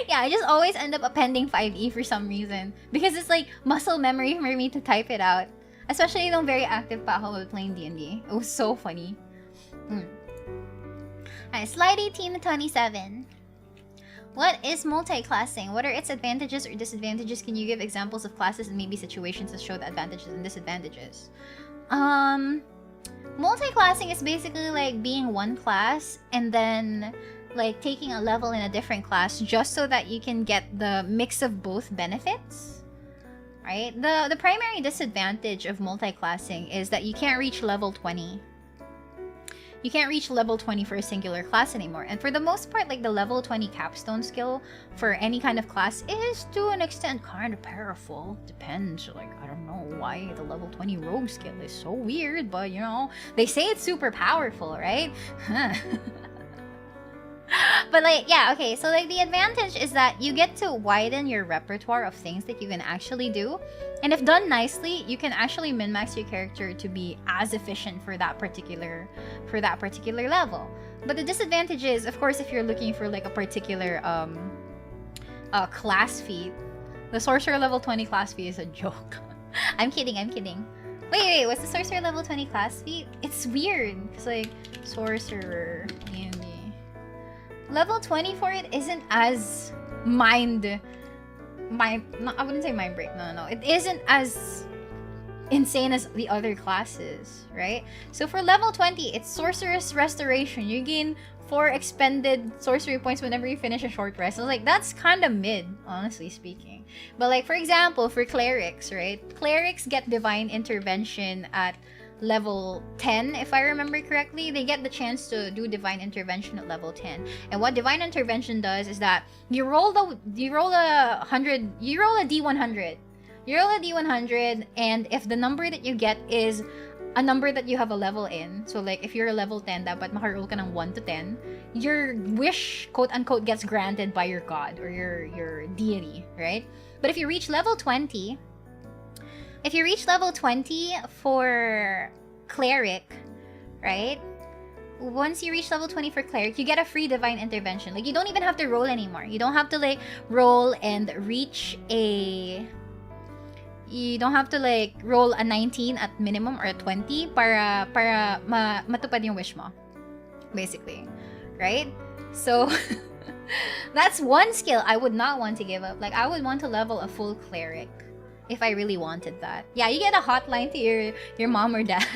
Yeah, I just always end up appending 5e for some reason. Because it's like muscle memory for me to type it out. Especially nung very active pa ako while playing D&D. It was so funny. Alright, slide 18 to 27. What is multi-classing? What are its advantages or disadvantages? Can you give examples of classes and maybe situations that show the advantages and disadvantages? Multi-classing is basically like being one class and then like taking a level in a different class just so that you can get the mix of both benefits, right? The primary disadvantage of multi-classing is that you can't reach level 20. You can't reach level 20 for a singular class anymore. And for the most part, like the level 20 capstone skill for any kind of class is to an extent kind of powerful. Depends, like, I don't know why the level 20 rogue skill is so weird, but you know, they say it's super powerful, right? But like, yeah, okay, so like the advantage is that you get to widen your repertoire of things that you can actually do. And if done nicely, you can actually min-max your character to be as efficient for that particular level. But the disadvantage is, of course, if you're looking for like a particular class feat, the sorcerer level 20 class feat is a joke. I'm kidding. Wait, what's the sorcerer level 20 class feat? It's weird, because like, sorcerer, D&D. Level 20 for it isn't as I wouldn't say mind break, no. It isn't as insane as the other classes, right? So for level 20, it's Sorceress Restoration. You gain 4 expended sorcery points whenever you finish a short rest. I was like, that's kind of mid, honestly speaking. But like, for example, for clerics, right? Clerics get divine intervention at level 10, if I remember correctly. They get the chance to do divine intervention at level 10. And what divine intervention does is that you roll a d100. You roll a d100, and if the number that you get is a number that you have a level in, so like if you're a level 10, dapat makaroll ka ng 1 to 10, your wish, quote-unquote, gets granted by your god or your deity, right? But if you reach level 20, for cleric, right? Once you reach level 20 for cleric, you get a free divine intervention. Like, you don't even have to roll anymore. You don't have to like roll and reach a... You don't have to like roll a 19 at minimum or a 20 para matupad yung wish mo. Basically, right? So that's one skill I would not want to give up. Like, I would want to level a full cleric if I really wanted that. Yeah, you get a hotline to your mom or dad.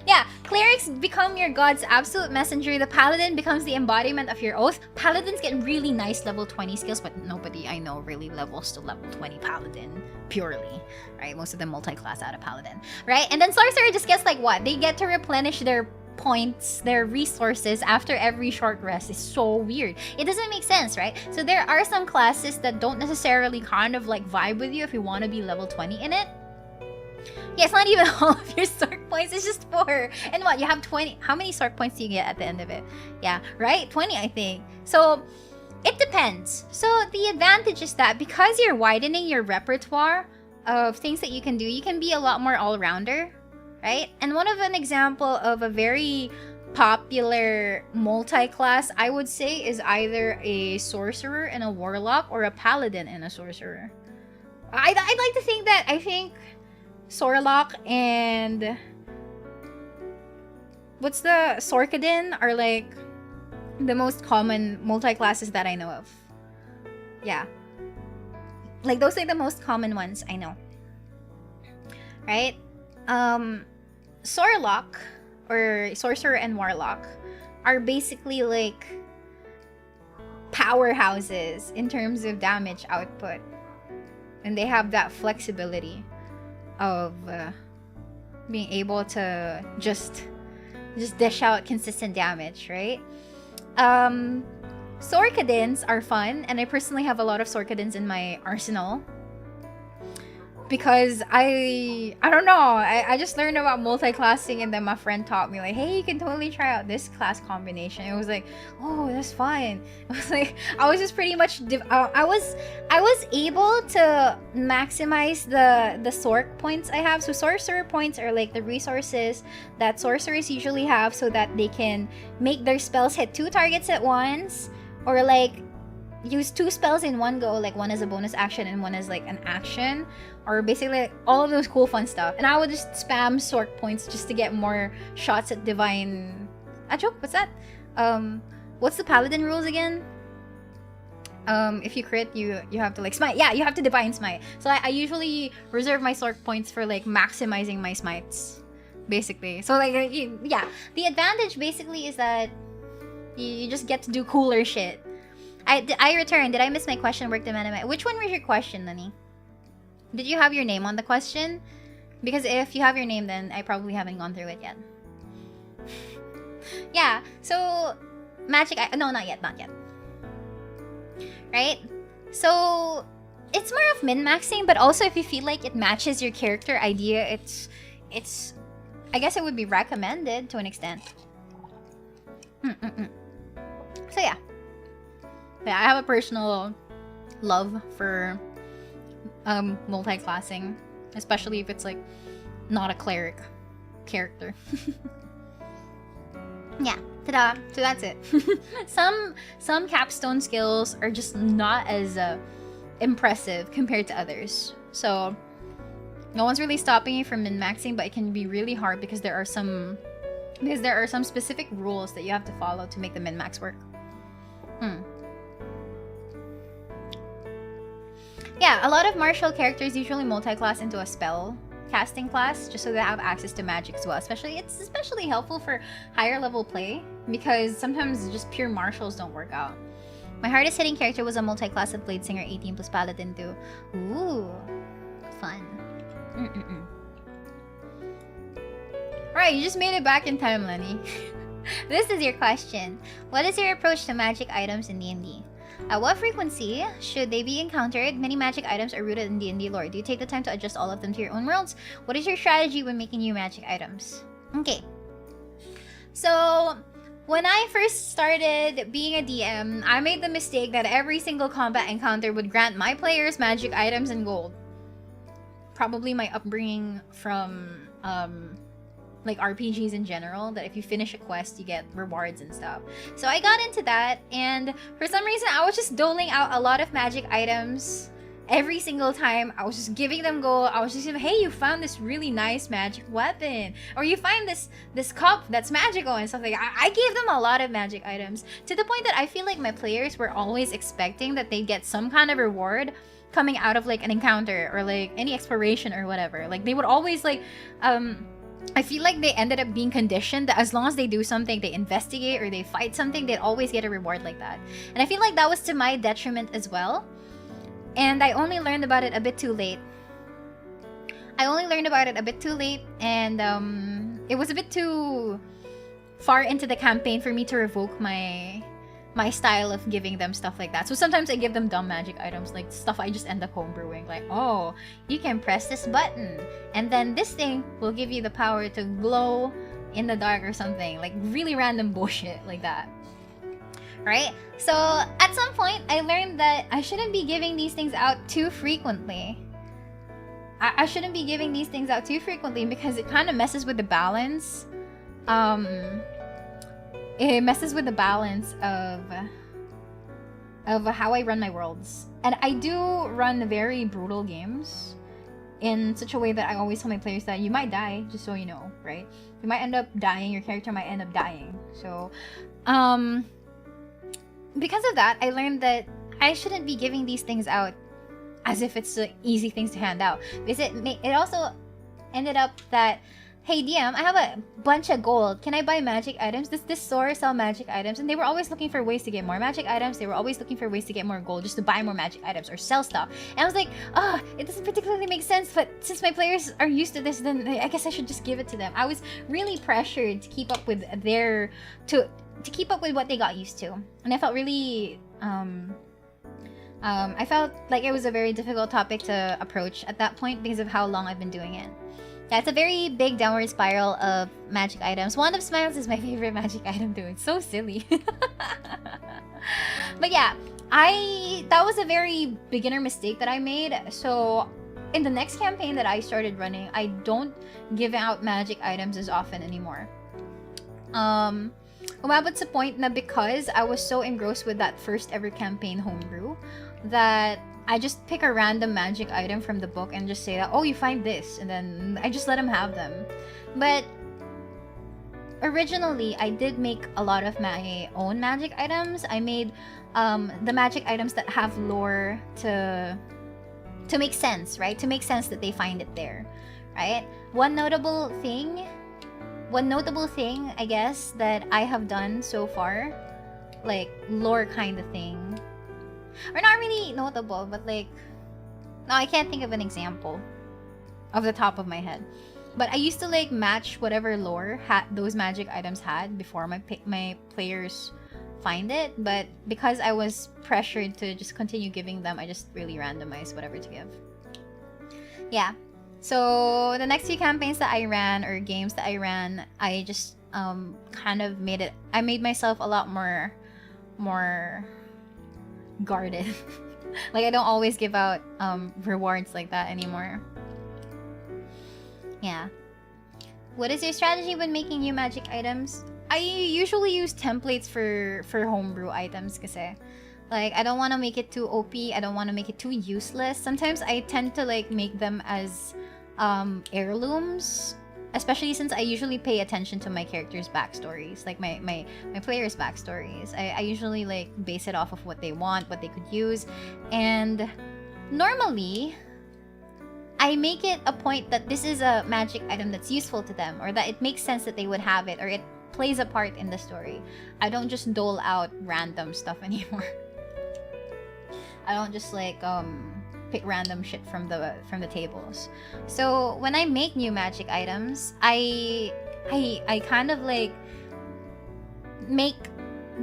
Yeah, clerics become your god's absolute messenger. The paladin becomes the embodiment of your oath. Paladins get really nice level 20 skills, but nobody I know really levels to level 20 paladin purely, right? Most of them multi-class out of paladin, right? And then sorcerer just gets like what? They get to replenish their points, their resources after every short rest. Is so weird. It doesn't make sense, right? So there are some classes that don't necessarily kind of like vibe with you if you want to be level 20 in it. Yeah, it's not even all of your Sorc points, it's just 4. And what, you have 20. How many Sorc points do you get at the end of it? Yeah, right? 20, I think. So, it depends. So, the advantage is that because you're widening your repertoire of things that you can do, you can be a lot more all-rounder, right? And one of an example of a very popular multi-class, I would say, is either a sorcerer and a warlock or a paladin and a sorcerer. I'd like to think that, I think Sorlock and what's the Sorkadin are like the most common multi-classes that I know of. Yeah. Like, those are the most common ones I know. Right? Sorlock, or Sorcerer and Warlock, are basically like powerhouses in terms of damage output. And they have that flexibility of being able to just dish out consistent damage, right? Sorkadins are fun, and I personally have a lot of Sorkadins in my arsenal. Because I don't know, I just learned about multi-classing, and then my friend taught me like, hey, you can totally try out this class combination. It was like, oh, that's fun. It was like, I was just pretty much I was able to maximize the Sorc points I have. So sorcerer points are like the resources that sorcerers usually have so that they can make their spells hit 2 targets at once, or like use 2 spells in one go, like one as a bonus action and one as like an action, or basically like, all of those cool fun stuff. And I would just spam Sorc points just to get more shots at divine... Achok, what's that? What's the paladin rules again? If you crit, you have to like smite. Yeah, you have to divine smite. So I usually reserve my Sorc points for like maximizing my smites, basically. So like, yeah, the advantage basically is that you just get to do cooler shit. I returned. Did I miss my question? Work the anime. Which one was your question, Nani? Did you have your name on the question? Because if you have your name, then I probably haven't gone through it yet. Yeah, so magic... No, not yet. Right? So it's more of min-maxing, but also if you feel like it matches your character idea, it's I guess it would be recommended to an extent. So yeah. Yeah, I have a personal love for multi-classing, especially if it's like not a cleric character. Yeah, ta-da! So that's it. Some capstone skills are just not as impressive compared to others. So no one's really stopping you from min-maxing, but it can be really hard because there are some specific rules that you have to follow to make the min-max work. Yeah, a lot of martial characters usually multi-class into a spell casting class just so they have access to magic as well. It's especially helpful for higher level play because sometimes just pure martials don't work out. My hardest hitting character was a multi-class of Blade Singer 18 plus Paladin 2. Ooh, fun. Alright, you just made it back in time, Lenny. This is your question. What is your approach to magic items in D&D? At what frequency should they be encountered? Many magic items are rooted in D&D lore. Do you take the time to adjust all of them to your own worlds? What is your strategy when making new magic items? Okay. So, when I first started being a DM, I made the mistake that every single combat encounter would grant my players magic items and gold. Probably my upbringing from like RPGs in general, that if you finish a quest you get rewards and stuff. So I got into that, and for some reason I was just doling out a lot of magic items every single time. I was just giving them gold. I was just saying, hey, you found this really nice magic weapon, or you find this cup that's magical and stuff like that. I gave them a lot of magic items to the point that I feel like my players were always expecting that they'd get some kind of reward coming out of like an encounter or like any exploration or whatever. Like they would always like I feel like they ended up being conditioned that as long as they do something, they investigate or they fight something, they'd always get a reward like that. And I feel like that was to my detriment as well. And I only learned about it a bit too late. And it was a bit too far into the campaign for me to revoke my style of giving them stuff like that. So sometimes I give them dumb magic items, like stuff I just end up homebrewing. Like, oh, you can press this button, and then this thing will give you the power to glow in the dark or something. Like really random bullshit like that. Right? So at some point, I learned that I shouldn't be giving these things out too frequently. I shouldn't be giving these things out too frequently because it kind of messes with the balance. It messes with the balance of how I run my worlds. And I do run very brutal games in such a way that I always tell my players that you might die, just so you know, right? You might end up dying, your character might end up dying. So, because of that, I learned that I shouldn't be giving these things out as if it's easy things to hand out. Because it also ended up that, hey DM, I have a bunch of gold. Can I buy magic items? Does this store sell magic items? And they were always looking for ways to get more magic items. They were always looking for ways to get more gold just to buy more magic items or sell stuff. And I was like, it doesn't particularly make sense, but since my players are used to this, then I guess I should just give it to them. I was really pressured to keep up with to keep up with what they got used to. And I felt really I felt like it was a very difficult topic to approach at that point because of how long I've been doing it. Yeah, it's a very big downward spiral of magic items. Wand of Smiles is my favorite magic item too. It's so silly. But yeah, that was a very beginner mistake that I made. So in the next campaign that I started running, I don't give out magic items as often anymore. Umabot sa point na because I was so engrossed with that first ever campaign homebrew that I just pick a random magic item from the book and just say that, oh, you find this, and then I just let them have them. But originally, I did make a lot of my own magic items. I made the magic items that have lore to make sense, right? To make sense that they find it there, right? One notable thing, I guess, that I have done so far, like lore kind of thing, or not really notable, but like, no, I can't think of an example off the top of my head. But I used to like match whatever lore those magic items had before my players find it. But because I was pressured to just continue giving them, I just really randomized whatever to give. Yeah. So the next few campaigns that I ran or games that I ran, I just kind of I made myself a lot more guarded. Like I don't always give out rewards like that anymore. Yeah. What is your strategy when making new magic items? I usually use templates for homebrew items kasi like I don't want to make it too OP. I don't want to make it too useless. Sometimes I tend to like make them as heirlooms, especially since I usually pay attention to my characters' backstories, like my players' backstories. I usually like base it off of what they want, what they could use, and normally I make it a point that this is a magic item that's useful to them, or that it makes sense that they would have it, or it plays a part in the story. I don't just dole out random stuff anymore. I don't just like pick random shit from the tables. So when I make new magic items, I kind of like make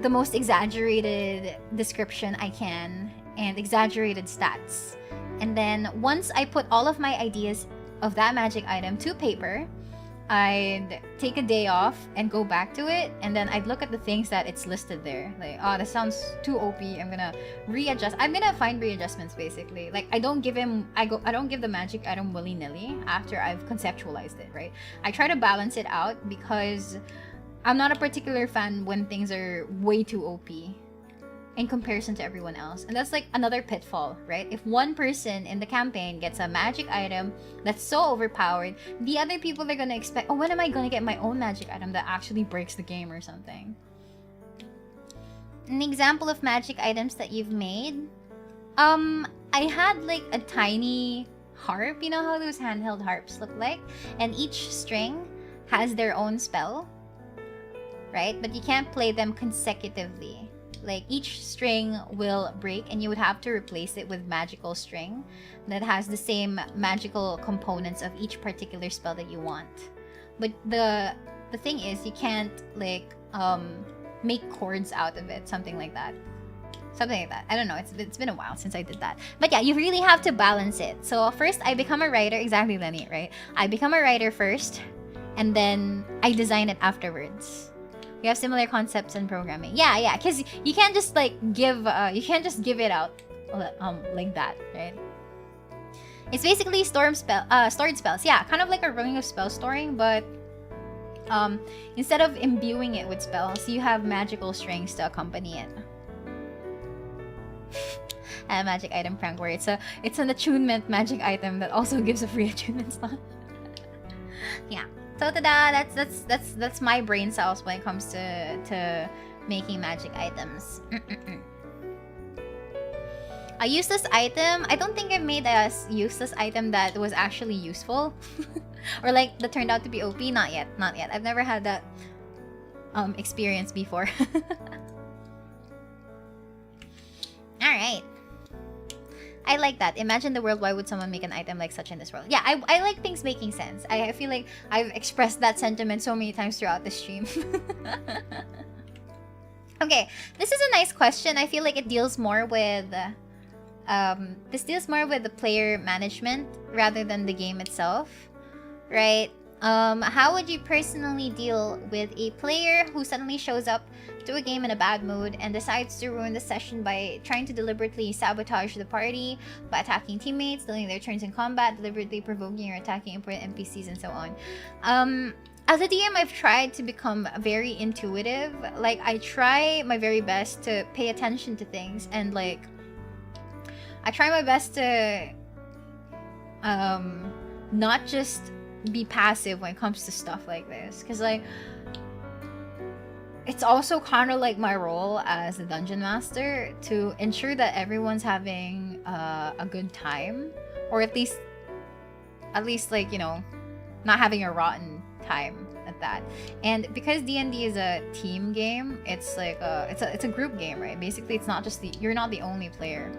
the most exaggerated description I can and exaggerated stats. And then once I put all of my ideas of that magic item to paper, I'd take a day off and go back to it, and then I'd look at the things that it's listed there. Like, oh, this sounds too OP. I'm gonna readjust. I'm gonna find readjustments basically. Like, I don't give the magic item willy-nilly after I've conceptualized it, right? I try to balance it out because I'm not a particular fan when things are way too OP in comparison to everyone else. And that's like another pitfall, right? If one person in the campaign gets a magic item that's so overpowered, the other people are gonna expect, oh, when am I gonna get my own magic item that actually breaks the game or something? An example of magic items that you've made, I had like a tiny harp. You know how those handheld harps look like? And each string has their own spell, right? But you can't play them consecutively. Like, each string will break and you would have to replace it with magical string that has the same magical components of each particular spell that you want. But the thing is, you can't like make chords out of it, something like that. I don't know, it's been a while since I did that. But yeah, you really have to balance it. So first I become a writer. Exactly, Lenny, right? I become a writer first, and then I design it afterwards. We have similar concepts in programming. Yeah, because you can't just like give it out like that, right? It's basically stored spells. Yeah, kind of like a Ring of Spell storing, but instead of imbuing it with spells, you have magical strings to accompany it. And a magic item prank where it's an attunement magic item that also gives a free attunement slot. Yeah. So tada, that's my brain cells when it comes to making magic items. A useless item. I don't think I've made a useless item that was actually useful, or like that turned out to be OP. Not yet. I've never had that experience before. All right. I like that. Imagine the world. Why would someone make an item like such in this world? Yeah, I like things making sense. I feel like I've expressed that sentiment so many times throughout the stream. Okay, this is a nice question. I feel like it deals more with the player management rather than the game itself, right? How would you personally deal with a player who suddenly shows up to a game in a bad mood and decides to ruin the session by trying to deliberately sabotage the party by attacking teammates, delaying their turns in combat, deliberately provoking or attacking important NPCs, and so on? As a DM, I've tried to become very intuitive. Like, I try my very best to pay attention to things, and like I try my best to not just be passive when it comes to stuff like this, because like it's also kind of like my role as a dungeon master to ensure that everyone's having a good time, or at least like, you know, not having a rotten time at that. And because D&D is a team game, it's like it's a group game, right? Basically, it's not just you're not the only player,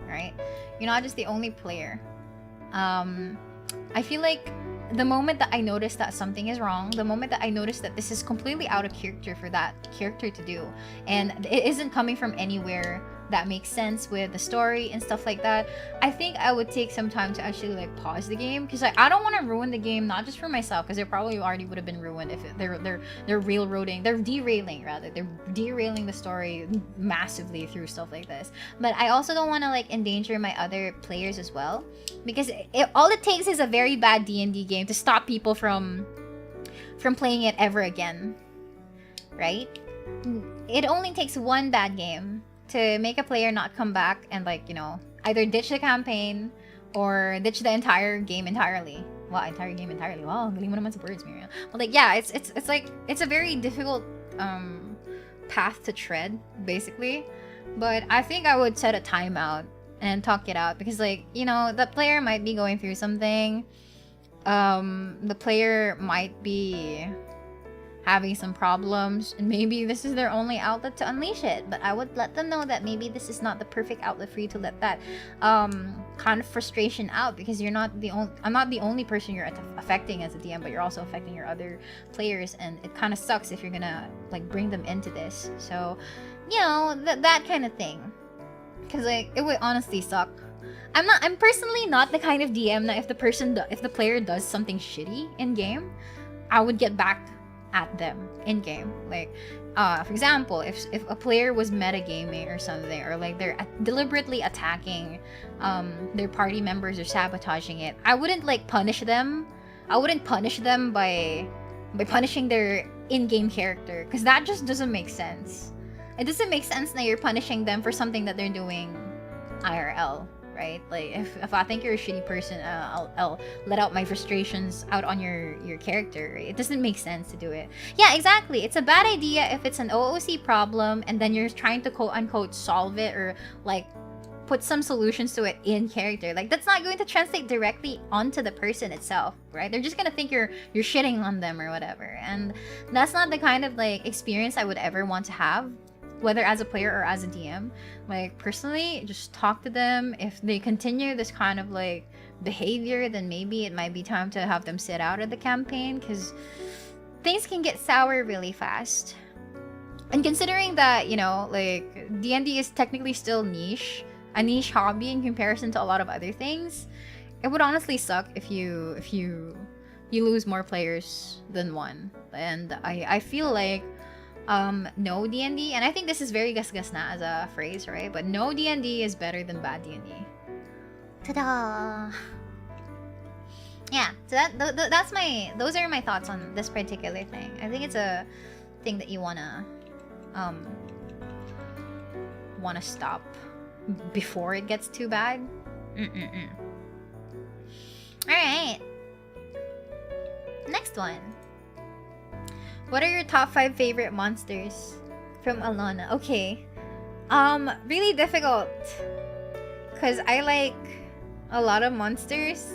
right? You're not just the only player. I feel like the moment that I notice that something is wrong, the moment that I notice that this is completely out of character for that character to do, and it isn't coming from anywhere that makes sense with the story and stuff like that, I think I would take some time to actually like pause the game, because like I don't want to ruin the game, not just for myself, because it probably already would have been ruined if they're derailing the story massively through stuff like this. But I also don't want to like endanger my other players as well, because all it takes is a very bad D&D game to stop people from playing it ever again, right? It only takes one bad game to make a player not come back and like, you know, either ditch the campaign or ditch the entire game entirely. Wow, entire game entirely. Wow, galing mo naman sa words, Miriam. But like, yeah, it's like it's a very difficult path to tread, basically. But I think I would set a timeout and talk it out, because like, you know, the player might be going through something. The player might be having some problems, and maybe this is their only outlet to unleash it. But I would let them know that maybe this is not the perfect outlet for you to let that kind of frustration out, because you're not the only, I'm not the only person you're affecting as a DM, but you're also affecting your other players, and it kind of sucks if you're gonna like bring them into this. So, you know, that kind of thing, because like it would honestly suck. I'm personally not the kind of DM that if the player does something shitty in game, I would get back at them in game. Like, for example, if a player was metagaming or something, or like they're deliberately attacking their party members or sabotaging it, I wouldn't like punish them. I wouldn't punish them by punishing their in-game character, because that just doesn't make sense. It doesn't make sense that you're punishing them for something that they're doing IRL. Right? Like, if I think you're a shitty person, I'll let out my frustrations out on your character. Right? It doesn't make sense to do it. Yeah, exactly. It's a bad idea if it's an OOC problem and then you're trying to quote-unquote solve it, or like put some solutions to it in character. Like, that's not going to translate directly onto the person itself, right? They're just gonna think you're shitting on them or whatever. And that's not the kind of like experience I would ever want to have, whether as a player or as a DM. Like, personally, just talk to them. If they continue this kind of like behavior, then maybe it might be time to have them sit out of the campaign, because things can get sour really fast. And considering that, you know, like D&D is technically still a niche hobby in comparison to a lot of other things, it would honestly suck if you lose more players than one. And I feel like no D&D, and I think this is very gas na as a phrase, right? But no D&D is better than bad D&D. Ta-da! Yeah, so those are my thoughts on this particular thing. I think it's a thing that you wanna stop before it gets too bad. Alright. Next one. What are your top 5 favorite monsters? From Alana. Okay. Really difficult, because I like a lot of monsters.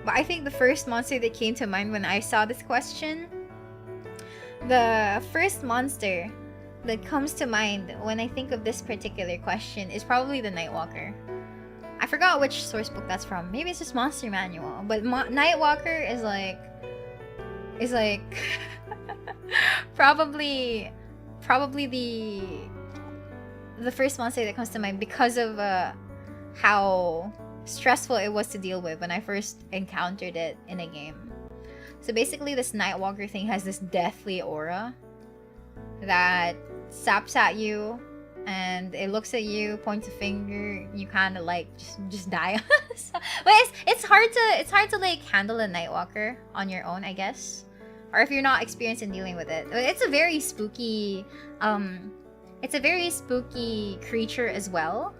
But I think the first monster that came to mind when I saw this question, the first monster that comes to mind when I think of this particular question is probably the Nightwalker. I forgot which source book that's from. Maybe it's just Monster Manual. But Nightwalker is like probably the first monster that comes to mind, because of how stressful it was to deal with when I first encountered it in a game. So basically, this Nightwalker thing has this deathly aura that saps at you, and it looks at you, points a finger, you kind of like just die. But it's hard to like handle a Nightwalker on your own, I guess. Or if you're not experienced in dealing with it. It's a very spooky creature as well.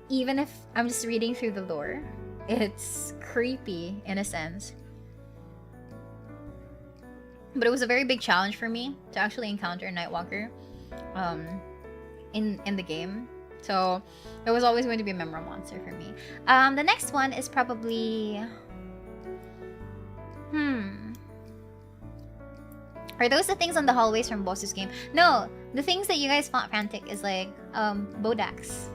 Even if I'm just reading through the lore, it's creepy in a sense. But it was a very big challenge for me to actually encounter a Nightwalker in the game. So it was always going to be a memorable monster for me. The next one is probably Are those the things on the hallways from Boss's game? No, the things that you guys found frantic is like Bodaks.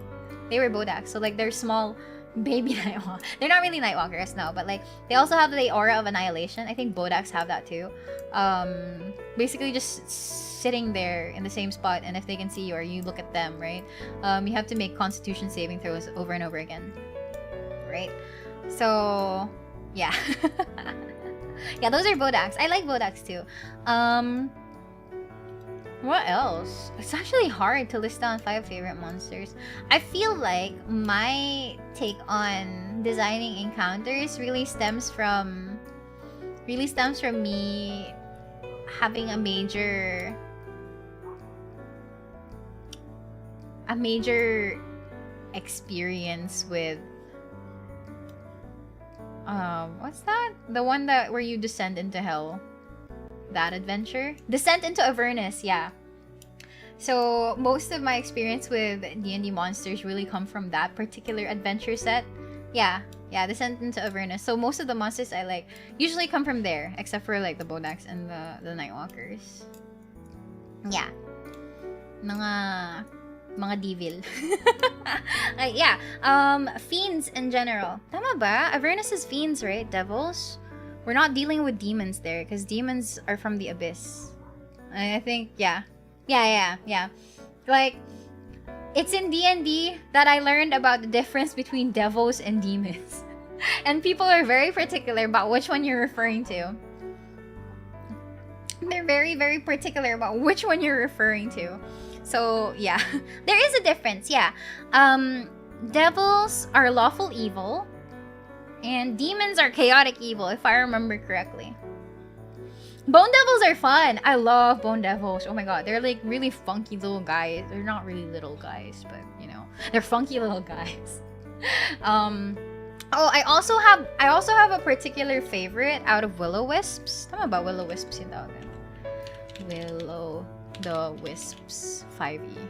They were Bodaks, so like they're small baby Nightwalkers. They're not really Nightwalkers, no, but like they also have the aura of annihilation. I think Bodaks have that too. Basically just sitting there in the same spot, and if they can see you or you look at them, right? You have to make Constitution saving throws over and over again, right? So yeah. Yeah, those are Bodaks. I like Bodaks too. What else? It's actually hard to list down 5 favorite monsters. I feel like my take on designing encounters really stems from me having a major experience with what's that? The one where you descend into hell. That adventure? Descent into Avernus, yeah. So most of my experience with D&D monsters really come from that particular adventure set. Yeah, Descent into Avernus. So most of the monsters I like usually come from there, except for like the Bodaks and the Nightwalkers. Yeah. Mga devil. Yeah. Fiends in general. Tama ba? Avernus is fiends, right? Devils? We're not dealing with demons there, because demons are from the abyss. I think, yeah. Like, it's in D&D that I learned about the difference between devils and demons. And people are very particular about which one you're referring to. They're very, very particular about which one you're referring to. So, yeah. There is a difference, yeah. Devils are lawful evil, and demons are chaotic evil, if I remember correctly. Bone devils are fun. I love bone devils. Oh my god, they're like really funky little guys. They're not really little guys, but you know, they're funky little guys. Oh, I also have a particular favorite out of will-o-wisps. Tama ba will-o-wisps yung tawagan? Will-o-the-wisps 5e.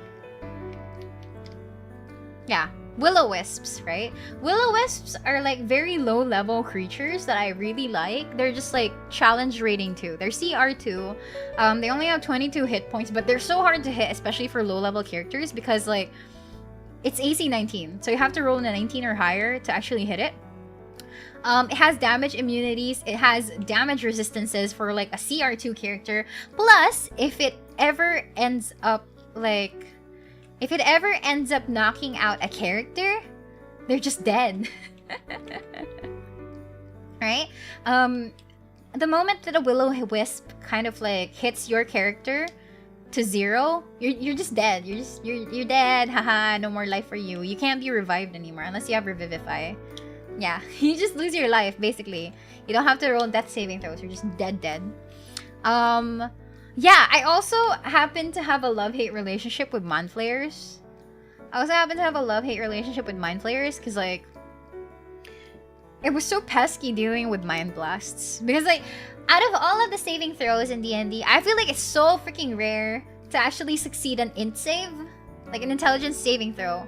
Yeah, will-o-wisps, right? Will-o-wisps are like very low-level creatures that I really like. They're just like challenge rating 2. They're CR2. They only have 22 hit points, but they're so hard to hit, especially for low-level characters, because like it's AC 19, so you have to roll in a 19 or higher to actually hit it. It has damage immunities. It has damage resistances for like a CR2 character. Plus, if it ever ends up knocking out a character, they're just dead. Right? The moment that a will-o-wisp kind of like hits your character to 0, you're just dead. You're dead. Haha, no more life for you. You can't be revived anymore unless you have Revivify. Yeah, you just lose your life basically. You don't have to roll death saving throws. You're just dead. Yeah, I also happen to have a love-hate relationship with Mind Flayers. Because like it was so pesky dealing with Mind Blasts. Because like out of all of the saving throws in D&D, I feel like it's so freaking rare to actually succeed an int save, like an intelligence saving throw,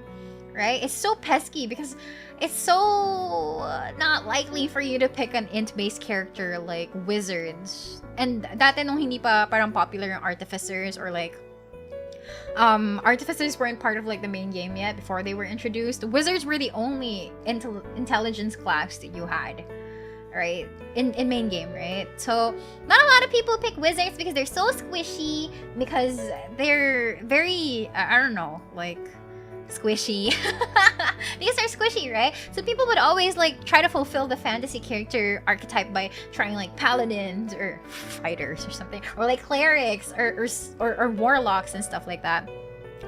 right? It's so pesky because it's so not likely for you to pick an int-based character like wizards. And dati nung hindi pa parang popular yung artificers, or like artificers weren't part of like the main game yet before they were introduced. Wizards were the only intelligence class that you had, right? In main game, right? So not a lot of people pick wizards because they're so squishy, because they're very I don't know, like squishy. Because they're squishy, right? So people would always like try to fulfill the fantasy character archetype by trying like paladins or fighters or something, or like clerics or warlocks and stuff like that,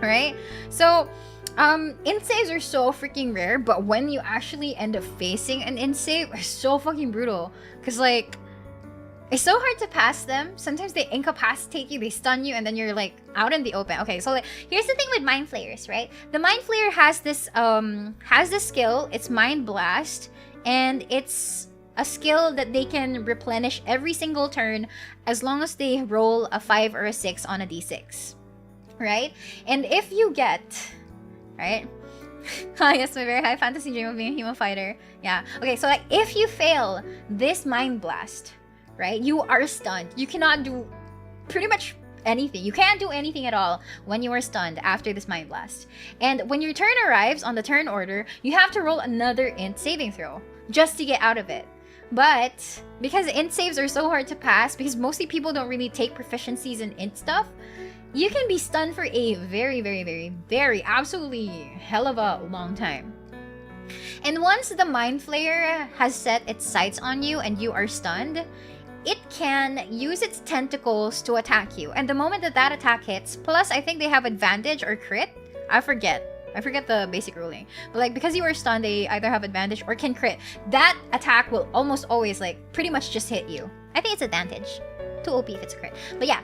right? So int saves are so freaking rare, but when you actually end up facing an int save, it's so fucking brutal, because like it's so hard to pass them. Sometimes they incapacitate you, they stun you, and then you're like out in the open. Okay, so like here's the thing with Mind Flayers, right? The Mind Flayer has this skill. It's Mind Blast, and it's a skill that they can replenish every single turn as long as they roll a 5 or a 6 on a d6, right? And if you get, right? Yes, my very high fantasy dream of being a human fighter. Yeah. Okay, so like if you fail this Mind Blast, right, you are stunned. You cannot do pretty much anything. You can't do anything at all when you are stunned after this Mind Blast. And when your turn arrives on the turn order, you have to roll another int saving throw just to get out of it. But because int saves are so hard to pass, because mostly people don't really take proficiencies in int stuff, you can be stunned for a very, very, very, very absolutely hell of a long time. And once the Mind Flayer has set its sights on you and you are stunned, it can use its tentacles to attack you. And the moment that that attack hits, plus I think they have advantage or crit. I forget the basic ruling. But like because you are stunned, they either have advantage or can crit. That attack will almost always like pretty much just hit you. I think it's advantage. Too OP if it's a crit. But yeah,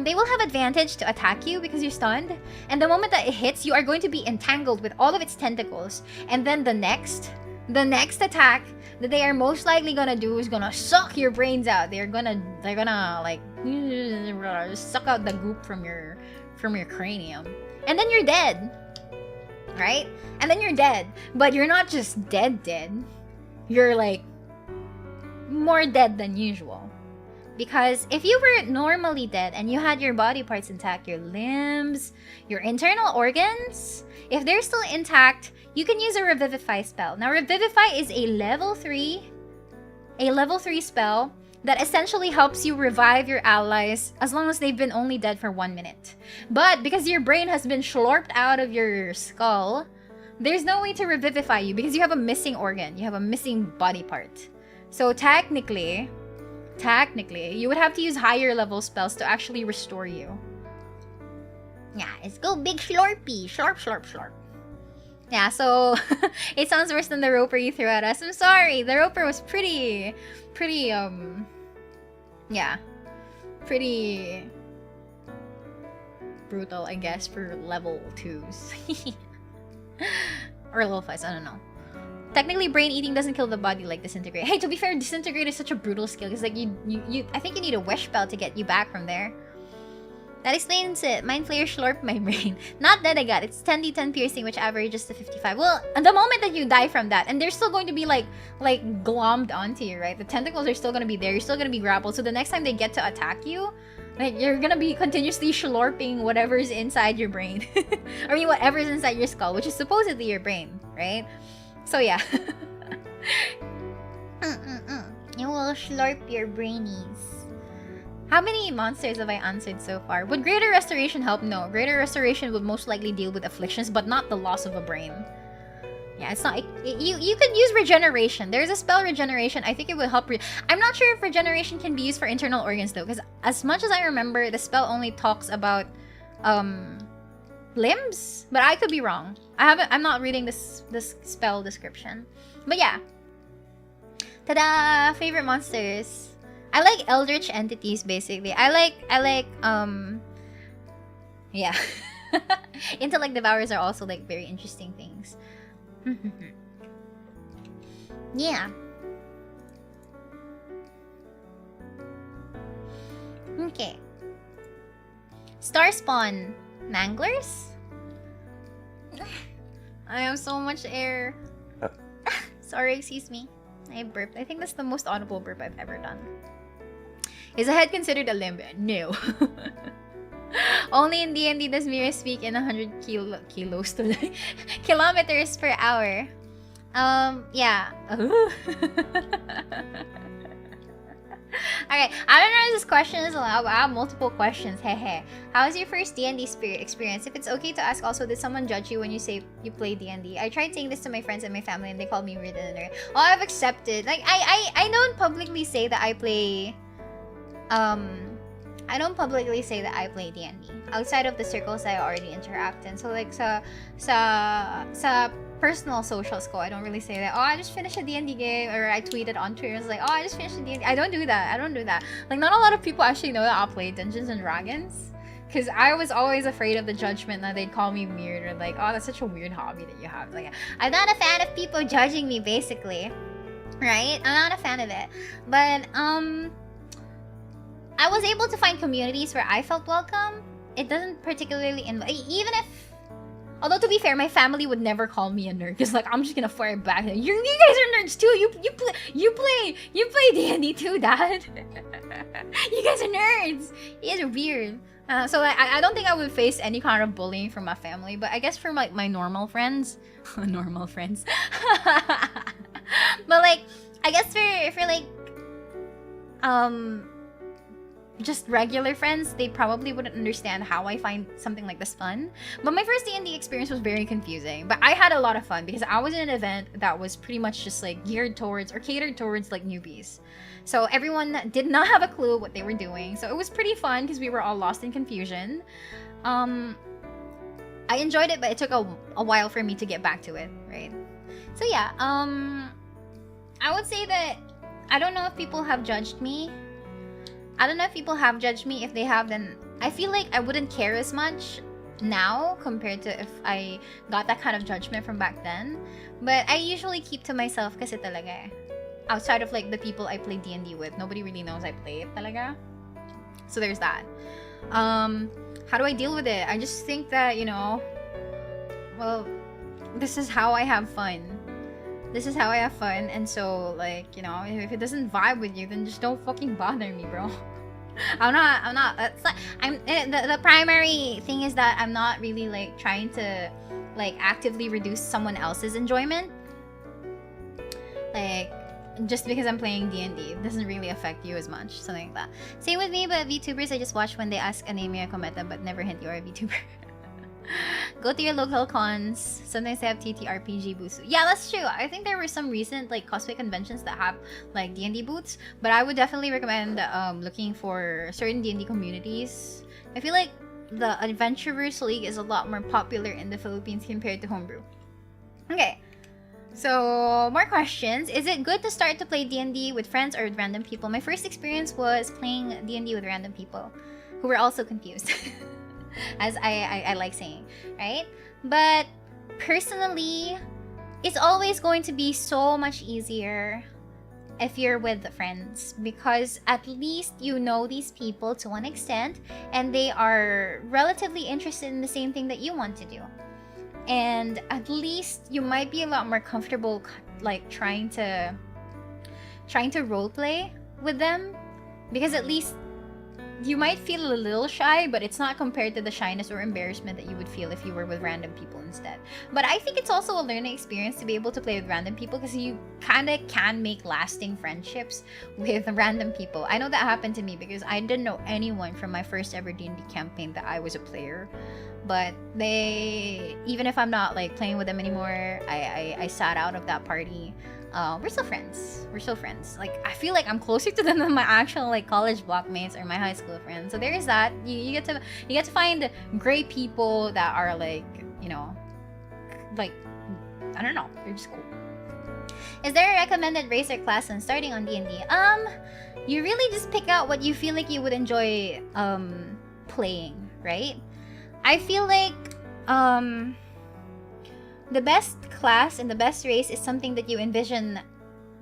they will have advantage to attack you because you're stunned. And the moment that it hits, you are going to be entangled with all of its tentacles. And then the next attack that they are most likely gonna do is gonna suck your brains out. They're gonna like suck out the goop from your from your cranium. And then you're dead. Right? And then you're dead. But you're not just dead. You're like more dead than usual. Because if you were normally dead and you had your body parts intact, your limbs, your internal organs, if they're still intact, you can use a Revivify spell. Now, Revivify is a level 3 spell that essentially helps you revive your allies as long as they've been only dead for 1 minute. But because your brain has been slurped out of your skull, there's no way to revivify you because you have a missing organ. You have a missing body part. So technically, you would have to use higher level spells to actually restore you. Yeah, let's go big slurpee. Slurp, slurp, slurp. Yeah, so it sounds worse than the roper you threw at us. I'm sorry. The roper was pretty brutal, I guess, for level 2s. Or level 5s, I don't know. Technically, brain eating doesn't kill the body like disintegrate. Hey, to be fair, disintegrate is such a brutal skill because like I think you need a wish spell to get you back from there. That explains it. Mind Flayer slurped my brain. Not that I got. It's 10d10 piercing, which averages to 55. Well, the moment that you die from that, and they're still going to be like glommed onto you, right? The tentacles are still going to be there. You're still going to be grappled. So the next time they get to attack you, like you're going to be continuously slurping whatever's inside your brain. I mean, whatever's inside your skull, which is supposedly your brain, right? So yeah. You will slurp your brainies. How many monsters have I answered so far? Would Greater Restoration help? No. Greater Restoration would most likely deal with afflictions, but not the loss of a brain. Yeah, it's not... You could use Regeneration. There's a spell Regeneration. I think it would help... I'm not sure if Regeneration can be used for internal organs, though, because as much as I remember, the spell only talks about limbs, but I could be wrong. I'm not reading this spell description. But yeah. Ta-da! Favorite monsters. I like eldritch entities, basically. I like yeah. Intellect devourers are also like very interesting things. Yeah. Okay. Star spawn manglers? I have so much air. Sorry, excuse me. I burped. I think that's the most audible burp I've ever done. Is a head considered a limb? No. Only in D&D does Mira speak in 100 kilos to kilometers per hour. Yeah. Okay, I don't know if this question is allowed, but I have multiple questions. Hehe. How was your first D&D experience? If it's okay to ask also, did someone judge you when you say you play D&D? I tried saying this to my friends and my family and they called me weird and a nerd. Oh, I've accepted. Like, I don't publicly say that I play... I don't publicly say that I play D&D. Outside of the circles I already interact in. So like, sa personal socials ko, I don't really say that, oh, I just finished a D&D game, or I tweeted on Twitter, it's like, oh, I just finished a D&D. I don't do that. Like, not a lot of people actually know that I play Dungeons and Dragons. Because I was always afraid of the judgment that they'd call me weird, or like, oh, that's such a weird hobby that you have. Like, I'm not a fan of people judging me, basically. Right? I'm not a fan of it. But, I was able to find communities where I felt welcome. It doesn't particularly even if... Although, to be fair, my family would never call me a nerd. Because, like, I'm just gonna fire back. You guys are nerds, too. You play D&D, too, Dad. You guys are nerds. You guys are weird. So, like, I don't think I would face any kind of bullying from my family. But I guess from, like, my normal friends. Normal friends. But, like, I guess for like... just regular friends, they probably wouldn't understand how I find something like this fun. But my first D&D experience was very confusing. But I had a lot of fun because I was in an event that was pretty much just like geared towards or catered towards like newbies. So everyone did not have a clue what they were doing. So it was pretty fun because we were all lost in confusion. I enjoyed it, but it took a while for me to get back to it, right? So yeah, I would say that I don't know if people have judged me. If they have, then I feel like I wouldn't care as much now compared to if I got that kind of judgment from back then. But I usually keep to myself kasi talaga eh. Outside of like the people I play D&D with, nobody really knows I play it talaga. So there's that. how do I deal with it? I just think that, you know, well, this is how I have fun. This is how I have fun, and so, like, you know, if it doesn't vibe with you, then just don't fucking bother me, bro. I'm not, it's not, the primary thing is that I'm not really, like, trying to, like, actively reduce someone else's enjoyment. Like, just because I'm playing D&D, it doesn't really affect you as much, something like that. Same with me, but VTubers I just watch when they ask a name or kometa, but never hint you're a VTuber. Go to your local cons. Sometimes they have TTRPG booths. Yeah, that's true. I think there were some recent like cosplay conventions that have like D&D booths, but I would definitely recommend looking for certain D&D communities. I feel like the Adventurers League is a lot more popular in the Philippines compared to Homebrew. Okay, so more questions. Is it good to start to play D&D with friends or with random people? My first experience was playing D&D with random people who were also confused. As I like saying, right? But personally, it's always going to be so much easier if you're with friends, because at least you know these people to an extent and they are relatively interested in the same thing that you want to do. And at least you might be a lot more comfortable like trying to roleplay with them, because at least you might feel a little shy, but it's not compared to the shyness or embarrassment that you would feel if you were with random people instead. But I think it's also a learning experience to be able to play with random people, because you kind of can make lasting friendships with random people. I know that happened to me because I didn't know anyone from my first ever D&D campaign that I was a player. But they, even if I'm not like playing with them anymore, I sat out of that party. We're still friends. We're still friends. Like, I feel like I'm closer to them than my actual like college blockmates or my high school friends. So there's that. You get to find great people that are like, you know, like, I don't know, they're just cool. Is there a recommended race or class when starting on D&D? You really just pick out what you feel like you would enjoy playing, right? I feel like the best class and the best race is something that you envision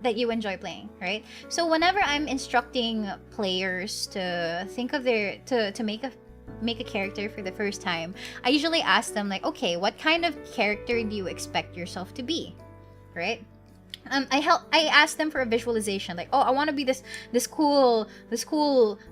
that you enjoy playing, right? So whenever I'm instructing players to think of to make a character for the first time, I usually ask them like, okay, what kind of character do you expect yourself to be, right? I asked them for a visualization, like, oh, I want to be this cool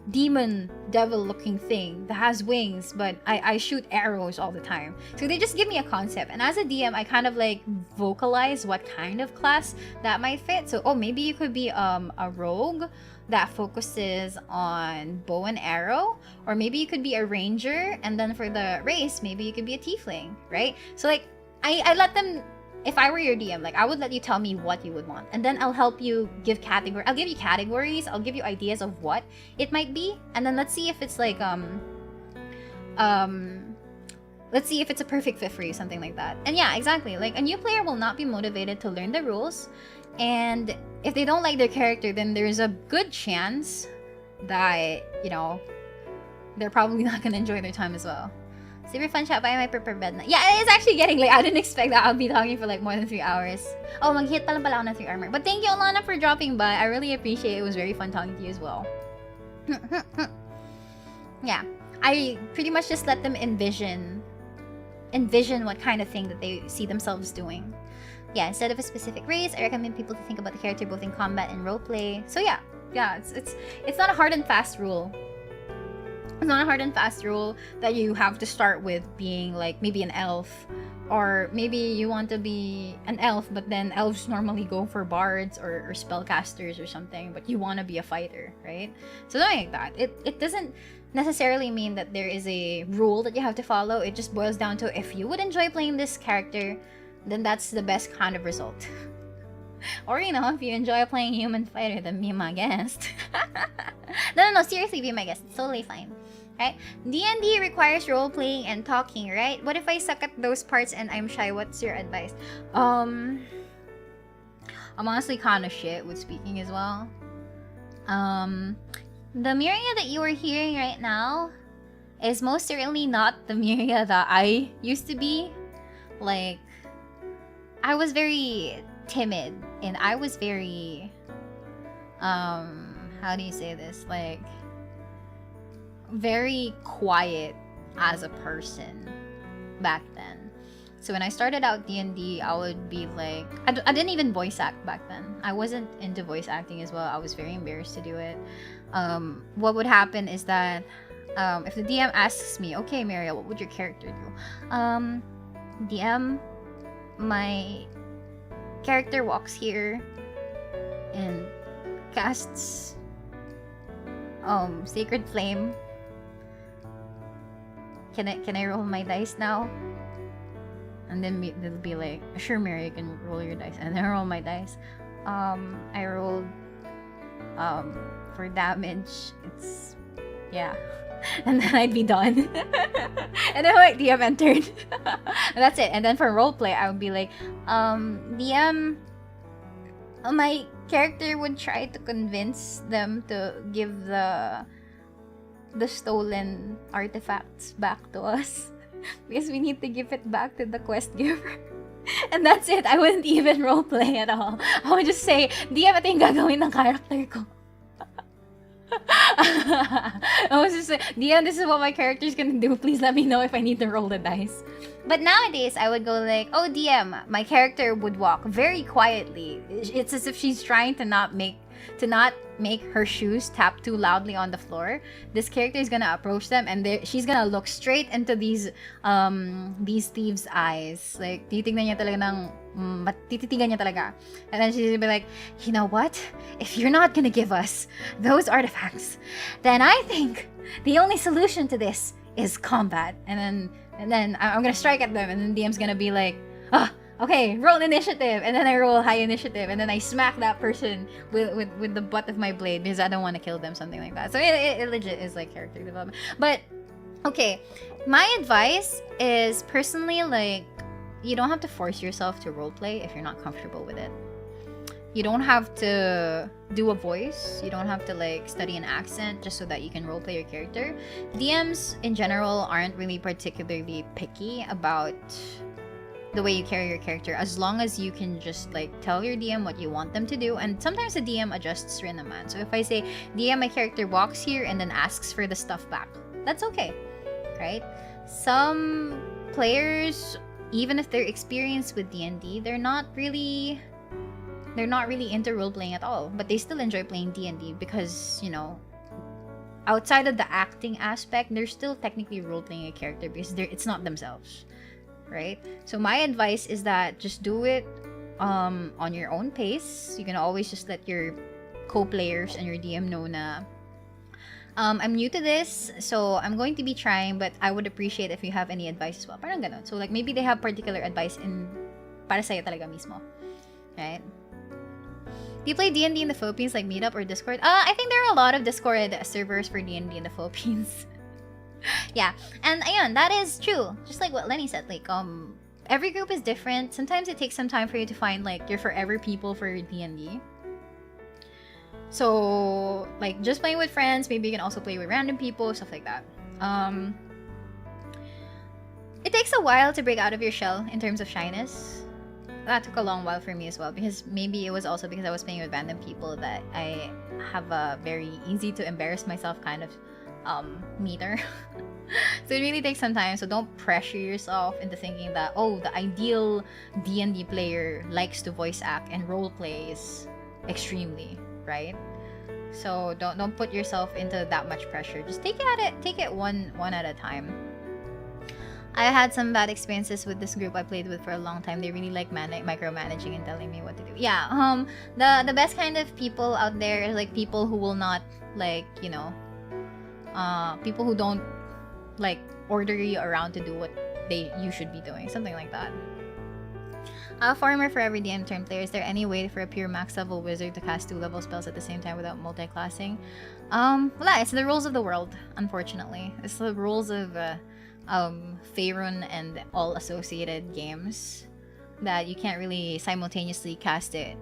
demon devil looking thing that has wings, but I shoot arrows all the time. So they just give me a concept, and as a DM, I kind of like vocalize what kind of class that might fit. So, oh, maybe you could be a rogue that focuses on bow and arrow, or maybe you could be a ranger, and then for the race, maybe you could be a tiefling, right? So like, I let them. If I were your DM, like, I would let you tell me what you would want, and then I'll help you give category. I'll give you categories. I'll give you ideas of what it might be, and then let's see if it's like let's see if it's a perfect fit for you, something like that. And yeah, exactly. Like, a new player will not be motivated to learn the rules, and if they don't like their character, then there's a good chance that, you know, they're probably not gonna enjoy their time as well. Super fun chat by my prepared bed na. Yeah, it's actually getting late. I didn't expect that I'll be talking for like more than 3 hours. Oh, mag-hit pala ako ng 3 armor. But thank you, Alana, for dropping by. I really appreciate it. It was very fun talking to you as well. Yeah, I pretty much just let them envision what kind of thing that they see themselves doing. Yeah, instead of a specific race, I recommend people to think about the character both in combat and roleplay. So yeah, it's not a hard and fast rule. It's not a hard and fast rule that you have to start with being like maybe an elf, or maybe you want to be an elf, but then elves normally go for bards or spellcasters or something, but you want to be a fighter, right? So something like that. It doesn't necessarily mean that there is a rule that you have to follow. It just boils down to, if you would enjoy playing this character, then that's the best kind of result. Or, you know, if you enjoy playing human fighter, then be my guest. No, seriously, be my guest. It's totally fine. Right? D&D requires role-playing and talking, right? What if I suck at those parts and I'm shy? What's your advice? I'm honestly kind of shit with speaking as well. The Miria that you are hearing right now is most certainly not the Miria that I used to be. Like, I was very timid, and I was very how do you say this, like, very quiet as a person back then. So when I started out D&D, I would be like, I didn't even voice act back then. I wasn't into voice acting as well. I was very embarrassed to do it. What would happen is that if the DM asks me, okay, Maria, what would your character do? DM, my character walks here and casts Sacred Flame. Can I roll my dice now? And then they'll be like, sure, Mary, you can roll your dice. And then I roll my dice. I rolled for damage. It's yeah. And then I'd be done. And then like DM entered. And that's it. And then for roleplay, I would be like, DM, my character would try to convince them to give the stolen artifacts back to us. Because we need to give it back to the quest giver. And that's it. I wouldn't even roleplay at all. I would just say, DM, ito yung gagawin ng character ko. I was just like, DM, this is what my character is gonna do. Please let me know if I need to roll the dice. But nowadays, I would go like, oh, DM, my character would walk very quietly. It's as if she's trying to not make her shoes tap too loudly on the floor. This character is gonna approach them, and she's gonna look straight into these thieves' eyes. Like, tititigan niya talaga. And then she's gonna be like, you know what? If you're not gonna give us those artifacts, then I think the only solution to this is combat. And then I'm gonna strike at them, and then DM's gonna be like, okay, roll initiative, and then I roll high initiative, and then I smack that person with the butt of my blade because I don't want to kill them, something like that. So it legit is like character development. But okay, my advice is personally like, you don't have to force yourself to roleplay if you're not comfortable with it. You don't have to do a voice. You don't have to like study an accent just so that you can roleplay your character. DMs in general aren't really particularly picky about the way you carry your character, as long as you can just like tell your DM what you want them to do. And sometimes the DM adjusts rin naman. So if I say, DM, my character walks here and then asks for the stuff back, that's okay, right? Some players, even if they're experienced with D&D, they're not really into role-playing at all, but they still enjoy playing D&D because, you know, outside of the acting aspect, they're still technically role-playing a character because it's not themselves, right? So my advice is that just do it on your own pace. You can always just let your co-players and your DM know na I'm new to this, so I'm going to be trying, but I would appreciate if you have any advice as well. Parang ganun. So like maybe they have particular advice para sa'yo talaga mismo, right? Do you play D&D in the Philippines, like Meetup or Discord? I think there are a lot of Discord servers for D&D in the Philippines. Yeah, and ayun, that is true. Just like what Lenny said, like every group is different. Sometimes it takes some time for you to find like your forever people for D&D. So like just playing with friends, maybe you can also play with random people, stuff like that. It takes a while to break out of your shell in terms of shyness. That took a long while for me as well, because maybe it was also because I was playing with random people that I have a very easy to embarrass myself kind of meter. So it really takes some time, so don't pressure yourself into thinking that, oh, the ideal D&D player likes to voice act and role plays extremely, right? So don't put yourself into that much pressure. Just take it one at a time. I had some bad experiences with this group I played with for a long time. They really like micromanaging and telling me what to do. Yeah, the best kind of people out there is like people who will not like, you know, people who don't like order you around to do what you should be doing, something like that. Farmer for every DM turn player. Is there any way for a pure max level wizard to cast 2-level spells at the same time without multi-classing? Well, it's the rules of the world, unfortunately. It's the rules of Faerun and all associated games that you can't really simultaneously cast it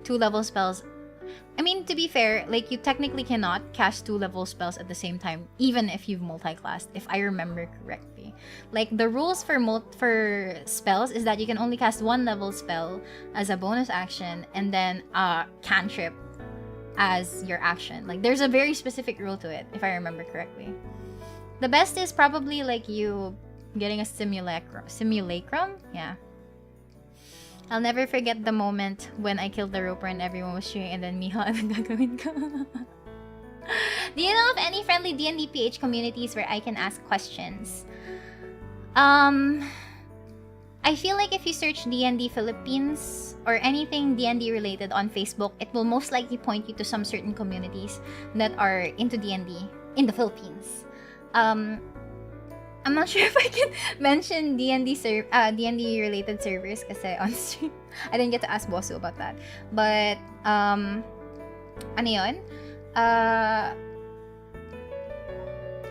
2-level spells. I mean, to be fair, like you technically cannot cast 2-level spells at the same time, even if you've multi-classed, if I remember correctly. Like the rules for spells is that you can only cast 1-level spell as a bonus action and then cantrip as your action. Like there's a very specific rule to it, if I remember correctly. The best is probably like you getting a simulacrum. Yeah. I'll never forget the moment when I killed the roper and everyone was cheering, and then Miha, anong gagawin ko? Do you know of any friendly D&D PH communities where I can ask questions? I feel like if you search D&D Philippines or anything D&D related on Facebook, it will most likely point you to some certain communities that are into D&D in the Philippines. I'm not sure if I can mention D&D related servers kasi on stream. I didn't get to ask Bosu about that. But ano yun?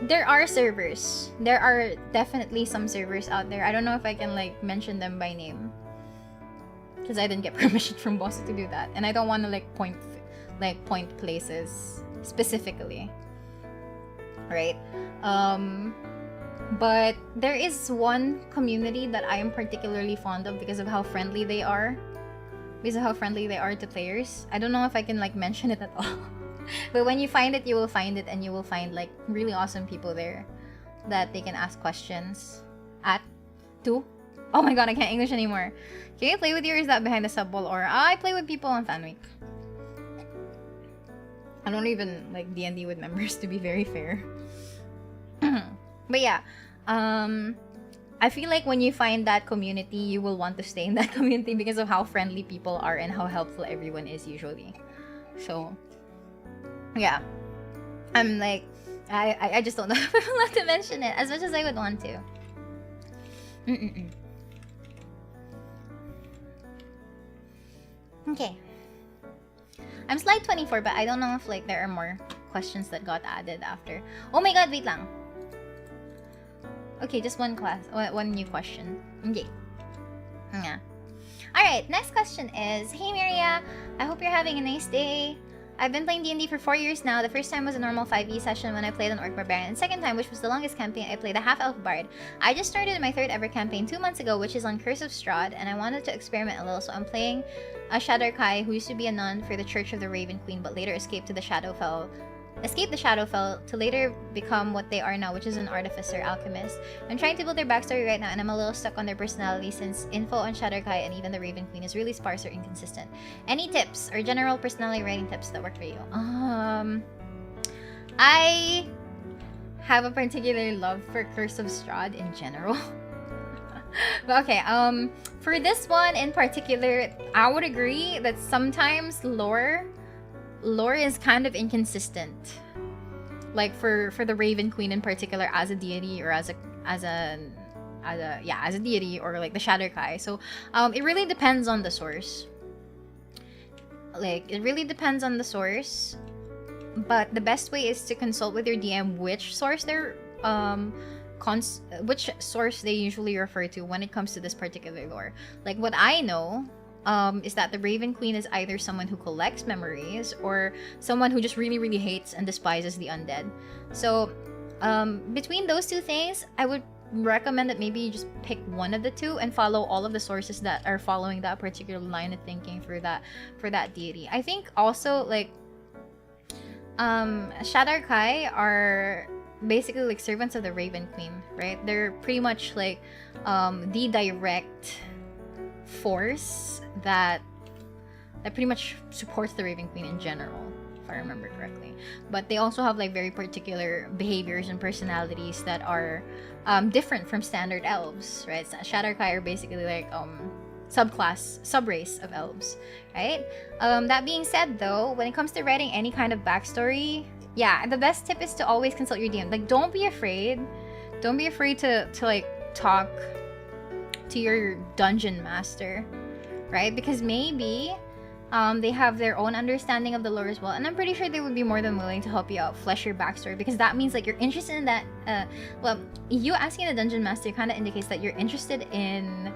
There are servers. There are definitely some servers out there. I don't know if I can like mention them by name, because I didn't get permission from Boss to do that, and I don't want to like point places specifically, right? But there is one community that I am particularly fond of because of how friendly they are. Because of how friendly they are to players. I don't know if I can like mention it at all. But when you find it, you will find it, and you will find like really awesome people there that they can ask questions to. Oh my god, I can't English anymore. Can you play with you, or is that behind the sub wall? Or I play with people on Fan Week. I don't even like D&D with members, to be very fair. But yeah, I feel like when you find that community, you will want to stay in that community because of how friendly people are and how helpful everyone is usually. So yeah, I'm like, I just don't know if I'm allowed to mention it as much as I would want to. Okay. I'm slide 24, but I don't know if like there are more questions that got added after. Oh my god, wait lang. Okay, just one new question. Okay. Yeah. Alright, next question is, hey Maria, I hope you're having a nice day. I've been playing D&D for 4 years now. The first time was a normal 5e session when I played an Orc Barbarian. And second time, which was the longest campaign, I played a half-elf bard. I just started my third ever campaign 2 months ago, which is on Curse of Strahd, and I wanted to experiment a little, so I'm playing a Shadar-kai who used to be a nun for the Church of the Raven Queen, but later escaped the Shadowfell to later become what they are now, which is an artificer alchemist. I'm trying to build their backstory right now, and I'm a little stuck on their personality since info on Shadar-kai and even the Raven Queen is really sparse or inconsistent. Any tips or general personality writing tips that work for you? I have a particular love for Curse of Strahd in general. But okay, for this one in particular, I would agree that sometimes lore is kind of inconsistent, like for the Raven Queen in particular, as a deity or as a deity, or like the Shadar-kai. So it really depends on the source. Like, it really depends on the source, but the best way is to consult with your DM which source which source they usually refer to when it comes to this particular lore. Like, what I know is that the Raven Queen is either someone who collects memories or someone who just really, really hates and despises the undead. So between those two things, I would recommend that maybe you just pick one of the two and follow all of the sources that are following that particular line of thinking for that deity. I think also, like, Shadar-kai are basically like servants of the Raven Queen, right? They're pretty much like the direct force that pretty much supports the Raven Queen in general, if I remember correctly. But they also have like very particular behaviors and personalities that are different from standard elves, right? Shadar-kai are basically like subrace of elves, right? That being said, though, when it comes to writing any kind of backstory, yeah, the best tip is to always consult your DM. Like, don't be afraid to like talk to your dungeon master, right? Because maybe they have their own understanding of the lore as well, and I'm pretty sure they would be more than willing to help you out flesh your backstory, because that means like you're interested in that. Well, you asking the dungeon master kind of indicates that you're interested in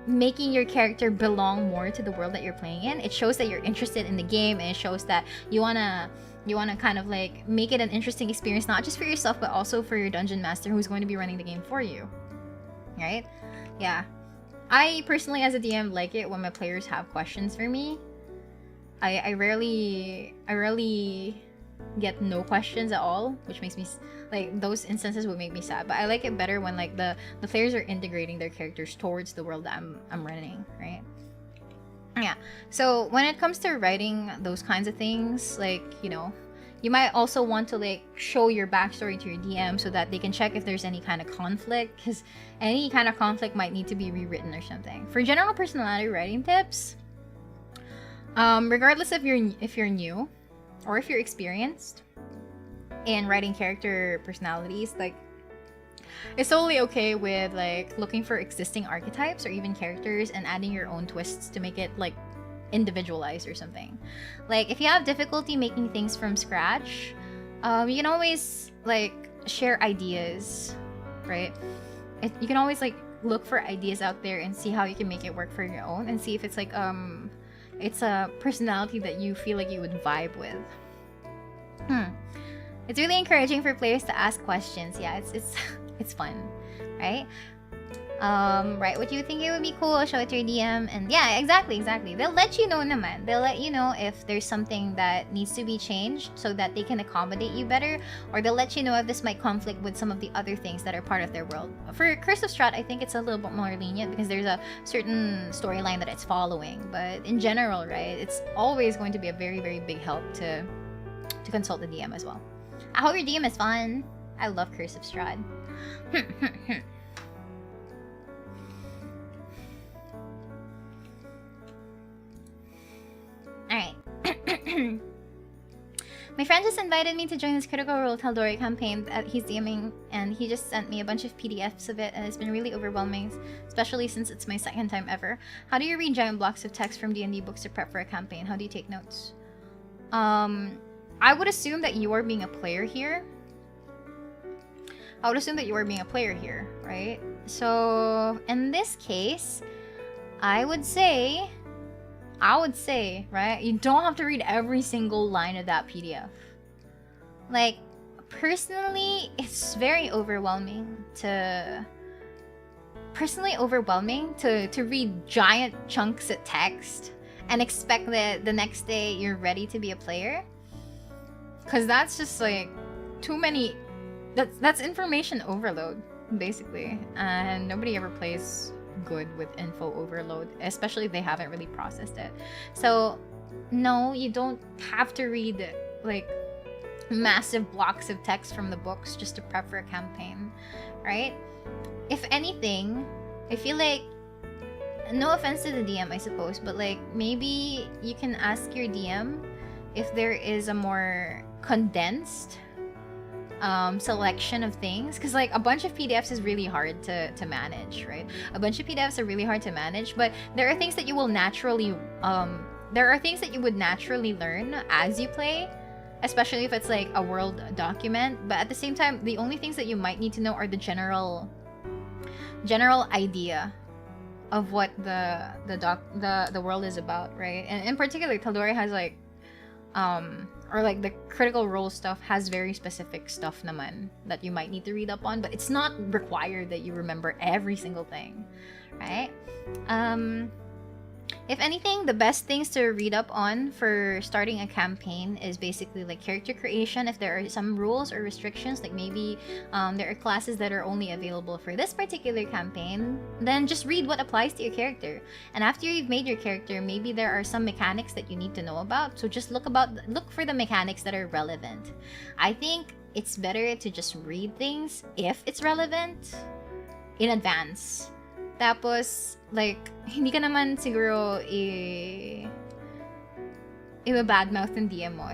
making your character belong more to the world that you're playing in. It shows that you're interested in the game, and it shows that you wanna kind of like make it an interesting experience, not just for yourself but also for your dungeon master who's going to be running the game for you, right? Yeah, I personally as a DM like it when my players have questions for me. I rarely get no questions at all, which makes me like, those instances would make me sad. But I like it better when like the players are integrating their characters towards the world that I'm running, right? Yeah. So when it comes to writing those kinds of things, like, you know, you might also want to like show your backstory to your DM so that they can check if there's any kind of conflict, because any kind of conflict might need to be rewritten or something. For general personality writing tips, regardless if you're new or if you're experienced in writing character personalities, like, it's totally okay with like looking for existing archetypes or even characters and adding your own twists to make it like individualized or something. Like, if you have difficulty making things from scratch, you can always like share ideas, right? You can always like look for ideas out there and see how you can make it work for your own, and see if it's like it's a personality that you feel like you would vibe with. It's really encouraging for players to ask questions. Yeah, it's fun, right? Write what you think it would be cool, show it to your DM, and yeah, exactly. They'll let you know naman. They'll let you know if there's something that needs to be changed so that they can accommodate you better, or they'll let you know if this might conflict with some of the other things that are part of their world. For Curse of Strahd, I think it's a little bit more lenient because there's a certain storyline that it's following, but in general, right, it's always going to be a very, very big help to consult the DM as well. I hope your DM is fun. I love Curse of Strahd. Alright. My friend just invited me to join his Critical Role Tal'Dorei campaign that he's DMing, and he just sent me a bunch of PDFs of it, and it's been really overwhelming, especially since it's my second time ever. How do you read giant blocks of text from D&D books to prep for a campaign? How do you take notes? I would assume that you are being a player here. Right? So, in this case, I would say, right, you don't have to read every single line of that PDF. Like, personally, it's very overwhelming to read giant chunks of text and expect that the next day you're ready to be a player. Because that's just like too many. That's information overload, basically, and nobody ever plays good with info overload, especially if they haven't really processed it. So no, you don't have to read like massive blocks of text from the books just to prep for a campaign, right? If anything, I feel like, no offense to the DM, I suppose, but like maybe you can ask your DM if there is a more condensed selection of things, because like a bunch of PDFs is really hard to manage, right? A bunch of PDFs are really hard to manage, but there are things that you will naturally you would naturally learn as you play, especially if it's like a world document. But at the same time, the only things that you might need to know are the general idea of what the world is about, right? And in particular, Tal'Dorei has like or like the Critical Role stuff has very specific stuff naman that you might need to read up on, but it's not required that you remember every single thing, right? If anything, the best things to read up on for starting a campaign is basically like character creation. If there are some rules or restrictions, like maybe there are classes that are only available for this particular campaign, then just read what applies to your character. And after you've made your character, maybe there are some mechanics that you need to know about, so just look for the mechanics that are relevant. I think it's better to just read things if it's relevant in advance. Tapos, like, hindi ka naman siguro i-badmouth ng DM mo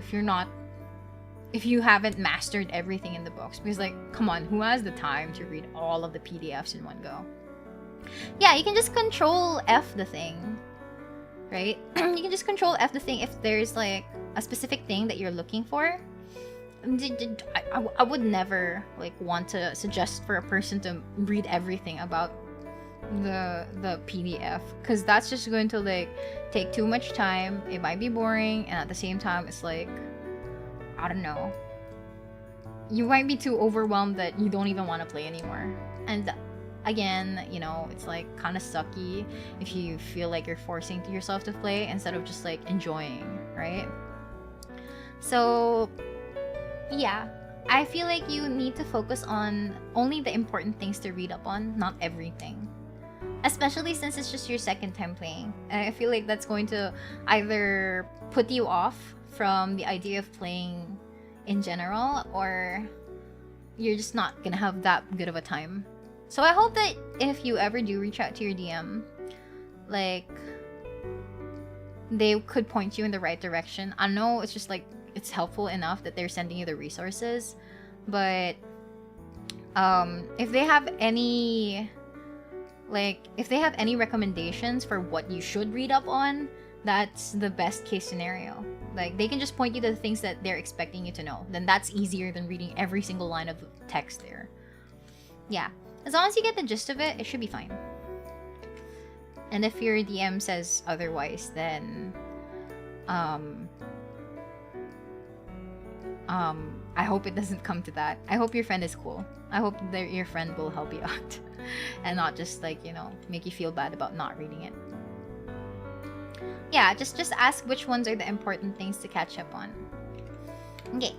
if you haven't mastered everything in the books. Because, like, come on, who has the time to read all of the PDFs in one go? Yeah, you can just control F the thing, right? You can just control F the thing if there's, like, a specific thing that you're looking for. I would never, like, want to suggest for a person to read everything about the PDF, because that's just going to like take too much time. It might be boring, and at the same time it's like, I don't know, you might be too overwhelmed that you don't even want to play anymore. And again, you know, it's like kind of sucky if you feel like you're forcing yourself to play instead of just like enjoying, right? So Yeah, I feel like you need to focus on only the important things to read up on, not everything. Especially since it's just your second time playing. I feel like that's going to either put you off from the idea of playing in general, or you're just not gonna have that good of a time. So I hope that if you ever do reach out to your DM, like, they could point you in the right direction. I know it's just like, it's helpful enough that they're sending you the resources, but if they have any, like, if they have any recommendations for what you should read up on, that's the best case scenario. Like, they can just point you to the things that they're expecting you to know. Then that's easier than reading every single line of text there. Yeah, as long as you get the gist of it, it should be fine. And if your DM says otherwise, then I hope it doesn't come to that. I hope your friend is cool. I hope that your friend will help you out and not just, like, you know, make you feel bad about not reading it. Yeah, just ask which ones are the important things to catch up on. Okay.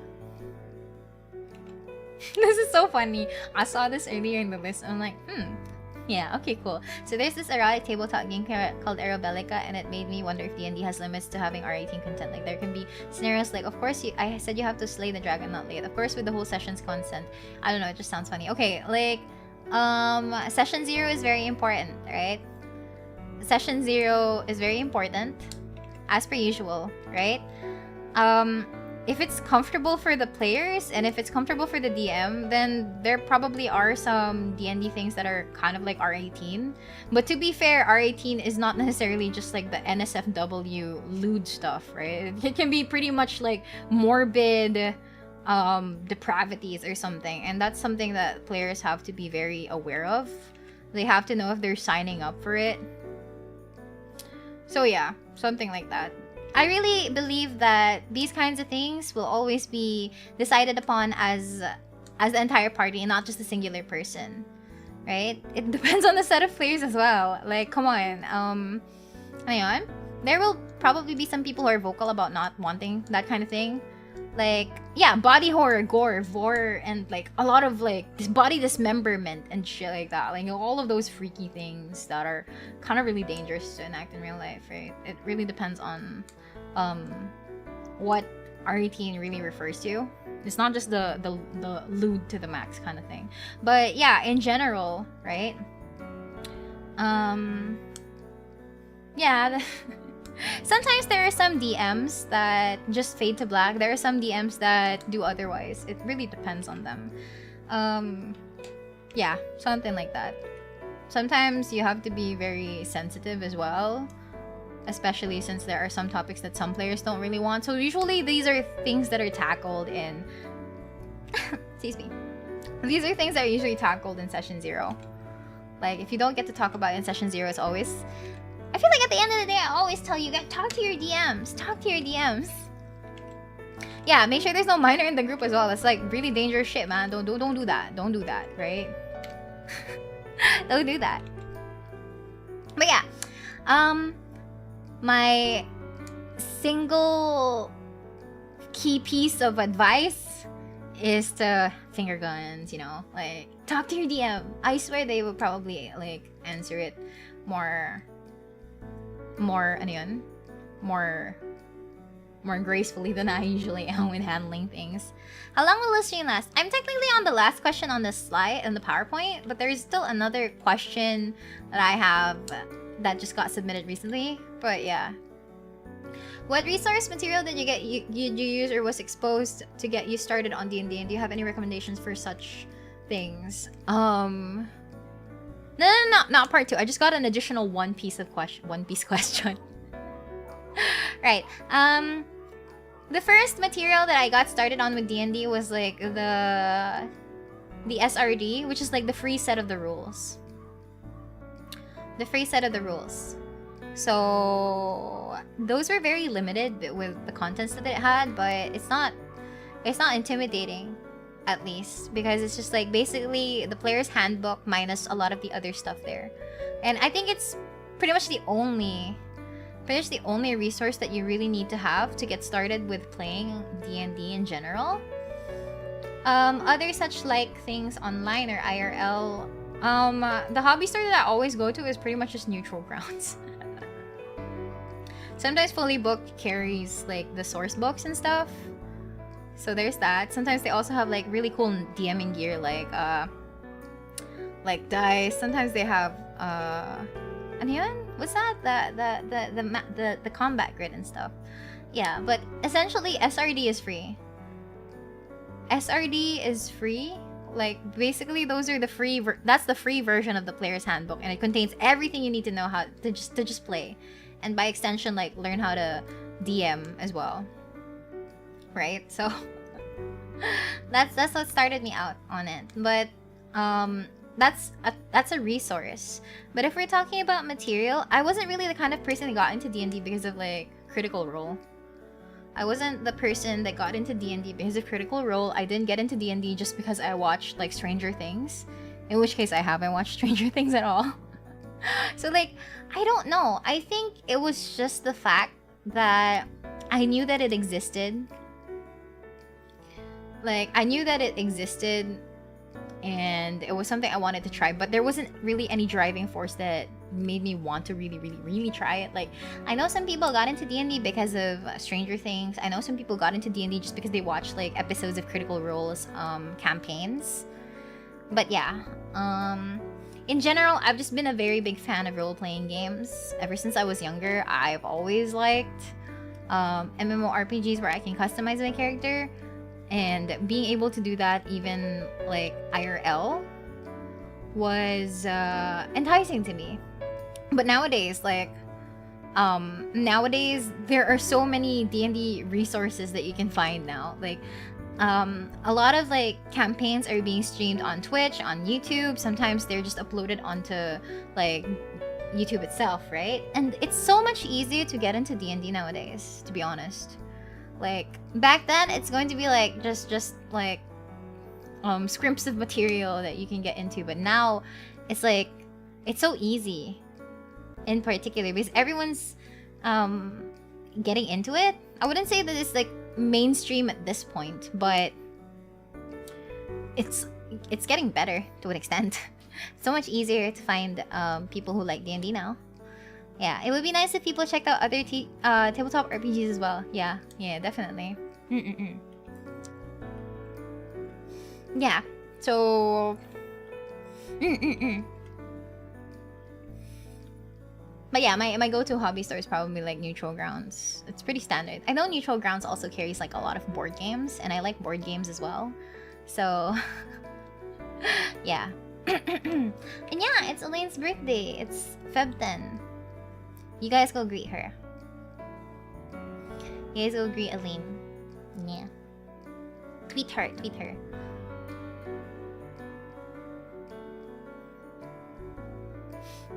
This is so funny. I saw this earlier in the list. I'm like, yeah, okay, cool. So there's this erotic tabletop game called Aerobellica, and it made me wonder if D&D has limits to having R18 content. Like, there can be scenarios like, of course, I said you have to slay the dragon, not late. Of course, with the whole session's consent. I don't know, it just sounds funny. Okay, like, session 0 is very important, right? Session 0 is very important, as per usual, right? If it's comfortable for the players and if it's comfortable for the DM, then there probably are some D&D things that are kind of like R18. But to be fair, R18 is not necessarily just like the NSFW lewd stuff, right? It can be pretty much like morbid depravities or something, and that's something that players have to be very aware of. They have to know if they're signing up for it. So yeah, something like that. I really believe that these kinds of things will always be decided upon as the entire party and not just a singular person, right? It depends on the set of players as well. Like, come on. Hang on. There will probably be some people who are vocal about not wanting that kind of thing. Like, yeah, body horror, gore, vor, and like a lot of like body dismemberment and shit like that. Like, all of those freaky things that are kind of really dangerous to enact in real life, right? It really depends on what R18 really refers to. It's not just the lewd to the max kind of thing. But yeah, in general, right? Yeah. Sometimes there are some DMs that just fade to black. There are some DMs that do otherwise. It really depends on them. Yeah, something like that. Sometimes you have to be very sensitive as well, especially since there are some topics that some players don't really want. So usually these are things that are tackled in excuse me. These are things that are usually tackled in session 0. Like, if you don't get to talk about it in session 0, it's always, I feel like at the end of the day, I always tell you guys, talk to your DMs. Talk to your DMs. Yeah, make sure there's no minor in the group as well. It's like really dangerous shit, man. Don't do that. Don't do that, right? Don't do that. But yeah, my single key piece of advice is to finger guns, you know, like, talk to your DM. I swear they will probably like answer it more ano yun? More gracefully than I usually am when handling things. How long will this stream last? I'm technically on the last question on the slide in the PowerPoint, but there's still another question that I have that just got submitted recently. But yeah. What resource material did you get you use or was exposed to get you started on D&D? And do you have any recommendations for such things? No, not part 2. I just got an additional one piece question. Right. The first material that I got started on with D&D was like the SRD, which is like the free set of the rules. The free set of the rules. So those were very limited with the contents that it had, but it's not intimidating, at least, because it's just like basically the player's handbook minus a lot of the other stuff there. And I think it's pretty much the only resource that you really need to have to get started with playing D&D in general. Other such like things online or IRL. The hobby store that I always go to is pretty much just neutral grounds. Sometimes Fully Booked carries like the source books and stuff. So there's that. Sometimes they also have like really cool DMing gear like dice. Sometimes they have ano yun? What's that? The combat grid and stuff. Yeah, but essentially SRD is free. SRD is free. Like basically those are the free that's the free version of the player's handbook, and it contains everything you need to know how to just play, and by extension like learn how to DM as well. Right? So that's what started me out on it. But that's a resource. But if we're talking about material, I wasn't really the kind of person that got into D&D because of like Critical Role. I wasn't the person that got into D&D because of Critical Role. I didn't get into D&D just because I watched like Stranger Things, in which case I haven't watched Stranger Things at all. So like, I don't know. I think it was just the fact that I knew that it existed. Like, I knew that it existed and it was something I wanted to try, but there wasn't really any driving force that made me want to really try it. Like, I know some people got into D&D because of Stranger Things. I know some people got into D&D just because they watched like episodes of Critical Role's campaigns. But yeah, in general, I've just been a very big fan of role-playing games. Ever since I was younger, I've always liked MMORPGs where I can customize my character. And being able to do that even like IRL was enticing to me. But nowadays, like nowadays there are so many D&D resources that you can find now. Like a lot of like campaigns are being streamed on Twitch, on YouTube. Sometimes they're just uploaded onto like YouTube itself, right? And it's so much easier to get into D&D nowadays, to be honest. Like back then it's going to be like just like scrimps of material that you can get into, but now it's like it's so easy, in particular because everyone's getting into it. I wouldn't say that it's like mainstream at this point, but it's getting better to an extent. So much easier to find people who like D&D now. Yeah, it would be nice if people checked out other tabletop RPGs as well. Yeah, definitely. Yeah, so... But yeah, my go-to hobby store is probably like Neutral Grounds. It's pretty standard. I know Neutral Grounds also carries like a lot of board games, and I like board games as well. So... yeah. And yeah, it's Elaine's birthday. It's Feb 10. You guys go greet her. You guys go greet Elaine. Yeah. Tweet her.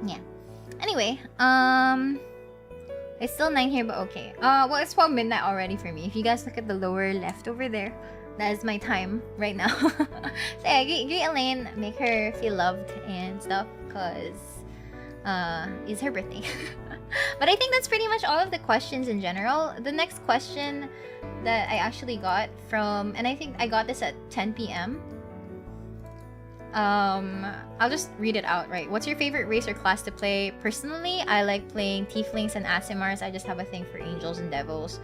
Yeah. Anyway, it's still 9 here, but okay. Well, it's 12 midnight already for me. If you guys look at the lower left over there, that is my time right now. So yeah, greet Elaine, make her feel loved and stuff, cause it's her birthday. But I think that's pretty much all of the questions in general. The next question that I actually got from, and I think I got this at 10 p.m. I'll just read it out, right? What's your favorite race or class to play? Personally, I like playing Tieflings and Aasimars. I just have a thing for Angels and Devils.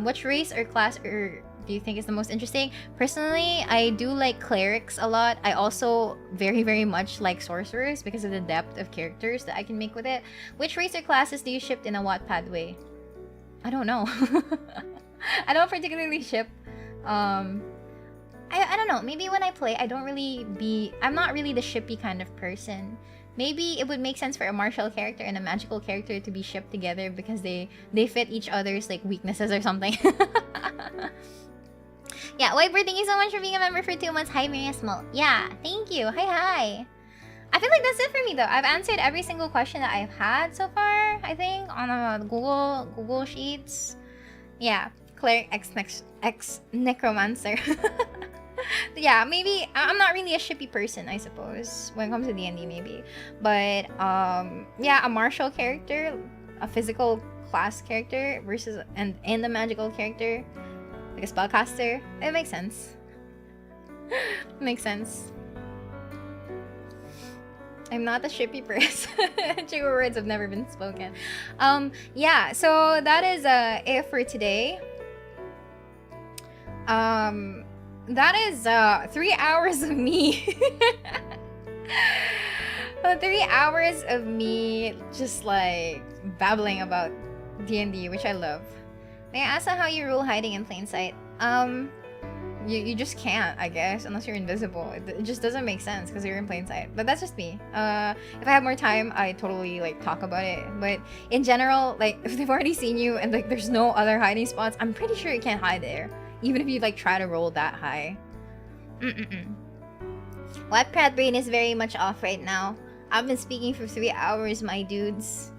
Which race or class do you think is the most interesting? Personally, I do like Clerics a lot. I also very much like Sorcerers because of the depth of characters that I can make with it. Which race or classes do you ship in a Wattpad way? I don't know. I don't particularly ship. I don't know. Maybe when I play, I'm not really the shippy kind of person. Maybe it would make sense for a martial character and a magical character to be shipped together because they fit each other's like weaknesses or something. Yeah, Whitebird, thank you so much for being a member for 2 months. Hi, Maria Small. Yeah, thank you. Hi. I feel like that's it for me though. I've answered every single question that I've had so far, I think, on Google Sheets. Yeah, Cleric X Necromancer. Yeah, maybe I'm not really a shippy person, I suppose, when it comes to D&D maybe. But yeah, a martial character, a physical class character versus and the magical character, like a spellcaster, it makes sense. Makes sense. I'm not a shippy person. True words have never been spoken. Yeah, so that is it for today. That is 3 hours of me. 3 hours of me just like babbling about D&D, which I love. May I ask how you rule hiding in plain sight? You just can't, I guess, unless you're invisible. It just doesn't make sense because you're in plain sight. But that's just me. If I have more time, I totally like talk about it. But in general, like if they've already seen you and like there's no other hiding spots, I'm pretty sure you can't hide there, even if you like try to roll that high. What Pratt brain is very much off right now. I've been speaking for 3 hours, my dudes.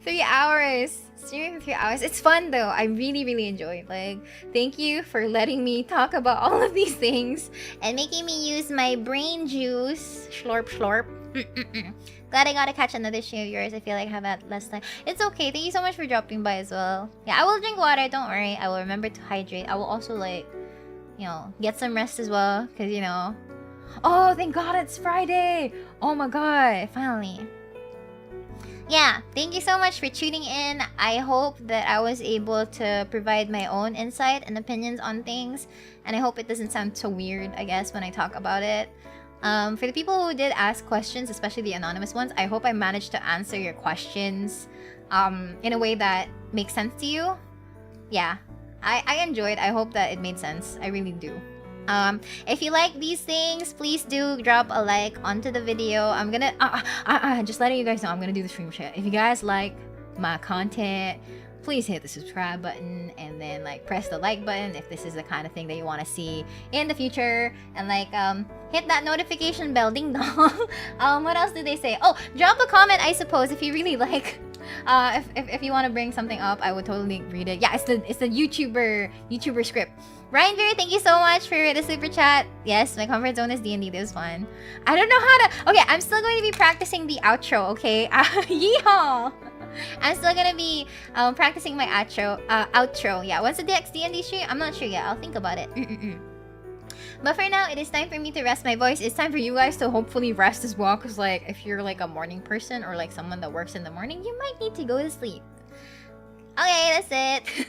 3 hours. Streaming for 3 hours. It's fun though. I really enjoy it. Like, thank you for letting me talk about all of these things and making me use my brain juice. Slurp slurp. Glad I gotta catch another stream of yours. I feel like I have had less time. It's okay. Thank you so much for dropping by as well. Yeah, I will drink water. Don't worry. I will remember to hydrate. I will also like, you know, get some rest as well. Cause you know. Oh, thank God it's Friday. Oh my God. Finally. Yeah, thank you so much for tuning in. I hope that I was able to provide my own insight and opinions on things. And I hope it doesn't sound so weird, I guess, when I talk about it. For the people who did ask questions, especially the anonymous ones, I hope I managed to answer your questions in a way that makes sense to you. Yeah, I enjoyed. I hope that it made sense. I really do. If you like these things, please do drop a like onto the video. I'm gonna just letting you guys know I'm gonna do the stream share. If you guys like my content, please hit the subscribe button and then like press the like button if this is the kind of thing that you want to see in the future, and like hit that notification bell, ding dong. What else did they say? Oh, drop a comment, I suppose, if you really like if you want to bring something up, I would totally read it. Yeah, it's the YouTuber script. Ryan Beer, thank you so much for the super chat. Yes, my comfort zone is D&D. This was fun. I don't know how to... Okay, I'm still going to be practicing the outro, okay? Yeehaw! I'm still going to be practicing my outro. Yeah, what's the next D&D stream? I'm not sure yet. I'll think about it. But for now, it is time for me to rest my voice. It's time for you guys to hopefully rest as well. Because like, if you're like a morning person or like someone that works in the morning, you might need to go to sleep. Okay, that's it.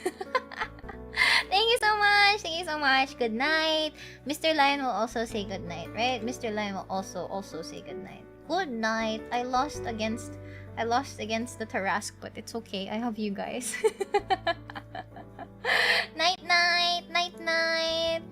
Thank you so much. Thank you so much. Good night. Mr. Lion will also say good night, right? Mr. Lion will also say good night. Good night. I lost against the Tarasque, but it's okay. I have you guys. Night night. Night night.